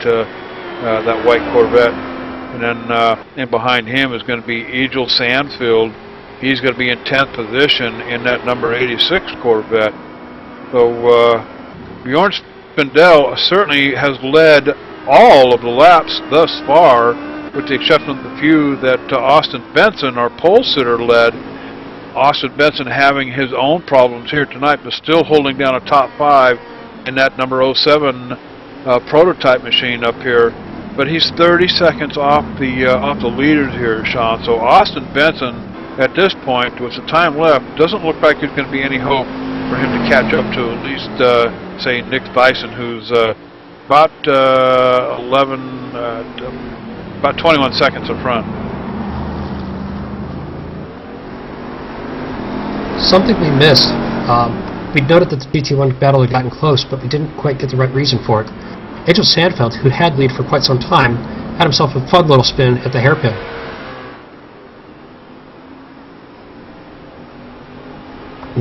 Corvette. And then in behind him is going to be Egil Sandfield. He's going to be in 10th position in that number 86 Corvette. So Bjorn's Bendel certainly has led all of the laps thus far, with the exception of the few that Austin Benson, our pole sitter, led. Austin Benson having his own problems here tonight, but still holding down a top 5 in that number 07 prototype machine up here. But he's 30 seconds off the leaders here, Sean. So Austin Benson, at this point, with the time left, doesn't look like there's going to be any hope for him to catch up to at least, say, Nick Bison, who's about 21 seconds in front. Something we missed. We noted that the GT1 battle had gotten close, but we didn't quite get the right reason for it. Angel Sandfeld, who had lead for quite some time, had himself a fun little spin at the hairpin.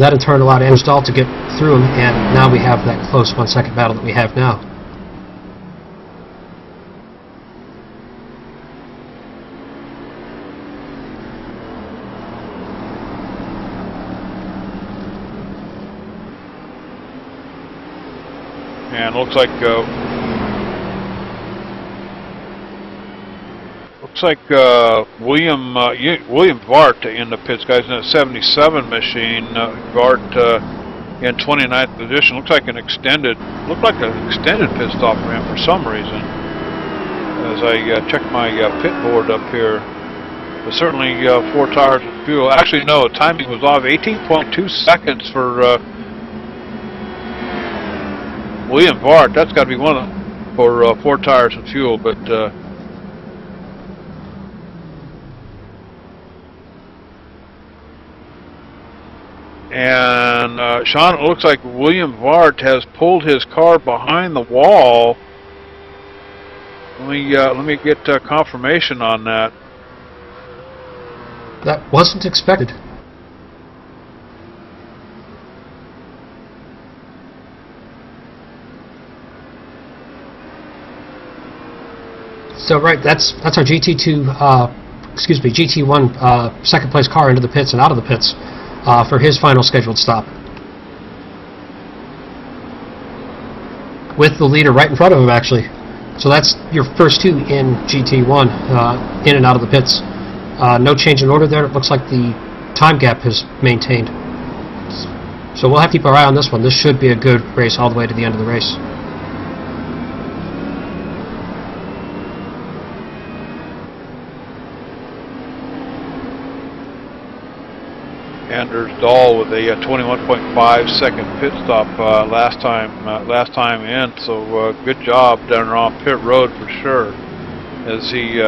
That in turn allowed Anders Dahl to get through him, and now we have that close 1 second battle that we have now. And looks like William Vart in the pits, guys, in a 77 machine. Vart in 29th position. Looked like an extended pit stop for him for some reason. As I check my pit board up here, but certainly 4 tires of fuel. Actually, no, timing was off. 18.2 seconds for William Vart. That's got to be one of them for 4 tires and fuel, but. And Sean, it looks like William Vart has pulled his car behind the wall. Let me get confirmation on that. That wasn't expected. So right, that's our GT1 second place car into the pits and out of the pits. For his final scheduled stop, with the leader right in front of him, actually. So that's your first 2 in GT1, in and out of the pits. No change in order there. It looks like the time gap has maintained. So we'll have to keep our eye on this one. This should be a good race all the way to the end of the race. Anders Dahl with a 21.5 second pit stop last time in, so good job down there on pit road for sure. As he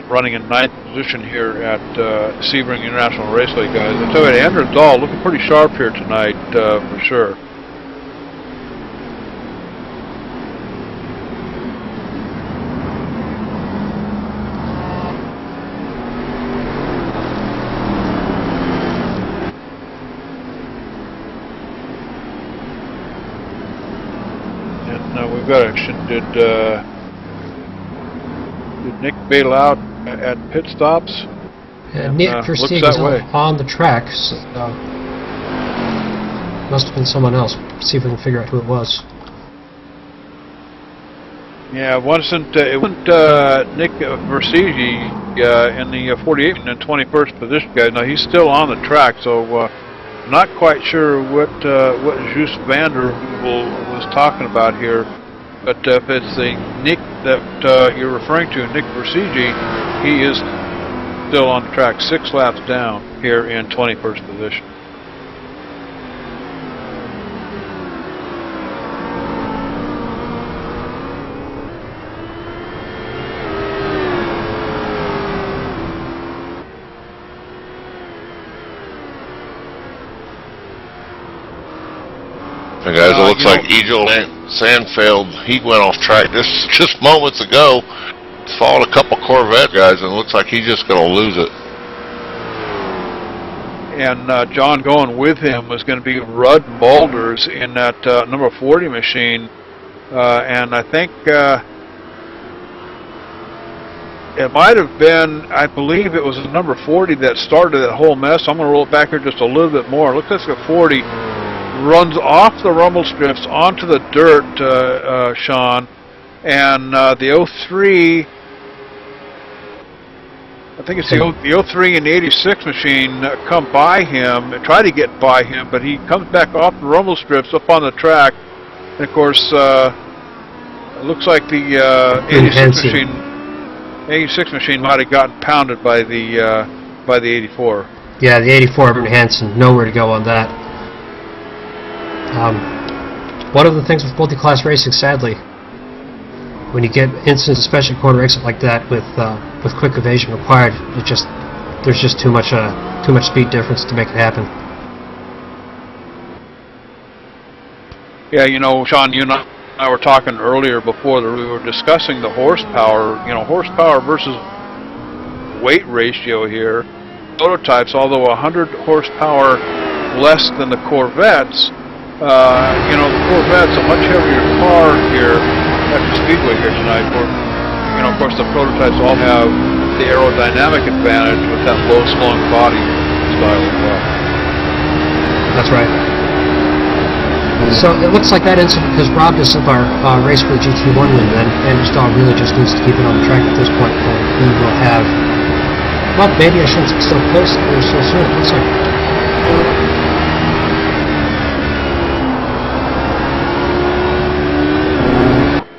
running in 9th position here at Sebring International Raceway, guys. I tell you, Anders Dahl looking pretty sharp here tonight for sure. We've got a question. Did Nick bail out at pit stops? Nick Versteeg is on the track. So, must have been someone else. See if we can figure out who it was. Yeah, it wasn't Nick Versteeg in the 48th and 21st position, guys. Now he's still on the track, so not quite sure what Jus Vander was talking about here. But if it's the Nick that you're referring to, Nick Versteeg, he is still on the track, 6 laps down here in 21st position. Hey guys, it looks like Angel Sandfeld, he went off track just moments ago. Followed a couple Corvette guys, and it looks like he's just going to lose it. And John going with him was going to be Rudd Boulders in that number 40 machine. And I think it might have been, I believe it was the number 40 that started that whole mess. I'm going to roll it back here just a little bit more. It looks like the 40 runs off the rumble strips onto the dirt, Sean, and the 03, I think it's the 03 and the 86 machine come by him, try to get by him, but he comes back off the rumble strips up on the track. And of course, it looks like the 86 machine might have gotten pounded by the 84. Yeah, the 84 Urban Hansen, nowhere to go on that. One of the things with multi-class racing, sadly, when you get instances, especially corner exit like that, with quick evasion required, there's just too much speed difference to make it happen. Yeah, you know, Sean, you and I were talking earlier before that we were discussing the horsepower. You know, horsepower versus weight ratio here. Prototypes, although 100 horsepower less than the Corvettes, you know, the Corvette's a much heavier car here at the Speedway here tonight. You know, of course, the prototypes all have the aerodynamic advantage with that low slung body style as well. That's right. So it looks like that incident has robbed us of our race for the GT1 win then, and Stahl really just needs to keep it on the track at this point, and we will have, well, maybe I shouldn't say still close so soon, it looks like.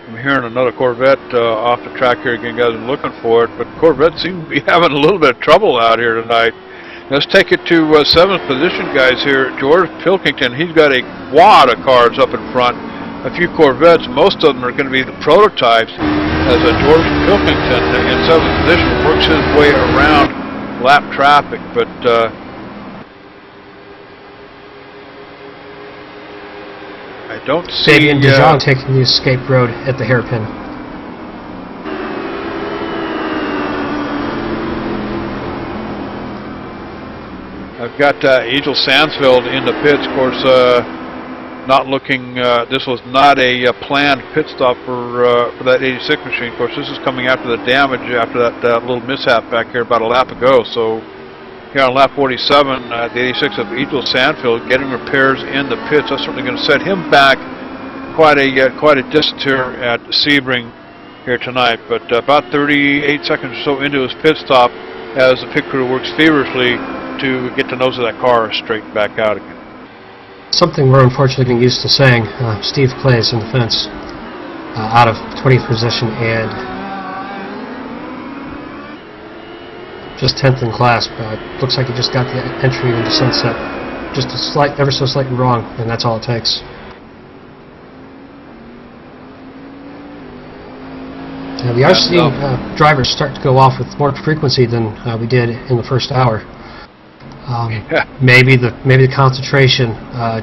I'm hearing another Corvette off the track here again, guys. I'm looking for it, but Corvette seem to be having a little bit of trouble out here tonight. Let's take it to 7th position, guys, here. George Pilkington, he's got a wad of cars up in front. A few Corvettes, most of them are going to be the prototypes, as George Pilkington in 7th position works his way around lap traffic. But I don't see... Fabian De Jong taking the escape road at the hairpin. I've got Egil Sansfield in the pits, of course, not looking, this was not a planned pit stop for that 86 machine. Of course, this is coming after the damage, after that little mishap back here about a lap ago. So here on lap 47, the 86 of Egil Sansfield getting repairs in the pits. That's certainly going to set him back quite a distance here at Sebring here tonight. But about 38 seconds or so into his pit stop, as the pit crew works feverishly to get the nose of that car straight back out again. Something we're unfortunately getting used to saying. Steve Clay's in the fence, out of 20th position and just 10th in class. Looks like he just got the entry into sunset, just a slight, ever so slightly wrong, and that's all it takes. The RC drivers start to go off with more frequency than we did in the first hour. Maybe the concentration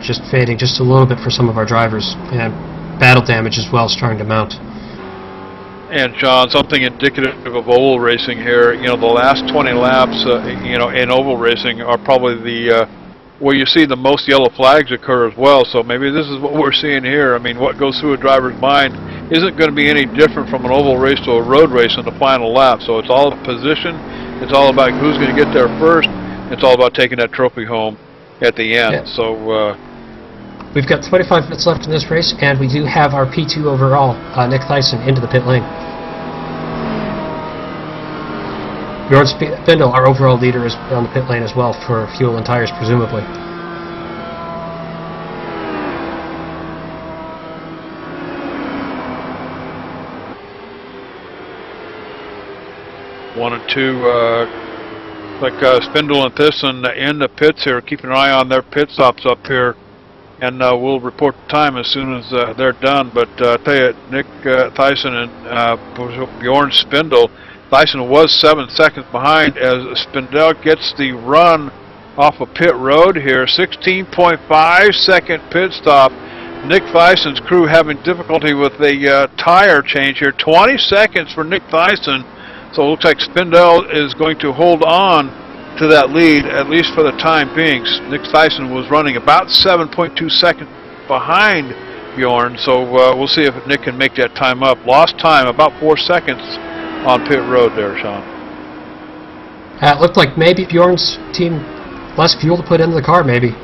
just fading just a little bit for some of our drivers, and battle damage as well starting to mount. And John, something indicative of oval racing here. You know, the last 20 laps, you know, in oval racing are probably the where you see the most yellow flags occur as well. So maybe this is what we're seeing here. I mean, what goes through a driver's mind isn't going to be any different from an oval race to a road race in the final lap. So it's all position. It's all about who's going to get there first. It's all about taking that trophy home at the end. Yeah. So we've got 25 minutes left in this race, and we do have our P2 overall, Nick Thyssen, into the pit lane. Bjorn Spindle, our overall leader, is on the pit lane as well for fuel and tires, presumably. One and two, like Spindle and Thyssen in the pits here, keeping an eye on their pit stops up here, and we'll report the time as soon as they're done. But I tell you, Nick Thyssen and Bjorn Spindle, Thyssen was 7 seconds behind as Spindle gets the run off of pit road here. 16.5 second pit stop. Nick Thyssen's crew having difficulty with the tire change here. 20 seconds for Nick Thyssen. So it looks like Spindle is going to hold on to that lead, at least for the time being. Nick Thyssen was running about 7.2 seconds behind Bjorn, so we'll see if Nick can make that time up. Lost time, about 4 seconds on pit road there, Sean. It looked like maybe Bjorn's team less fuel to put into the car, maybe.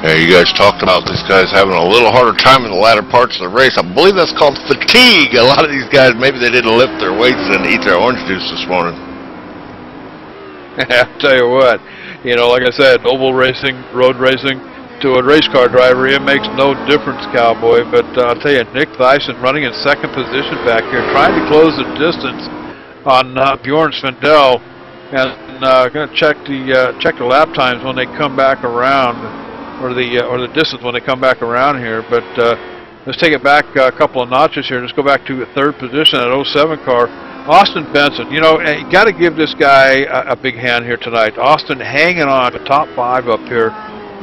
Yeah, you guys talked about these guys having a little harder time in the latter parts of the race. I believe that's called fatigue. A lot of these guys, maybe they didn't lift their weights and eat their orange juice this morning. I'll tell you what, you know, like I said, oval racing, road racing, to a race car driver, it makes no difference, Cowboy. But I'll tell you, Nick Thyssen running in second position back here, trying to close the distance on Bjorn Svendal, and going to check the lap times when they come back around, or the distance when they come back around here. But let's take it back a couple of notches here. Let's go back to third position at 07 car. Austin Benson, you know, you got to give this guy a big hand here tonight. Austin hanging on to top 5 up here.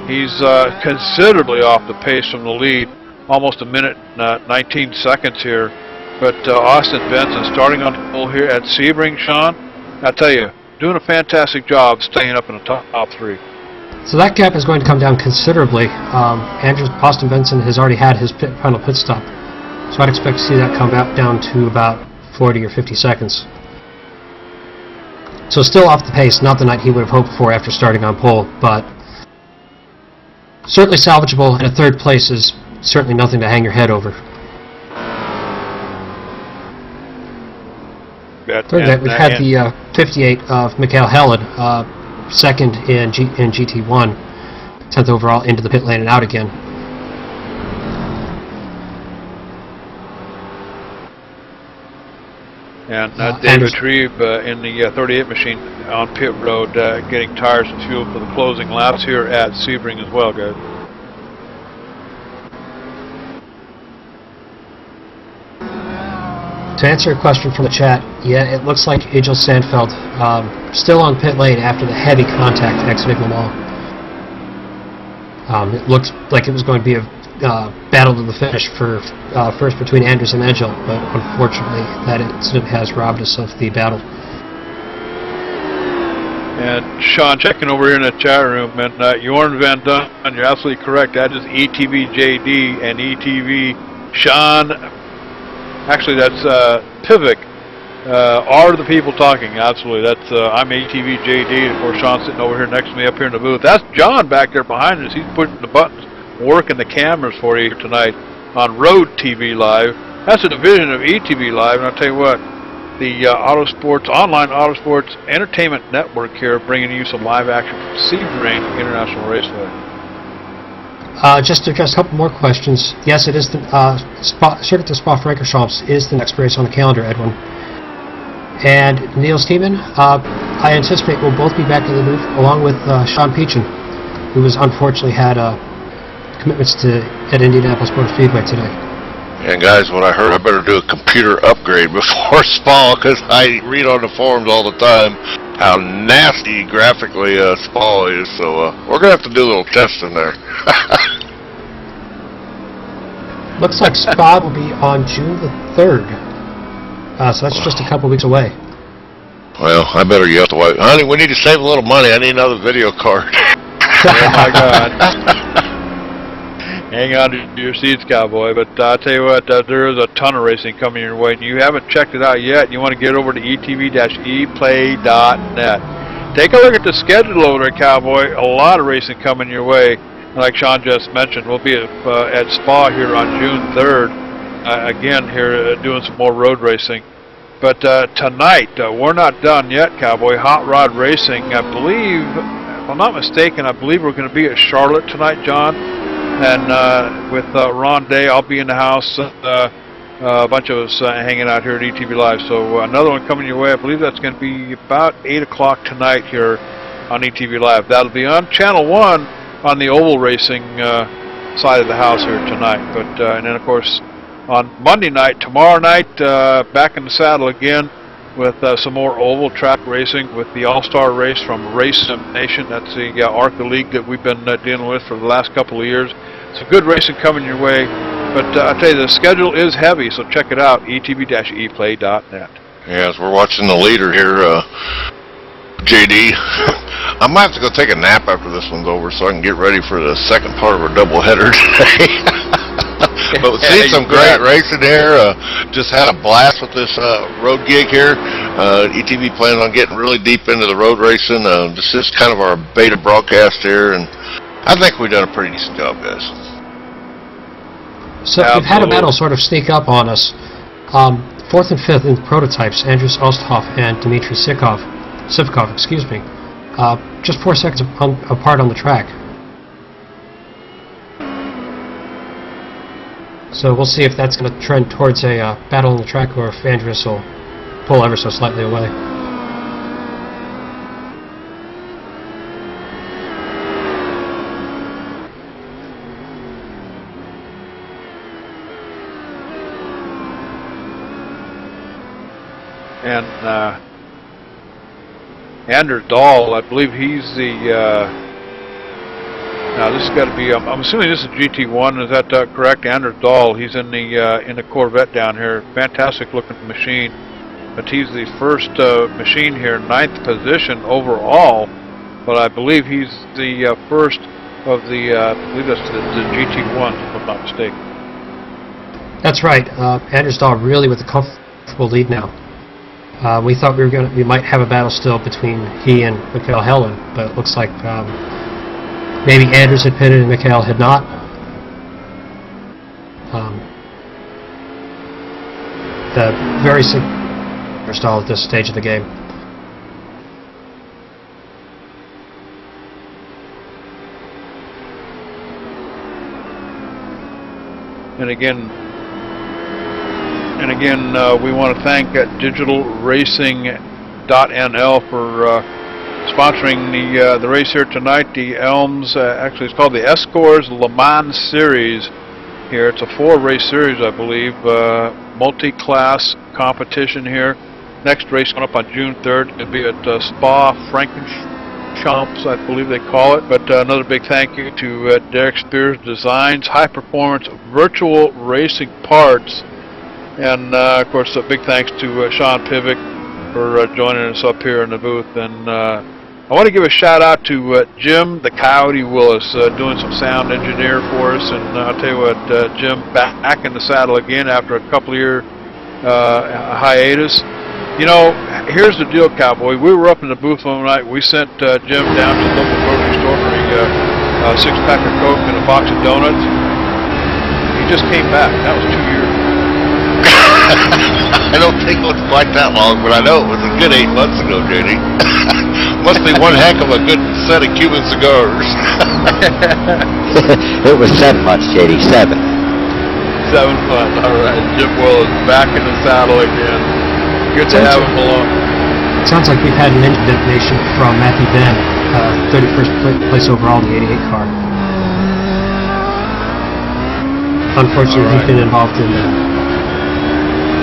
He's considerably off the pace from the lead, almost a minute 19 seconds here. But Austin Benson starting on pole here at Sebring, Sean. I tell you, doing a fantastic job staying up in the top 3. So that gap is going to come down considerably. Austin Benson has already had his final pit stop, so I'd expect to see that come back down to about 40 or 50 seconds. So still off the pace, not the night he would have hoped for after starting on pole, but certainly salvageable, and a third place is certainly nothing to hang your head over. Third, we've had the 58 of Mikael Helen, second in GT1, 10th overall, into the pit lane and out again. And David Trebe in the 38 machine on pit road, getting tires and fuel for the closing laps here at Sebring as well, guys. To answer your question from the chat, yeah, it looks like Egil Sandfeld still on pit lane after the heavy contact exiting Le Mans. It looked like it was going to be a battle to the finish for first between Anders and Egil, but unfortunately that incident has robbed us of the battle. And Sean, checking over here in the chat room, and Jorn Van Dun, you're absolutely correct. That is ETVJD and ETV Sean. Actually, that's Pivik. Are the people talking? Absolutely. That's I'm ATVJD, and of course Sean's sitting over here next to me up here in the booth. That's John back there behind us. He's pushing the buttons, working the cameras for you tonight on Road TV Live. That's a division of ETV Live, and I'll tell you what, the online Autosports Entertainment Network here, bringing you some live action from Sebring International Raceway. Just to address a couple more questions. Yes, it is the Circuit de Spa-Francorchamps is the next race on the calendar, Edwin. And Neil Steeman, I anticipate we'll both be back in the booth along with Sean Peachin, who has unfortunately had commitments at Indianapolis Motor Speedway today. And guys, what I heard, I better do a computer upgrade before Spa, because I read on the forums all the time how nasty graphically Spa is, so we're going to have to do a little testing there. Looks like Spa will be on June the 3rd, so that's just a couple weeks away. Well, I better get the way. Honey, we need to save a little money. I need another video card. Oh my God. Hang on to your seats, Cowboy. But I'll tell you what, there is a ton of racing coming your way. And you haven't checked it out yet, you want to get over to etv-eplay.net. Take a look at the schedule over there, Cowboy. A lot of racing coming your way. Like Sean just mentioned, we'll be at Spa here on June 3rd. Again, here doing some more road racing. But tonight, we're not done yet, Cowboy. Hot Rod Racing, I believe, if I'm not mistaken, I believe we're going to be at Charlotte tonight, John. And with Ron Day, I'll be in the house. A bunch of us hanging out here at ETV Live. So another one coming your way. I believe that's going to be about 8 o'clock tonight here on ETV Live. That'll be on Channel 1 on the oval racing side of the house here tonight. But and then, of course, on Monday night, tomorrow night, back in the saddle again with some more oval track racing with the All-Star race from Race Sim Nation. That's the ARCA League that we've been dealing with for the last couple of years. Some good racing coming your way, but I tell you, the schedule is heavy, so check it out, etv-eplay.net. Yes, we're watching the leader here, JD. I might have to go take a nap after this one's over so I can get ready for the second part of our doubleheader today. But we've seen some great racing here. Just had a blast with this road gig here. ETV plans on getting really deep into the road racing. This is kind of our beta broadcast here, and I think we've done a pretty decent job, guys. So we've had a battle sort of sneak up on us. 4th and 5th in the prototypes, Andrews Osthoff and Dmitry Sivkov, excuse me, just 4 seconds apart on the track. So we'll see if that's going to trend towards a battle on the track, or if Andrews will pull ever so slightly away. And Anders Dahl, I believe he's the. Now this has got to be. I'm assuming this is GT1. Is that correct? Anders Dahl. He's in the Corvette down here. Fantastic looking machine. But he's the first machine here, 9th position overall. But I believe he's the first of the. I believe that's the GT1, if I'm not mistaken. That's right. Anders Dahl really with a comfortable lead now. We thought we might have a battle still between he and Mikhail Helen, but it looks like maybe Anders had pitted and Mikhail had not. The very similar style at this stage of the game. And again, we want to thank DigitalRacing.nl for sponsoring the race here tonight. The ELMS, actually it's called the ESCORS Le Mans Series here. It's a 4-race series, I believe, multi-class competition here. Next race coming up on June 3rd. It'll be at Spa-Francorchamps, I believe they call it. But another big thank you to Derek Spears Designs, high-performance virtual racing parts. And of course, a big thanks to Sean Pivick for joining us up here in the booth. And I want to give a shout out to Jim the Coyote Willis, doing some sound engineer for us. And I'll tell you what, Jim, back in the saddle again after a couple of year hiatus. You know, here's the deal, Cowboy. We were up in the booth one night. We sent Jim down to the local grocery store for a 6-pack of Coke and a box of donuts. He just came back. That was 2 years. I don't think it was quite that long, but I know it was a good 8 months ago, JD. Must be one heck of a good set of Cuban cigars. It was 7 months, JD. 7. 7 months. All right. Jim Willis back in the saddle again. Good to have him along. Sounds like we've had an engine detonation from Matthew Ben, 31st place overall in the 88 car. Unfortunately, he's been involved in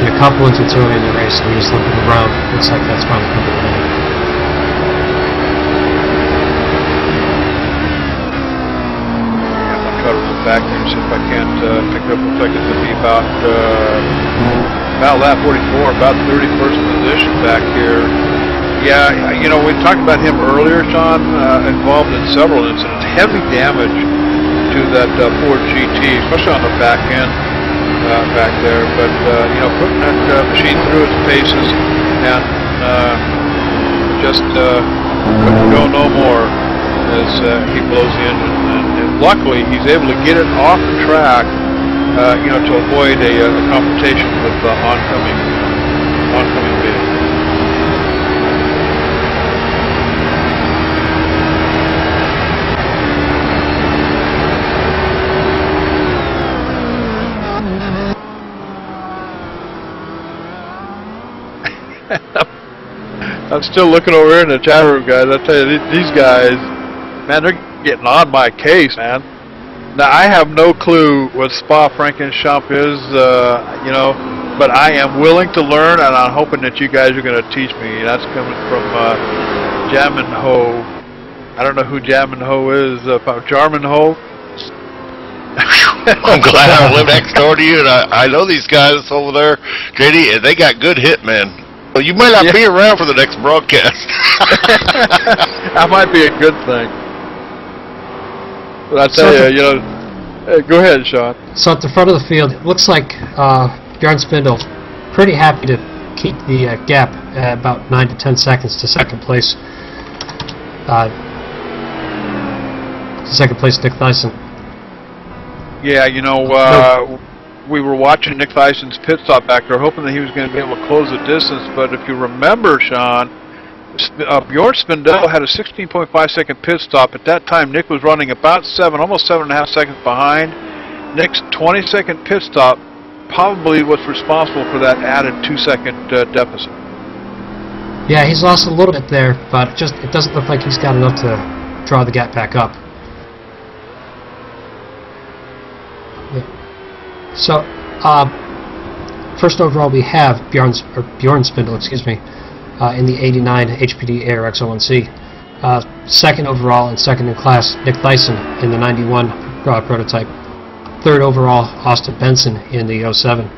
a couple incidents early in the race, and he just looking around. Looks like that's probably coming in. I'll try to look back here and see if I can't pick up. Looks like it's going to be about lap 44, about 31st position back here. Yeah, you know, we talked about him earlier, Sean, involved in several incidents. Heavy damage to that Ford GT, especially on the back end. Back there, but you know, putting that machine through its paces and just couldn't go no more as he blows the engine. And luckily, he's able to get it off the track, you know, to avoid a confrontation with the oncoming vehicle. I'm still looking over here in the chat room, guys. I tell you, these guys, man, they're getting on my case, man. Now, I have no clue what Spa-Francorchamps is, you know, but I am willing to learn, and I'm hoping that you guys are going to teach me. That's coming from Jamin Ho. I don't know who Jamin Ho is. Jarman Ho? I'm glad I live next door to you, and I know these guys over there, JD, and they got good hitmen. Well, you might not be around for the next broadcast. That might be a good thing. But I tell you, you know, go ahead, Sean. So at the front of the field, it looks like Bjorn Spindle pretty happy to keep the gap at about 9 to 10 seconds to second place. Nick Thyssen. Yeah, you know, we were watching Nick Thyssen's pit stop back there, hoping that he was going to be able to close the distance. But if you remember, Sean, Bjorn Spindle had a 16.5-second pit stop. At that time, Nick was running about almost 7.5 seconds behind. Nick's 20-second pit stop probably was responsible for that added 2-second deficit. Yeah, he's lost a little bit there, but it doesn't look like he's got enough to draw the gap back up. So, first overall we have Bjorn Spindle, in the 89 HPD ARX 01C. Second overall and second in class, Nick Thyssen in the 91 prototype. Third overall, Austin Benson in the 07.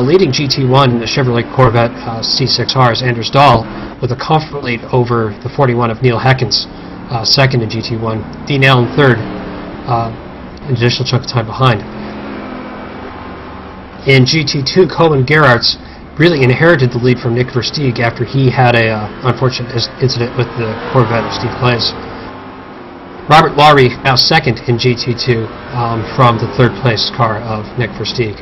Leading GT1 in the Chevrolet Corvette C6R is Anders Dahl with a comfort lead over the 41 of Neil Heckens, second in GT1. Dean Allen third, an additional chunk of time behind. In GT2, Coleman Gerhardt really inherited the lead from Nick Versteeg after he had a unfortunate incident with the Corvette of Steve Clay's. Robert Lowry now second in GT2 from the third place car of Nick Versteeg.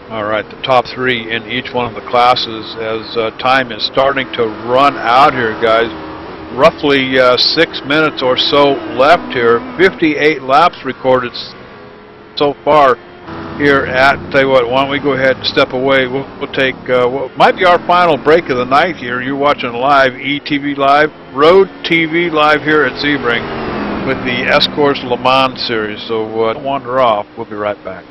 All right, the top three in each one of the classes as time is starting to run out here, guys. Roughly 6 minutes or so left here. 58 laps recorded so far here at, tell you what, why don't we go ahead and step away. We'll take what might be our final break of the night here. You're watching live ETV Live, Road TV Live here at Sebring with the ESCORS Le Mans series. So don't wander off. We'll be right back.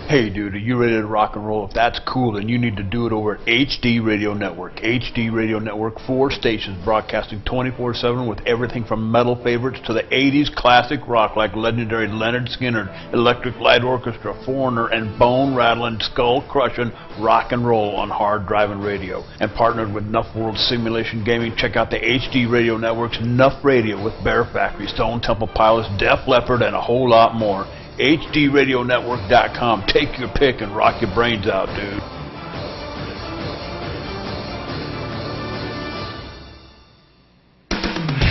Hey dude, are you ready to rock and roll? If that's cool, then you need to do it over at HD Radio Network. HD Radio Network, 4 stations broadcasting 24/7 with everything from metal favorites to the 80s classic rock like legendary Leonard Skinner, Electric Light Orchestra, Foreigner, and bone-rattling, skull-crushing rock and roll on hard driving radio. And partnered with Nuff World Simulation Gaming, check out the HD Radio Network's Nuff Radio with Bear Factory, Stone Temple Pilots, Def Leppard, and a whole lot more. HDRadionetwork.com. Take your pick and rock your brains out, dude.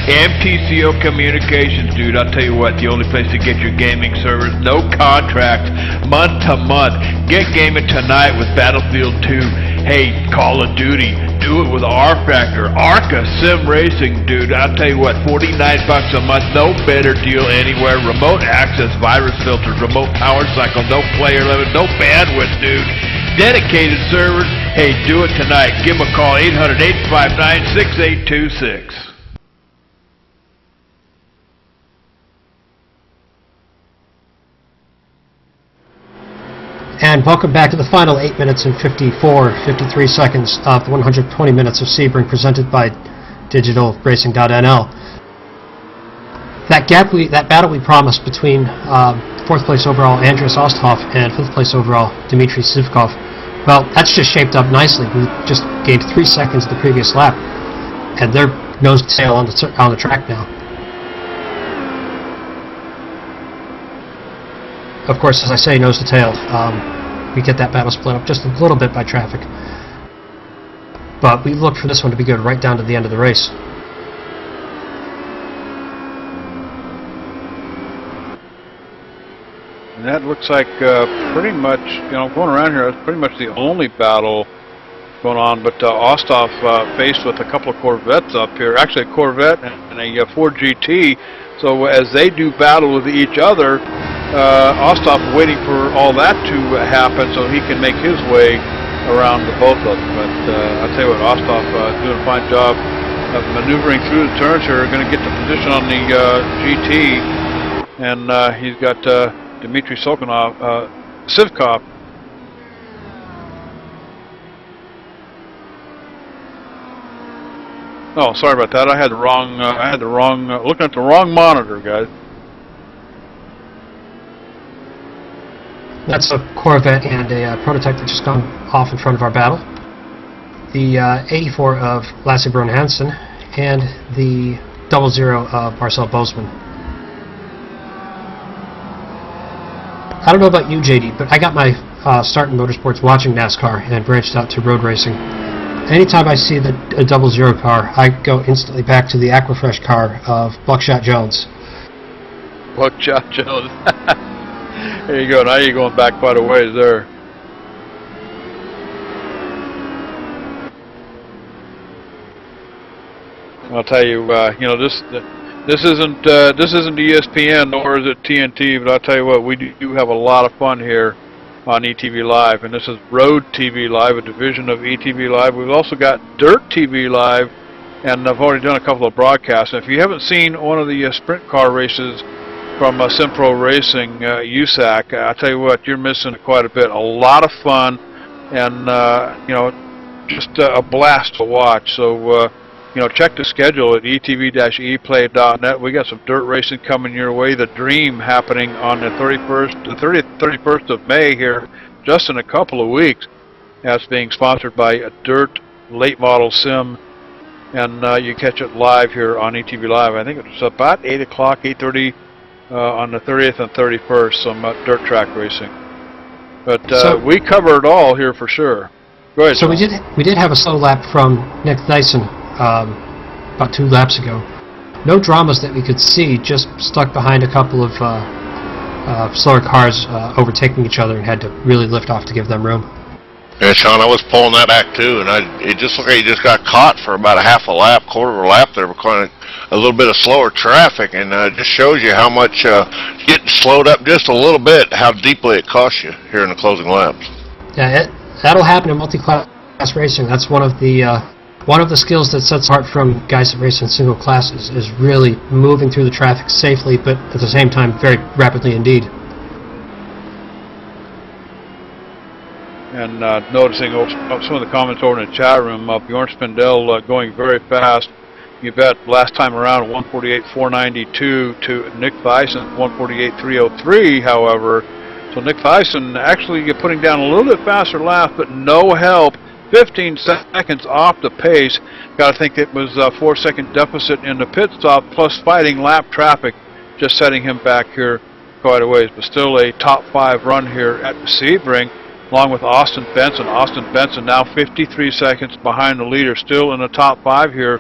MTCO Communications, dude. I'll tell you what, the only place to get your gaming servers, no contract, month to month. Get gaming tonight with Battlefield 2. Hey, Call of Duty. Do it with R-Factor. Arca Sim Racing, dude. I'll tell you what, $49 a month, no better deal anywhere. Remote access, virus filters, remote power cycle, no player limit, no bandwidth, dude. Dedicated servers. Hey, do it tonight. Give them a call, 800-859-6826. And welcome back to the final 8 minutes and 53 seconds of the 120 minutes of Sebring presented by DigitalRacing.nl. That battle we promised between 4th place overall Andreas Osthoff and 5th place overall Dmitry Sivkov, Well, that's just shaped up nicely. We just gained 3 seconds the previous lap, and they're nose to tail on the track now. Of course, as I say, nose to tail, we get that battle split up just a little bit by traffic. But we look for this one to be good right down to the end of the race. And that looks like pretty much, going around here, that's pretty much the only battle going on. But Ostov faced with a couple of Corvettes up here, actually a Corvette and a Ford GT. So as they do battle with each other, Ostov waiting for all that to happen so he can make his way around the both of them. But I'll tell you what, Ostov doing a fine job of maneuvering through the turns here, going to get the position on the GT, and he's got Dmitry Sivkov. Oh, sorry about that. I had the wrong. Looking at the wrong monitor, guys. That's a Corvette and a prototype that just gone off in front of our battle. The 84 of Lasse Brun Hansen and the 00 of Marcel Bozeman. I don't know about you, JD, but I got my start in motorsports watching NASCAR and branched out to road racing. Anytime I see the 00 car, I go instantly back to the Aquafresh car of Buckshot Jones. Buckshot Jones. There you go. Now you're going back quite a ways there. I'll tell you, this isn't ESPN nor is it TNT, but I'll tell you what, we do have a lot of fun here on ETVLive, and this is Road TV Live, a division of ETVLive. We've also got Dirt TV Live, and I've already done a couple of broadcasts. And if you haven't seen one of the sprint car races from Simpro Racing, USAC, I'll tell you what, you're missing quite a bit. A lot of fun, and just a blast to watch. So check the schedule at etv-eplay.net. We got some dirt racing coming your way. The Dream happening on the 31st of May here, just in a couple of weeks. That's being sponsored by a Dirt Late Model Sim, and you catch it live here on ETV Live. I think it's about 8 o'clock, 8:30 on the 30th and 31st, some dirt track racing. But we cover it all here for sure. Go ahead. So John. we did have a slow lap from Nick Dyson about 2 laps ago. No dramas that we could see, just stuck behind a couple of slower cars overtaking each other and had to really lift off to give them room. Yeah, Sean, I was pulling that back too, and it just looked like he just got caught for about a half a lap, quarter of a lap there, because a little bit of slower traffic, and it just shows you how much getting slowed up just a little bit, how deeply it costs you here in the closing laps. Yeah, that'll happen in multi-class racing. That's one of the skills that sets apart from guys that race in single classes, is really moving through the traffic safely, but at the same time very rapidly indeed. And noticing some of the comments over in the chat room, Bjorn Spindell going very fast. You bet, last time around 148.492 to Nick Thyssen 148.303, however. So Nick Thyssen actually putting down a little bit faster lap, but no help. 15 seconds off the pace. Got to think it was a 4-second deficit in the pit stop, plus fighting lap traffic, just setting him back here quite a ways. But still a top 5 run here at Sebring, along with Austin Benson. Austin Benson now 53 seconds behind the leader, still in the top 5 here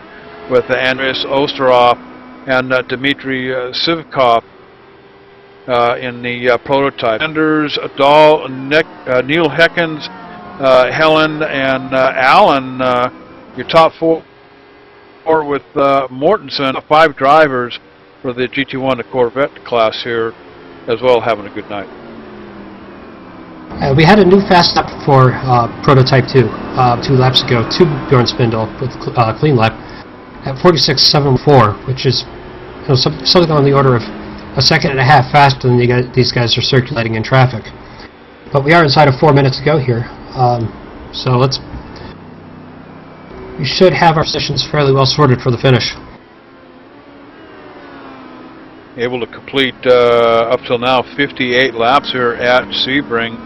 with Andreas Osterhoff and Dmitry Sivkov in the prototype. Anders Dahl, Neil Heckens, Helen, and Allen, your top 4 with Mortensen, 5 drivers for the GT1, the Corvette class here, as well, having a good night. We had a new fast lap for Prototype 2 2 laps ago to Bjorn Spindel with clean lap at 46.74, which is something on the order of a second and a half faster than these guys are circulating in traffic. But we are inside of 4 minutes to go here, so we should have our positions fairly well sorted for the finish. Able to complete up till now 58 laps here at Sebring.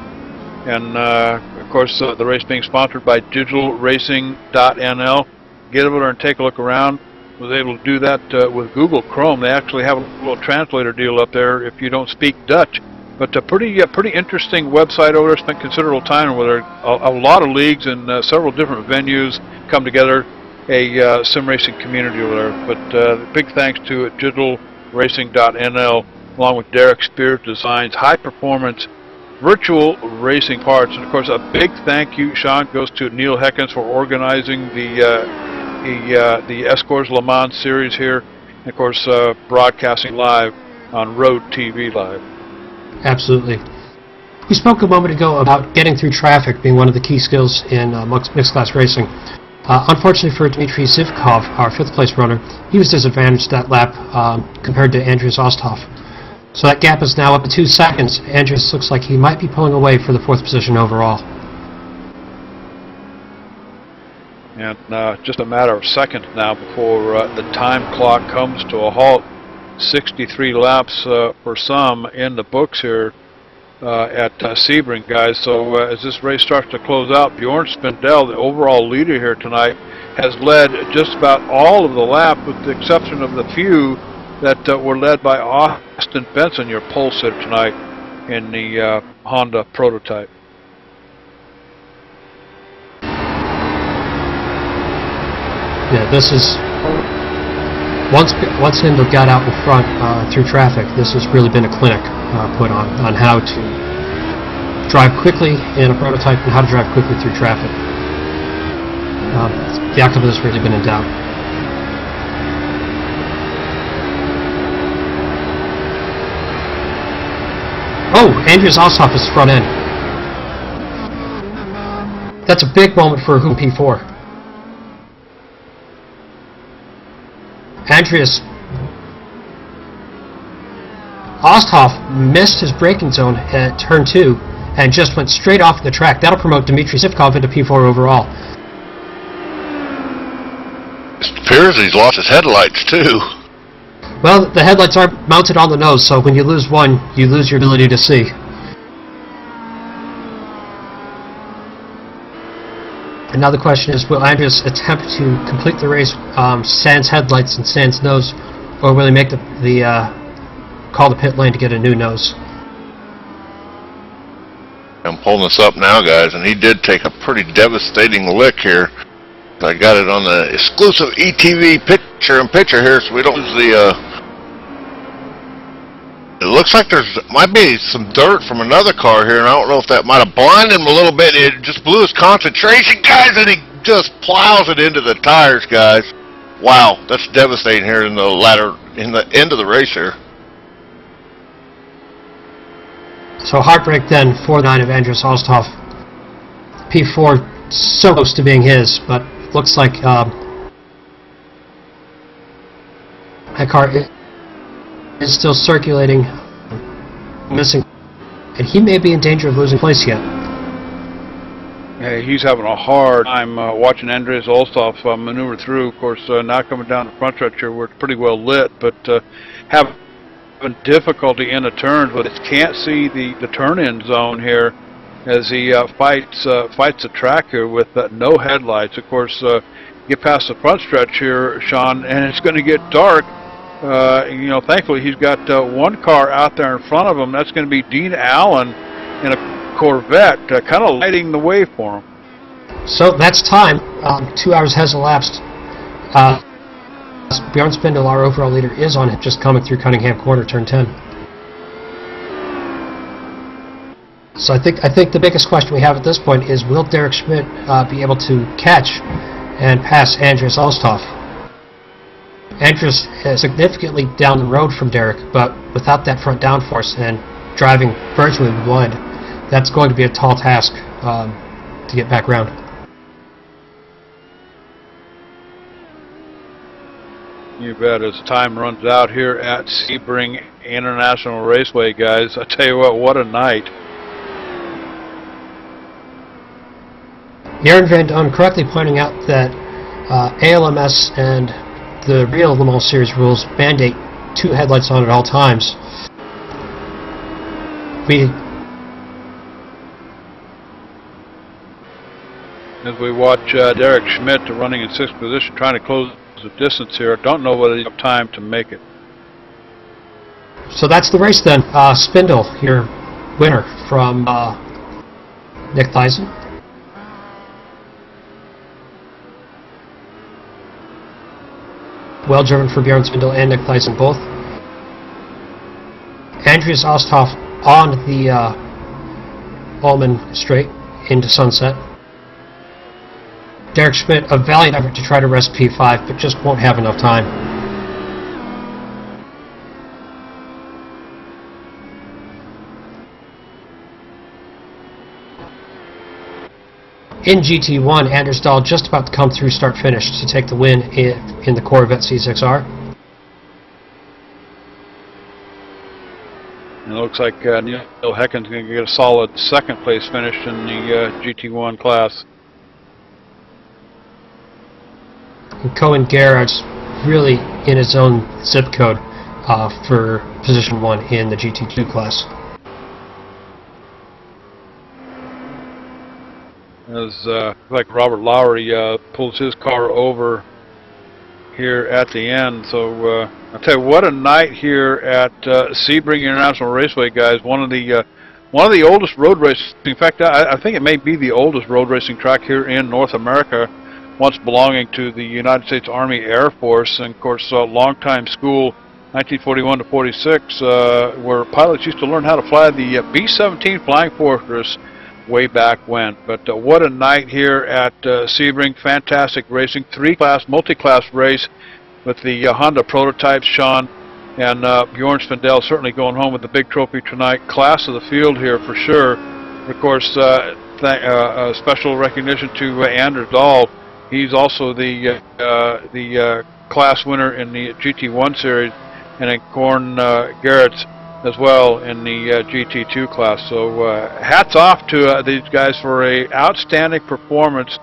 And of course, the race being sponsored by DigitalRacing.nl. Get over there and take a look around. Was able to do that with Google Chrome. They actually have a little translator deal up there if you don't speak Dutch. But a pretty interesting website over there. Spent considerable time with a lot of leagues and several different venues come together. A sim racing community over there. But big thanks to DigitalRacing.nl, along with Derek Spears Designs, high performance virtual racing parts. And of course, a big thank you, Sean, goes to Neil Heckens for organizing the ESCORS Le Mans series here, and of course broadcasting live on Road TV Live. Absolutely. We spoke a moment ago about getting through traffic being one of the key skills in mixed class racing. Unfortunately for Dmitry Zivkov, our fifth place runner, he was disadvantaged that lap compared to Andreas Osthoff. So that gap is now up to 2 seconds. Andreas looks like he might be pulling away for the 4th position overall. And just a matter of seconds now before the time clock comes to a halt. 63 laps for some in the books here at Sebring, guys. So as this race starts to close out, Bjorn Spindell, the overall leader here tonight, has led just about all of the lap, with the exception of the few that were led by Austin Benson, your pole sitter tonight in the Honda prototype. Yeah, this is once Hinder got out in front through traffic. This has really been a clinic put on how to drive quickly in a prototype and how to drive quickly through traffic. The outcome of this has really been in doubt. Oh, Andreas Osthoff is front end. That's a big moment for who P4. Andreas Osthoff missed his braking zone at turn 2 and just went straight off the track. That'll promote Dmitry Zivkov into P4 overall. It appears he's lost his headlights too. Well, the headlights aren't mounted on the nose, so when you lose one, you lose your ability to see. And now the question is, will Andreas attempt to complete the race sans headlights and sans nose, or will he make call the pit lane to get a new nose? I'm pulling this up now, guys, and he did take a pretty devastating lick here. I got it on the exclusive ETV picture here, so we don't lose the it looks like might be some dirt from another car here, and I don't know if that might have blinded him a little bit. It just blew his concentration, guys, and he just plows it into the tires, guys. Wow, that's devastating here in the end of the race here. So heartbreak then, 4-9 of Andreas Osthoff. P4 so close to being his, but it looks like that car is still circulating, missing, and he may be in danger of losing place yet. Hey, he's having a hard time watching Andreas Osthoff maneuver through. Of course, now coming down the front stretch here, we're pretty well lit, but having difficulty in the turns, but can't see the turn-in zone here as he fights the track here with no headlights. Of course, get past the front stretch here, Sean, and it's going to get dark. You know, thankfully he's got one car out there in front of him. That's going to be Dean Allen in a Corvette, kind of lighting the way for him. So that's time. 2 hours has elapsed. Bjorn Spindell, our overall leader, is on it, just coming through Cunningham Corner, turn 10. So I think the biggest question we have at this point is, will Derek Schmidt be able to catch and pass Andreas Osthoff? Andreas is significantly down the road from Derek, but without that front downforce and driving virtually blind, that's going to be a tall task to get back around. You bet. As time runs out here at Sebring International Raceway, guys, I tell you what a night. Jaren Van Dam correctly pointing out that ELMS and the real Le Mans Series rules mandate 2 headlights on at all times. as we watch Derek Schmidt running in 6th position, trying to close the distance here. Don't know whether he have time to make it. So that's the race then. Spindle, your winner from Nick Theisen. Well driven for Bjorn Spindle and Nick Theisen both. Andreas Osthoff on the Ullman straight into Sunset. Derek Schmidt, a valiant effort to try to rest P5, but just won't have enough time. In GT1, Anders Dahl just about to come through start-finish to take the win in the Corvette C6R. And it looks like Neil Hecken's going to get a solid 2nd place finish in the GT1 class. And Cohen Garrett's really in his own zip code for position 1 in the GT2 class. As like Robert Lowry pulls his car over here at the end. So I'll tell you what a night here at Sebring International Raceway, guys. One of the oldest road races. In fact, I think it may be the oldest road racing track here in North America, once belonging to the United States Army Air Force, and of course longtime school, 1941 to 46, where pilots used to learn how to fly the B-17 Flying Fortress way back when. But what a night here at Sebring. Fantastic racing, 3-class, multi-class race with the Honda prototypes. Sean and Bjorn Spindel certainly going home with the big trophy tonight. Class of the field here for sure. Of course, special recognition to Anders Dahl. He's also the class winner in the GT1 series, and then Corn Garrett as well in the GT2 class. So hats off to these guys for a outstanding performance.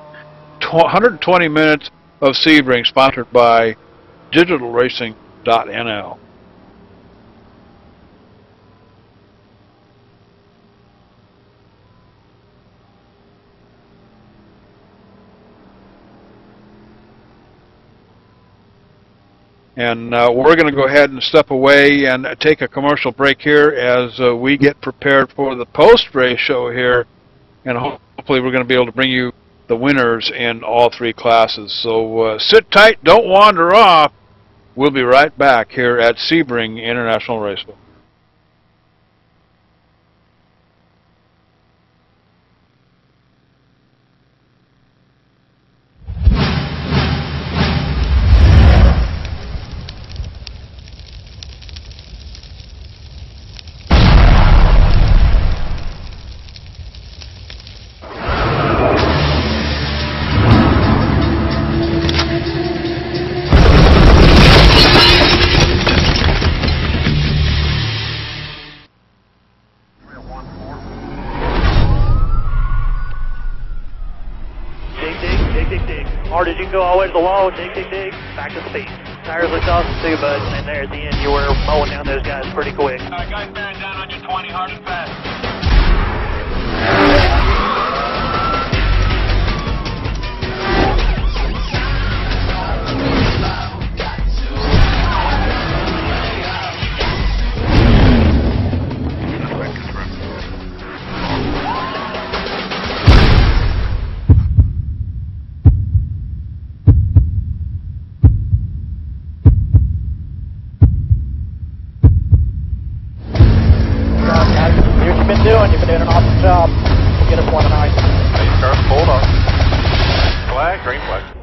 120 minutes of Sebring, sponsored by DigitalRacing.nl. And we're going to go ahead and step away and take a commercial break here as we get prepared for the post-race show here. And hopefully we're going to be able to bring you the winners in all 3 classes. So sit tight, don't wander off. We'll be right back here at Sebring International Raceway. Hard as you can go all the way to the wall, dig, back to speed. Tires looked awesome too, bud, and there at the end you were mowing down those guys pretty quick. Guys bearing down on you 20, hard and fast. You've been doing an awesome job. Get us one tonight. Hey, start pulled up. Flag, green flag.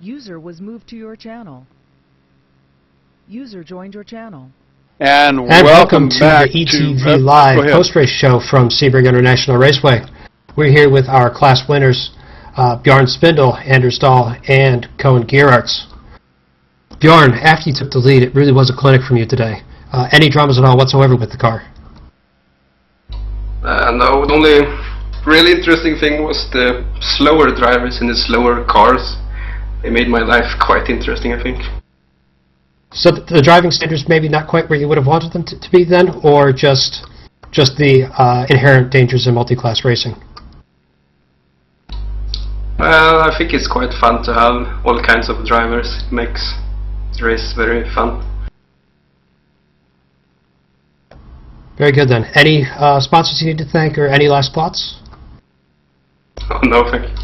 User was moved to your channel. User joined your channel. And welcome to back the to ETVLive post-race show from Sebring International Raceway. We're here with our class winners, Bjorn Spindle, Anders Dahl, and Cohen Gerards. Bjorn, after you took the lead, it really was a clinic from you today. Any dramas at all whatsoever with the car? No, the only really interesting thing was the slower drivers in the slower cars. They made my life quite interesting, I think. So the driving standards maybe not quite where you would have wanted them to be then, or just the inherent dangers in multi-class racing? Well, I think it's quite fun to have all kinds of drivers. It makes the race very fun. Very good then. Any sponsors you need to thank, or any last thoughts? Oh, no, thank you.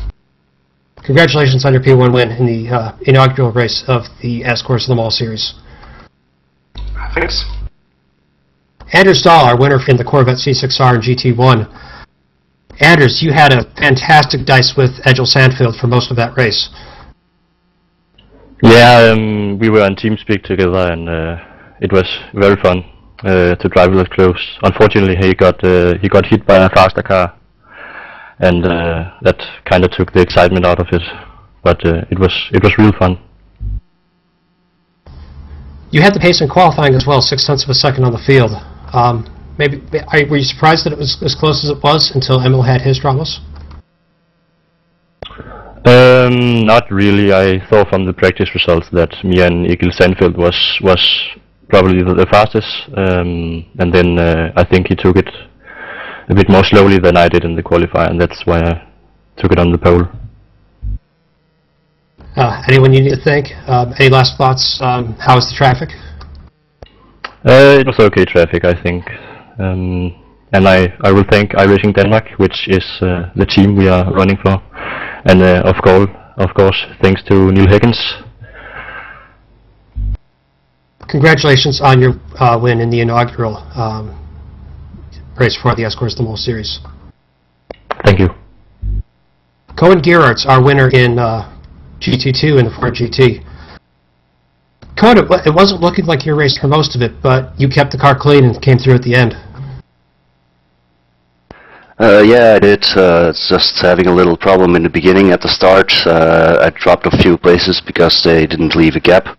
Congratulations on your P1 win in the inaugural race of the ESCORS Le Mans Series. Thanks. Anders Dahl, our winner in the Corvette C6R and GT1. Anders, you had a fantastic dice with Egil Sandfield for most of that race. Yeah, we were on TeamSpeak together, and it was very fun to drive real close. Unfortunately, he got hit by a faster car, and that kind of took the excitement out of it. But it was real fun. You had the pace in qualifying as well, 0.6 of a second on the field. Were you surprised that it was as close as it was until Emil had his dramas? Not really. I thought from the practice results that me and Egil Sandfield was probably the fastest, and then I think he took it a bit more slowly than I did in the qualifier, and that's why I took it on the pole. Anyone you need to thank? Any last thoughts? How was the traffic? It was okay traffic, I think. And I will thank iRacing Denmark, which is the team we are running for. And of course, thanks to Neil Higgins. Congratulations on your win in the inaugural race for the ESCORS Le Mans Series. Thank you. Cohen Gerards, our winner in GT2 in the Ford GT. Cohen, it wasn't looking like you raced for most of it, but you kept the car clean and came through at the end. Yeah, I did. It's just having a little problem in the beginning at the start. I dropped a few places because they didn't leave a gap.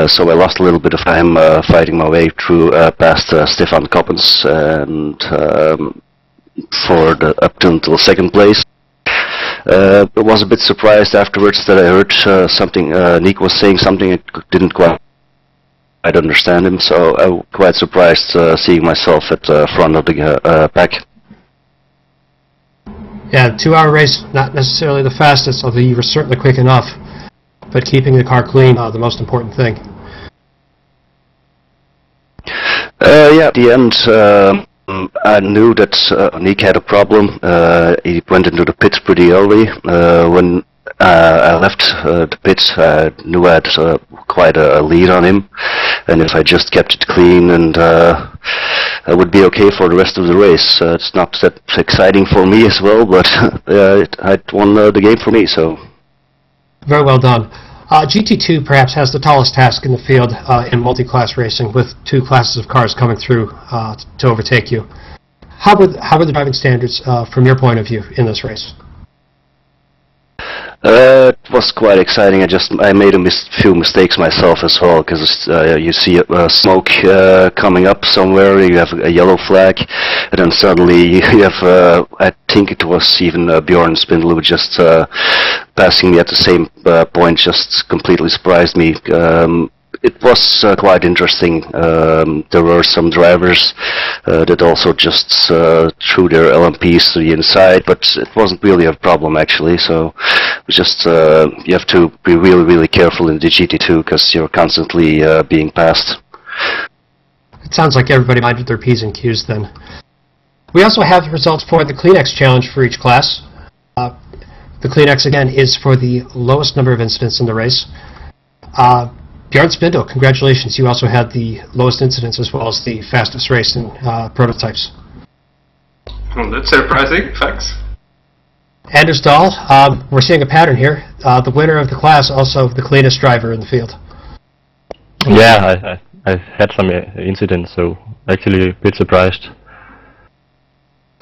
So I lost a little bit of time fighting my way through past Stefan Koppens and for until second place. I was a bit surprised afterwards that I heard something, Nick was saying something I didn't quite understand him, so I was quite surprised seeing myself at the front of the pack. Yeah, 2-hour race, not necessarily the fastest, although you were certainly quick enough, but keeping the car clean, the most important thing. Yeah, at the end, I knew that Nick had a problem. He went into the pits pretty early. When I left the pits, I knew I had quite a lead on him, and if I just kept it clean, and I would be okay for the rest of the race. It's not that exciting for me as well, but I won the game for me. So very well done. GT2 perhaps has the tallest task in the field in multi-class racing, with 2 classes of cars coming through to overtake you. How were the driving standards from your point of view in this race? It was quite exciting. I made a few mistakes myself as well, because you see smoke coming up somewhere, you have a yellow flag, and then suddenly you have, I think it was even Bjorn Spindle who just passing me at the same point, just completely surprised me. It was quite interesting. There were some drivers that also just threw their LMPs to the inside, but it wasn't really a problem actually. So just you have to be really careful in the GT2 because you're constantly being passed. It sounds like everybody minded their P's and Q's then. We also have the results for the Kleenex challenge for each class. The Kleenex again is for the lowest number of incidents in the race. Bjorn Spindle, congratulations. You also had the lowest incidents as well as the fastest race in prototypes. Well, that's surprising. Thanks. Anders Dahl, we're seeing a pattern here. The winner of the class, also the cleanest driver in the field. Yeah, I've had some incidents, so actually a bit surprised.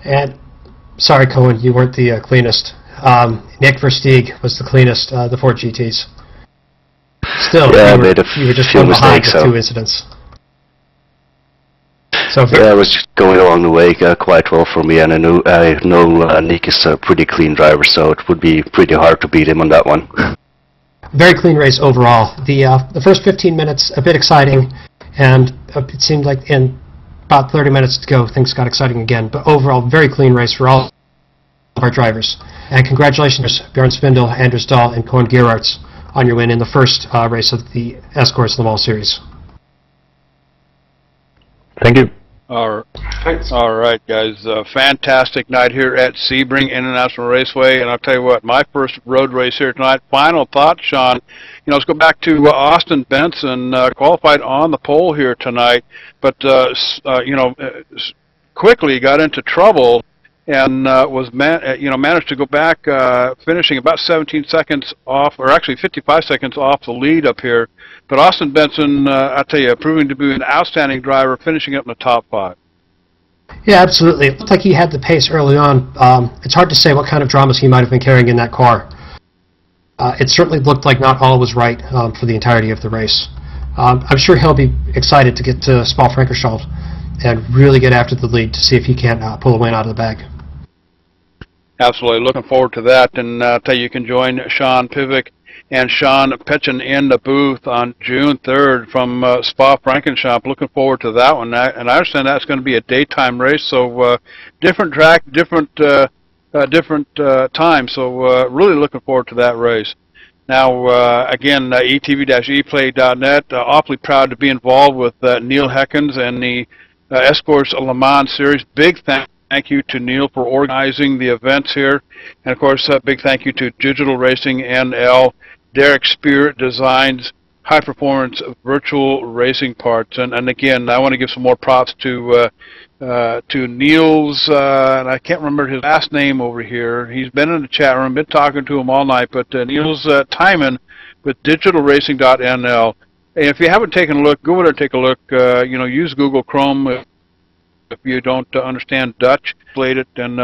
And sorry, Cohen, you weren't the cleanest. Nick Versteeg was the cleanest, the Ford GTs. Still, yeah, you were just one behind with 2 incidents. So yeah, I was just going along the way quite well for me, and I know Nick is a pretty clean driver, so it would be pretty hard to beat him on that one. Very clean race overall. The first 15 minutes, a bit exciting, and it seemed like in about 30 minutes to go, things got exciting again. But overall, very clean race for all of our drivers. And congratulations, Bjorn Spindel, Anders Dahl, and Cohen Gerards on your win in the first race of the ESCORS Le Mans Series. Thank you. All right, guys. Fantastic night here at Sebring International Raceway, and I'll tell you what, my first road race here tonight. Final thought, Sean. Let's go back to Austin Benson, qualified on the pole here tonight, but quickly got into trouble and managed to go back, finishing about 17 seconds off, or actually 55 seconds off the lead up here. But Austin Benson, I tell you, proving to be an outstanding driver, finishing up in the top 5. Yeah, absolutely. It looked like he had the pace early on. It's hard to say what kind of dramas he might have been carrying in that car. It certainly looked like not all was right for the entirety of the race. I'm sure he'll be excited to get to Spa-Francorchamps and really get after the lead to see if he can pull a win out of the bag. Absolutely. Looking forward to that. And tell you can join Sean Pivick and Sean Petchen in the booth on June 3rd from Spa-Francorchamps. Looking forward to that one. And I understand that's going to be a daytime race, so different track, different time. So really looking forward to that race. Now, again, ETV-eplay.net, awfully proud to be involved with Neil Heckens and the ESCORS Le Mans Series. Big thank you to Neil for organizing the events here. And, of course, big thank you to DigitalRacing.nl. Derek Spear designs high-performance virtual racing parts. And again, I want to give some more props to Neil's, and I can't remember his last name over here. He's been in the chat room, been talking to him all night, but Neil's Timon with DigitalRacing.nl. And if you haven't taken a look, go over there and take a look. Use Google Chrome if you don't understand Dutch. Played it, and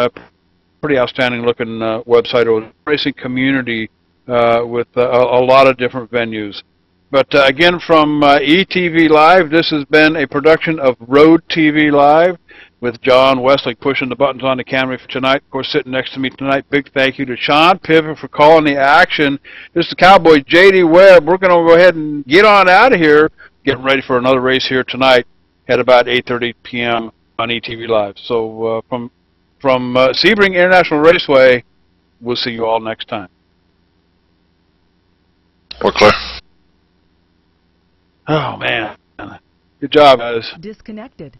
pretty outstanding looking website or racing community with a lot of different venues. But again, from ETV Live, this has been a production of Road TV Live with John Wesley pushing the buttons on the camera for tonight. Of course, sitting next to me tonight, big thank you to Sean Pivick for calling the action. This is the Cowboy, J.D. Webb. We're going to go ahead and get on out of here, getting ready for another race here tonight at about 8:30 p.m. on ETV Live. So from Sebring International Raceway, we'll see you all next time. We're clear. Oh, man. Good job, guys. Disconnected.